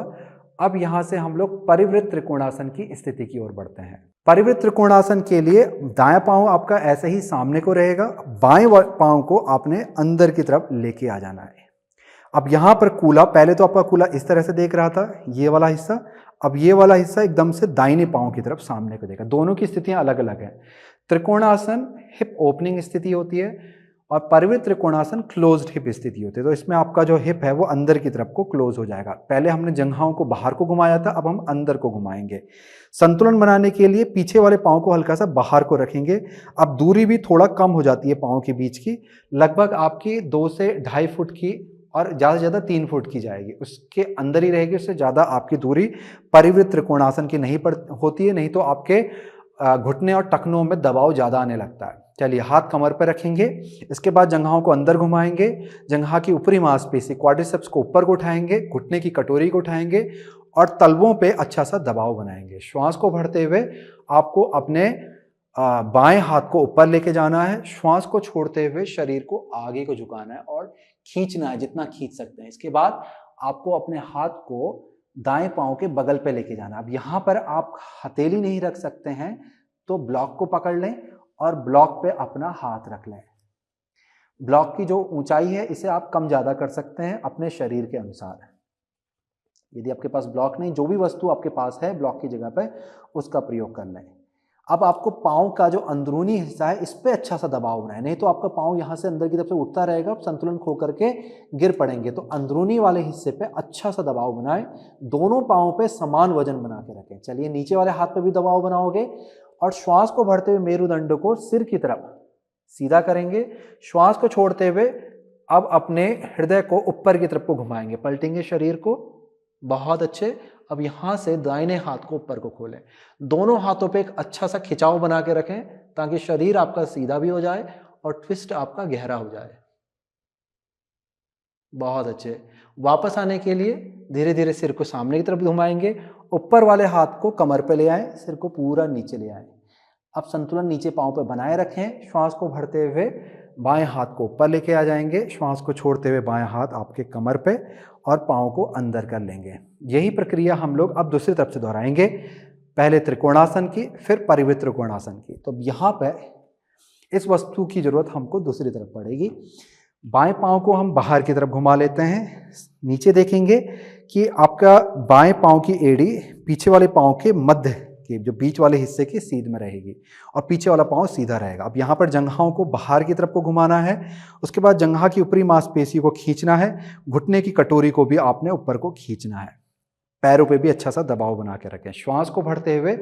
अब यहाँ से हम लोग परिवृत्त त्रिकोणासन की स्थिति की ओर बढ़ते हैं। परिवृत्त त्रिकोणासन के लिए दायां पांव आपका ऐसे ही सामने को रहेगा, बाएं पांव को आपने अंदर की तरफ लेके आ जाना है। अब यहाँ पर कूला, पहले तो आपका कूला इस तरह से देख रहा था, ये वाला हिस्सा, अब ये वाला हिस्सा एकदम से दाहिने पांव की तरफ सामने को देखा। दोनों की स्थितियां अलग अलग हैं। त्रिकोणासन हिप ओपनिंग स्थिति होती है और परिवृत्त त्रिकोणासन क्लोज्ड हिप स्थिति होती है। तो इसमें आपका जो हिप है वो अंदर की तरफ को क्लोज हो जाएगा। पहले हमने जंघाओं को बाहर को घुमाया था, अब हम अंदर को घुमाएंगे। संतुलन बनाने के लिए पीछे वाले पाँव को हल्का सा बाहर को रखेंगे। अब दूरी भी थोड़ा कम हो जाती है पाँव के बीच की, लगभग आपकी 2 से 2.5 फुट की और ज़्यादा से ज़्यादा 3 फुट की जाएगी, उसके अंदर ही रहेगी। उससे ज़्यादा आपकी दूरी परिवृत्त त्रिकोणासन की नहीं होती है, नहीं तो आपके घुटने और टखनों में दबाव ज़्यादा आने लगता है। चलिए हाथ कमर पर रखेंगे, इसके बाद जंघाओं को अंदर घुमाएंगे, जंघा की ऊपरी मांसपेशी क्वाड्रिसेप्स को ऊपर को उठाएंगे, घुटने की कटोरी को उठाएंगे और तलवों पे अच्छा सा दबाव बनाएंगे। श्वास को भरते हुए आपको अपने बाएं हाथ को ऊपर लेके जाना है। श्वास को छोड़ते हुए शरीर को आगे को झुकाना है और खींचना है जितना खींच सकते हैं। इसके बाद आपको अपने हाथ को दाएं पांव के बगल पे लेके जाना। अब यहाँ पर आप हथेली नहीं रख सकते हैं तो ब्लॉक को पकड़ लें और ब्लॉक पे अपना हाथ रख लें। ब्लॉक की जो ऊंचाई है इसे आप कम ज़्यादा कर सकते हैं अपने शरीर के अनुसार। यदि आपके पास ब्लॉक नहीं, जो भी वस्तु आपके पास है ब्लॉक की जगह पे उसका प्रयोग कर लें। अब आपको पाँव का जो अंदरूनी हिस्सा है इस पे अच्छा सा दबाव बनाए, नहीं तो आपका पाँव यहाँ से अंदर की तरफ से उठता रहेगा, आप संतुलन खो करके गिर पड़ेंगे। तो अंदरूनी वाले हिस्से पे अच्छा सा दबाव बनाएं, दोनों पाँव पे समान वजन बना के रखें। चलिए नीचे वाले हाथ पे भी दबाव बनाओगे और श्वास को भरते हुए मेरुदंड को सिर की तरफ सीधा करेंगे। श्वास को छोड़ते हुए अब अपने हृदय को ऊपर की तरफ को घुमाएंगे, पलटेंगे शरीर को। बहुत अच्छे। अब यहाँ से दाहिने हाथ को ऊपर को खोलें, दोनों हाथों पे एक अच्छा सा खिंचाव बना के रखें ताकि शरीर आपका सीधा भी हो जाए और ट्विस्ट आपका गहरा हो जाए। बहुत अच्छे। वापस आने के लिए धीरे धीरे सिर को सामने की तरफ घुमाएंगे, ऊपर वाले हाथ को कमर पे ले आएं, सिर को पूरा नीचे ले आएं। अब संतुलन नीचे पाँव पे बनाए रखें। श्वास को भरते हुए बाएं हाथ को ऊपर लेके आ जाएंगे, श्वास को छोड़ते हुए बाएं हाथ आपके कमर पे और पाँव को अंदर कर लेंगे। यही प्रक्रिया हम लोग अब दूसरी तरफ से दोहराएंगे, पहले त्रिकोणासन की फिर परिवृत्त त्रिकोणासन की। तो यहाँ पे इस वस्तु की जरूरत हमको दूसरी तरफ पड़ेगी। बाएं पाँव को हम बाहर की तरफ घुमा लेते हैं, नीचे देखेंगे कि आपका बाएं पाँव की एड़ी पीछे वाले पाँव के मध्य के जो बीच वाले हिस्से की सीध में रहेगी और पीछे वाला पाँव सीधा रहेगा। अब यहाँ पर जंघाओं को बाहर की तरफ को घुमाना है, उसके बाद जंघा की ऊपरी मांसपेशी को खींचना है, घुटने की कटोरी को भी आपने ऊपर को खींचना है। पैरों पे भी अच्छा सा दबाव बना के रखें। श्वास को भरते हुए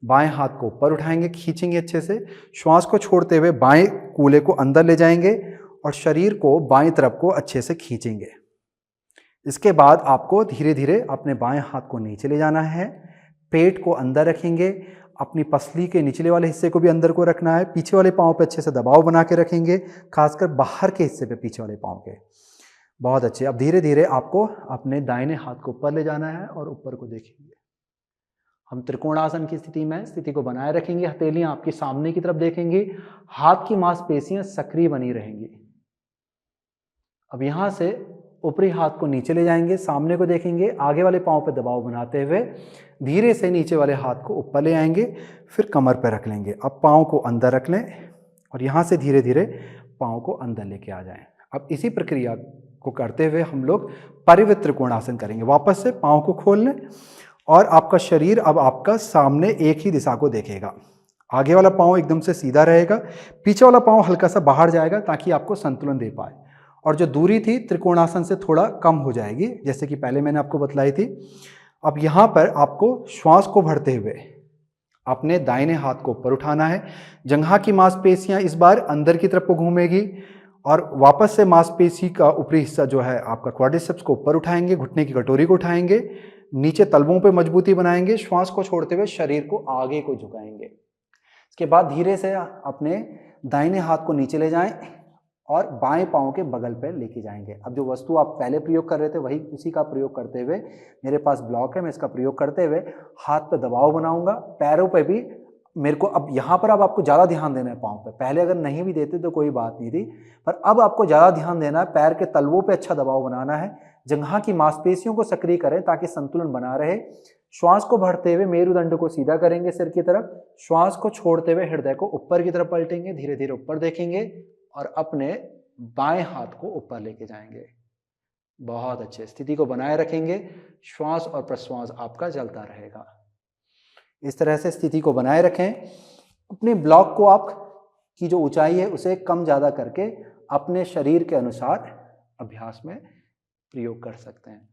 बाएं हाथ को ऊपर उठाएंगे, खींचेंगे अच्छे से। श्वास को छोड़ते हुए बाएं कूल्हे को अंदर ले जाएंगे और शरीर को बाएं तरफ को अच्छे से खींचेंगे। इसके बाद आपको धीरे धीरे अपने बाएं हाथ को नीचे ले जाना है, पेट को अंदर रखेंगे, अपनी पसली के निचले वाले हिस्से को भी अंदर को रखना है, पीछे वाले पाँव पे अच्छे से दबाव बना के रखेंगे, खासकर बाहर के हिस्से पे पीछे वाले पाँव के। बहुत अच्छे। अब धीरे धीरे आपको अपने दाहिने हाथ को ऊपर ले जाना है और ऊपर को देखेंगे। हम त्रिकोणासन की स्थिति में स्थिति को बनाए रखेंगे, हथेलियां आपकी सामने की तरफ देखेंगी, हाथ की मांसपेशियां सक्रिय बनी रहेंगी। अब यहां से ऊपरी हाथ को नीचे ले जाएंगे, सामने को देखेंगे, आगे वाले पाँव पर दबाव बनाते हुए धीरे से नीचे वाले हाथ को ऊपर ले आएंगे, फिर कमर पर रख लेंगे। अब पाँव को अंदर रख लें और यहाँ से धीरे धीरे पाँव को अंदर लेके आ जाएं। अब इसी प्रक्रिया को करते हुए हम लोग परिवृत्त त्रिकोणासन करेंगे। वापस से पाँव को खोल लें और आपका शरीर अब आपका सामने एक ही दिशा को देखेगा। आगे वाला पाँव एकदम से सीधा रहेगा, पीछे वाला पाँव हल्का सा बाहर जाएगा ताकि आपको संतुलन दे पाए, और जो दूरी थी त्रिकोणासन से थोड़ा कम हो जाएगी, जैसे कि पहले मैंने आपको बतलाई थी। अब यहाँ पर आपको श्वास को भरते हुए अपने दाहिने हाथ को ऊपर उठाना है। जंघा की मांसपेशियां इस बार अंदर की तरफ को घूमेगी और वापस से मांसपेशी का ऊपरी हिस्सा जो है आपका क्वाड्रिसेप्स को ऊपर उठाएंगे, घुटने की कटोरी को उठाएंगे, नीचे तलवों पे मजबूती बनाएंगे, श्वास को छोड़ते हुए शरीर को आगे को झुकाएंगे। इसके बाद धीरे से अपने दाहिने हाथ को नीचे ले जाएं और बाएं पांव के बगल पे लेके जाएंगे। अब जो वस्तु आप पहले प्रयोग कर रहे थे वही उसी का प्रयोग करते हुए, मेरे पास ब्लॉक है, मैं इसका प्रयोग करते हुए हाथ पे दबाव बनाऊंगा, पैरों पे भी मेरे को, अब यहाँ पर अब आपको ज़्यादा ध्यान देना है पाँव पे। पहले अगर नहीं भी देते तो कोई बात नहीं थी, पर अब आपको ज़्यादा ध्यान देना है, पैर के तलवों पे अच्छा दबाव बनाना है, जंघा की मांसपेशियों को सक्रिय करें ताकि संतुलन बना रहे। श्वास को भरते हुए मेरुदंड को सीधा करेंगे सिर की तरफ, श्वास को छोड़ते हुए हृदय को ऊपर की तरफ पलटेंगे, धीरे धीरे ऊपर देखेंगे और अपने बाएं हाथ को ऊपर लेके जाएंगे। बहुत अच्छे, स्थिति को बनाए रखेंगे, श्वास और प्रश्वास आपका चलता रहेगा। इस तरह से स्थिति को बनाए रखें। अपने ब्लॉक को आप की जो ऊंचाई है उसे कम ज़्यादा करके अपने शरीर के अनुसार अभ्यास में प्रयोग कर सकते हैं।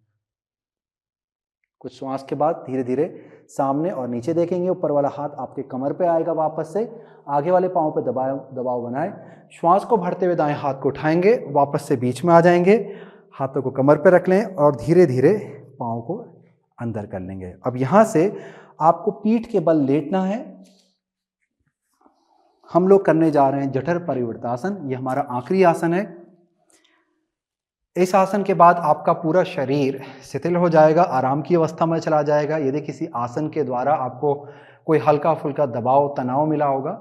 कुछ श्वास के बाद धीरे धीरे सामने और नीचे देखेंगे, ऊपर वाला हाथ आपके कमर पे आएगा, वापस से आगे वाले पाँव पे दबाव बनाए। श्वास को भरते हुए दाएं हाथ को उठाएंगे, वापस से बीच में आ जाएंगे, हाथों को कमर पे रख लें और धीरे धीरे पाँव को अंदर कर लेंगे। अब यहाँ से आपको पीठ के बल लेटना है। हम लोग करने जा रहे हैं जठर परिवर्तासन, ये हमारा आखिरी आसन है। इस आसन के बाद आपका पूरा शरीर शिथिल हो जाएगा, आराम की अवस्था में चला जाएगा। यदि किसी आसन के द्वारा आपको कोई हल्का फुल्का दबाव तनाव मिला होगा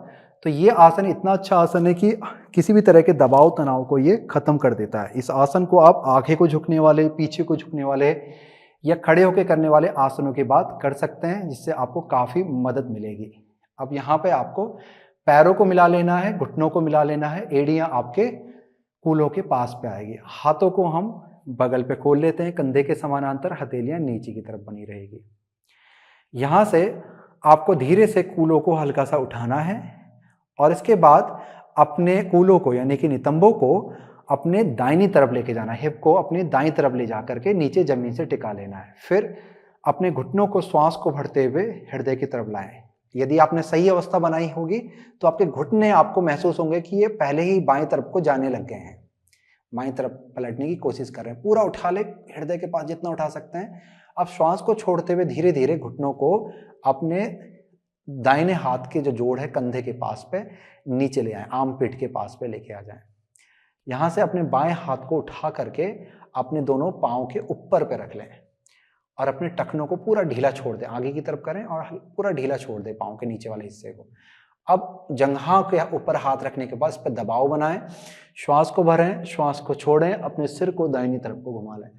तो ये आसन इतना अच्छा आसन है कि किसी भी तरह के दबाव तनाव को ये खत्म कर देता है। इस आसन को आप आगे को झुकने वाले, पीछे को झुकने वाले या खड़े होकर करने वाले आसनों की बात कर सकते हैं, जिससे आपको काफ़ी मदद मिलेगी। अब यहाँ पे आपको पैरों को मिला लेना है, घुटनों को मिला लेना है, एड़ियाँ आपके कूल्हों के पास पे आएगी। हाथों को हम बगल पे खोल लेते हैं, कंधे के समानांतर, हथेलियाँ नीचे की तरफ बनी रहेगी। यहाँ से आपको धीरे से कूल्हों को हल्का सा उठाना है और इसके बाद अपने कूल्हों को यानी कि नितंबों को अपने दाहिनी तरफ लेके जाना है, हिप को अपने दाईं तरफ ले जा करके नीचे जमीन से टिका लेना है। फिर अपने घुटनों को श्वास को भरते हुए हृदय की तरफ लाएं। यदि आपने सही अवस्था बनाई होगी तो आपके घुटने आपको महसूस होंगे कि ये पहले ही बाएं तरफ को जाने लग गए हैं, बाएं तरफ पलटने की कोशिश कर रहे हैं। पूरा उठा ले, हृदय के पास जितना उठा सकते हैं। अब श्वास को छोड़ते हुए धीरे धीरे घुटनों को अपने दाहिने हाथ के जो जोड़ है कंधे के पास पे नीचे ले आए, आम पीठ के पास पे लेके आ जाएं। यहाँ से अपने बाएं हाथ को उठा करके अपने दोनों पाँव के ऊपर पे रख लें और अपने टखनों को पूरा ढीला छोड़ दें, आगे की तरफ करें और पूरा ढीला छोड़ दें पाँव के नीचे वाले हिस्से को। अब जंघा के ऊपर हाथ रखने के बाद इस पर दबाव बनाएं, श्वास को भरें, श्वास को छोड़ें, अपने सिर को दाहिनी तरफ को घुमा लें।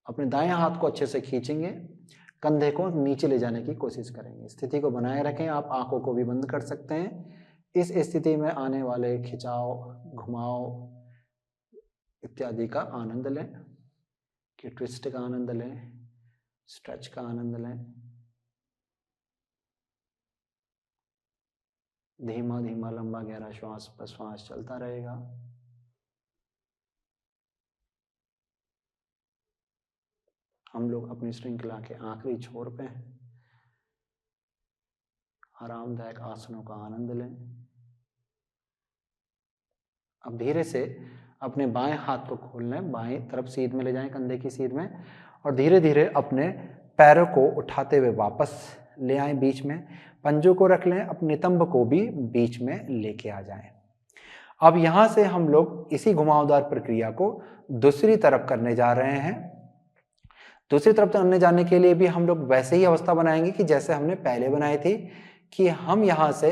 अपने दाएं हाथ को अच्छे से खींचेंगे, कंधे को नीचे ले जाने की कोशिश करेंगे। स्थिति को बनाए रखें, आप आंखों को भी बंद कर सकते हैं। इस स्थिति में आने वाले खिंचाव, घुमाव इत्यादि का आनंद लें, कि ट्विस्ट का आनंद लें, स्ट्रेच का आनंद लें। धीमा धीमा लंबा गहरा श्वास प्रश्वास चलता रहेगा। हम लोग अपनी श्रृंखला के आखिरी छोर पे हैं। आरामदायक आसनों का आनंद लें। अब धीरे से अपने बाएं हाथ को खोल लें, बाएं तरफ सीध में ले जाएं, कंधे की सीध में, और धीरे धीरे अपने पैरों को उठाते हुए वापस ले आएं बीच में, पंजों को रख लें, अपने नितंब को भी बीच में लेके आ जाएं। अब यहाँ से हम लोग इसी घुमावदार प्रक्रिया को दूसरी तरफ करने जा रहे हैं। दूसरी तरफ करने जाने के लिए भी हम लोग वैसे ही अवस्था बनाएंगे कि जैसे हमने पहले बनाई थी, कि हम यहाँ से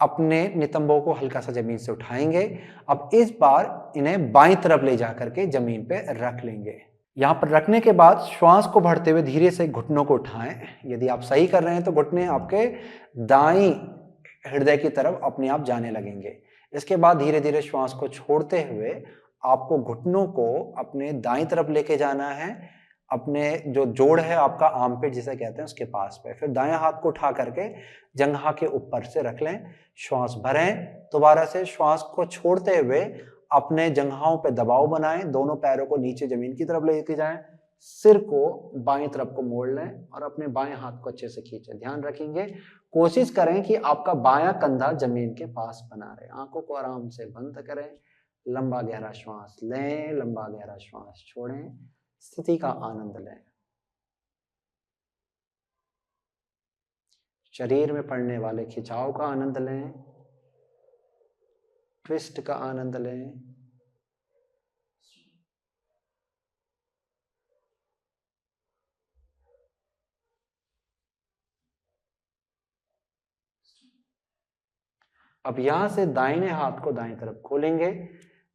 अपने नितंबों को हल्का सा जमीन से उठाएंगे। अब इस बार इन्हें बाईं तरफ ले जा करके जमीन पे रख लेंगे। यहाँ पर रखने के बाद श्वास को भरते हुए धीरे से घुटनों को उठाएं। यदि आप सही कर रहे हैं तो घुटने आपके दाईं हृदय की तरफ अपने आप जाने लगेंगे। इसके बाद धीरे धीरे श्वास को छोड़ते हुए आपको घुटनों को अपने दाईं तरफ लेके जाना है, अपने जो जोड़ है आपका आर्मपिट जिसे कहते हैं उसके पास पे। फिर दाएं हाथ को उठा करके जंघा के ऊपर से रख लें, श्वास भरें, दोबारा से श्वास को छोड़ते हुए अपने जंघाओं पे दबाव बनाएं, दोनों पैरों को नीचे जमीन की तरफ लेके जाएं, सिर को बाईं तरफ को मोड़ लें और अपने बाएं हाथ को अच्छे से खींचें। ध्यान रखेंगे, कोशिश करें कि आपका बायां कंधा जमीन के पास बना रहे। आंखों को आराम से बंद करें, लंबा गहरा श्वास लें, लंबा गहरा श्वास छोड़ें, स्थिति का आनंद लें। शरीर में पड़ने वाले खिंचाव का आनंद लें, ट्विस्ट का आनंद लें। अब यहां से दाहिने हाथ को दाईं तरफ खोलेंगे,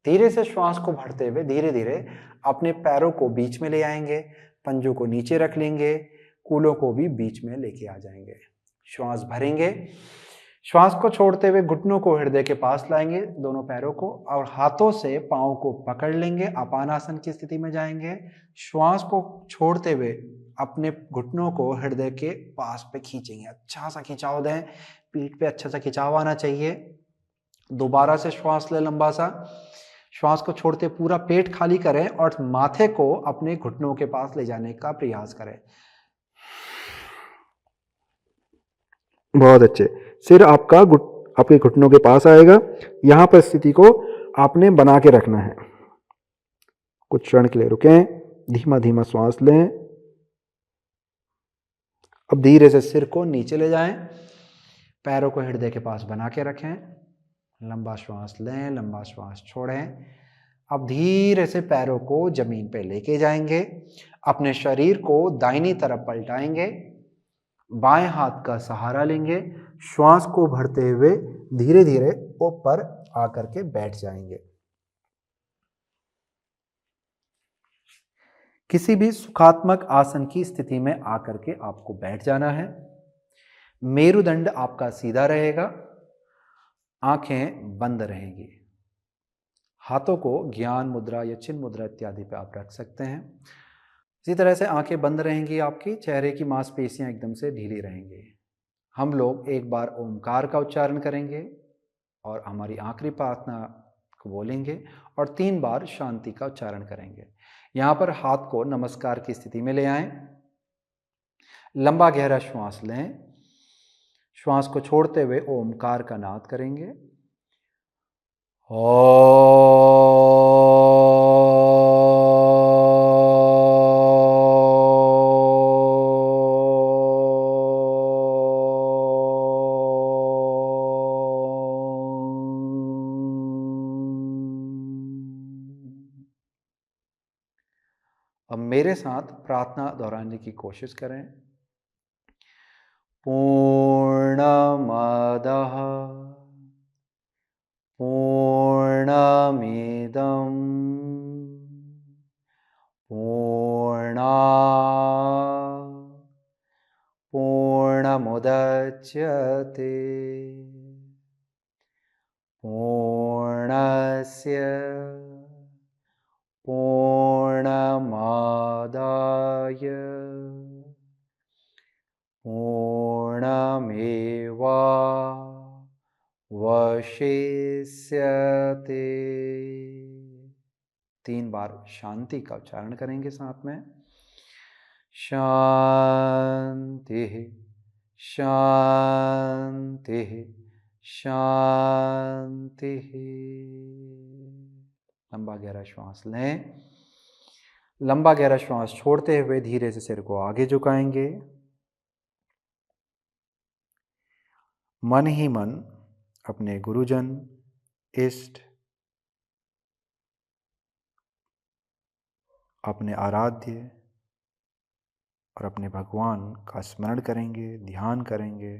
धीरे से श्वास को भरते हुए धीरे धीरे अपने पैरों को बीच में ले आएंगे, पंजों को नीचे रख लेंगे, कूलों को भी बीच में लेके आ जाएंगे। श्वास भरेंगे, श्वास को छोड़ते हुए घुटनों को हृदय के पास लाएंगे, दोनों पैरों को, और हाथों से पांव को पकड़ लेंगे, अपानासन की स्थिति में जाएंगे। श्वास को छोड़ते हुए अपने घुटनों को हृदय के पास पे खींचेंगे, अच्छा सा खिंचाव दें, पीठ पे अच्छा सा खिंचाव आना चाहिए। दोबारा से श्वास लें लंबा सा, श्वास को छोड़ते पूरा पेट खाली करें और माथे को अपने घुटनों के पास ले जाने का प्रयास करें। बहुत अच्छे। सिर आपका आपके घुटनों के पास आएगा। यहां पर स्थिति को आपने बना के रखना है। कुछ क्षण के लिए रुकें, धीमा धीमा श्वास लें। अब धीरे से सिर को नीचे ले जाएं, पैरों को हृदय के पास बना के रखें, लंबा श्वास लें, लंबा श्वास छोड़ें। अब धीरे से पैरों को जमीन पे लेके जाएंगे, अपने शरीर को दाहिनी तरफ पलटाएंगे, बाएं हाथ का सहारा लेंगे, श्वास को भरते हुए धीरे धीरे ऊपर आकर के बैठ जाएंगे। किसी भी सुखात्मक आसन की स्थिति में आकर के आपको बैठ जाना है। मेरुदंड आपका सीधा रहेगा, आंखें बंद रहेंगी। हाथों को ज्ञान मुद्रा या चिन्ह मुद्रा इत्यादि पे आप रख सकते हैं। इसी तरह से आंखें बंद रहेंगी, आपकी चेहरे की मांसपेशियां एकदम से ढीली रहेंगी। हम लोग एक बार ओमकार का उच्चारण करेंगे और हमारी आखिरी प्रार्थना को बोलेंगे और 3 बार शांति का उच्चारण करेंगे। यहाँ पर हाथ को नमस्कार की स्थिति में ले आएं, लंबा गहरा श्वास लें, श्वास को छोड़ते हुए ओमकार का नाद करेंगे। अब मेरे साथ प्रार्थना दोहराने की कोशिश करें। पूर्णमदः पूर्णमिदं पूर्णात् पूर्णमुदच्यते पूर्णस्य पूर्णमादाय पूर्णमेवावशिष्यते। 3 बार शांति का उच्चारण करेंगे साथ में। शांति शांति शांति। लंबा गहरा श्वास लें, लंबा गहरा श्वास छोड़ते हुए धीरे से सिर को आगे झुकाएंगे। मन ही मन अपने गुरुजन, इष्ट, अपने आराध्य और अपने भगवान का स्मरण करेंगे, ध्यान करेंगे।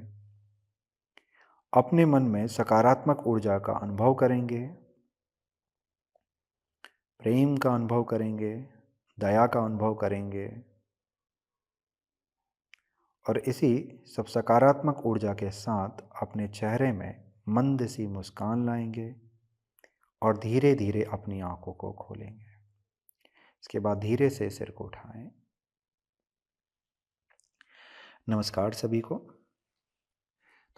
अपने मन में सकारात्मक ऊर्जा का अनुभव करेंगे, प्रेम का अनुभव करेंगे, दया का अनुभव करेंगे और इसी सब सकारात्मक ऊर्जा के साथ अपने चेहरे में मंद सी मुस्कान लाएंगे और धीरे धीरे अपनी आंखों को खोलेंगे। इसके बाद धीरे से सिर को उठाएं, नमस्कार सभी को।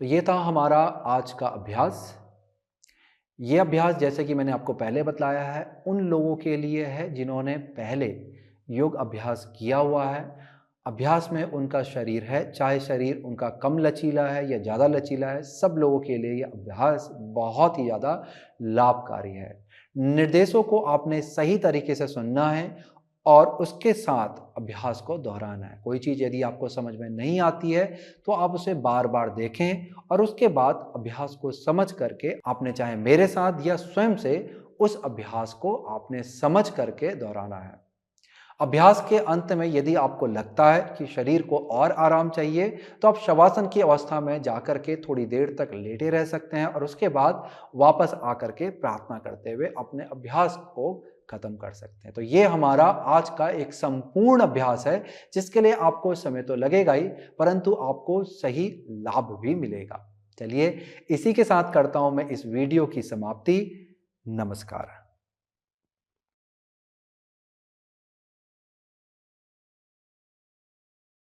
तो ये था हमारा आज का अभ्यास। ये अभ्यास जैसे कि मैंने आपको पहले बतलाया है उन लोगों के लिए है जिन्होंने पहले योग अभ्यास किया हुआ है। अभ्यास में उनका शरीर है, चाहे शरीर उनका कम लचीला है या ज़्यादा लचीला है, सब लोगों के लिए ये अभ्यास बहुत ही ज़्यादा लाभकारी है। निर्देशों को आपने सही तरीके से सुनना है और उसके साथ अभ्यास को दोहराना है। कोई चीज़ यदि आपको समझ में नहीं आती है तो आप उसे बार बार देखें और उसके बाद अभ्यास को समझ करके आपने चाहे मेरे साथ या स्वयं से उस अभ्यास को आपने समझ करके दोहराना है। अभ्यास के अंत में यदि आपको लगता है कि शरीर को और आराम चाहिए तो आप शवासन की अवस्था में जाकर के थोड़ी देर तक लेटे रह सकते हैं और उसके बाद वापस आकर के प्रार्थना करते हुए अपने अभ्यास को खत्म कर सकते हैं। तो ये हमारा आज का एक संपूर्ण अभ्यास है जिसके लिए आपको समय तो लगेगा ही परंतु आपको सही लाभ भी मिलेगा। चलिए इसी के साथ करता हूं मैं इस वीडियो की समाप्ति। नमस्कार।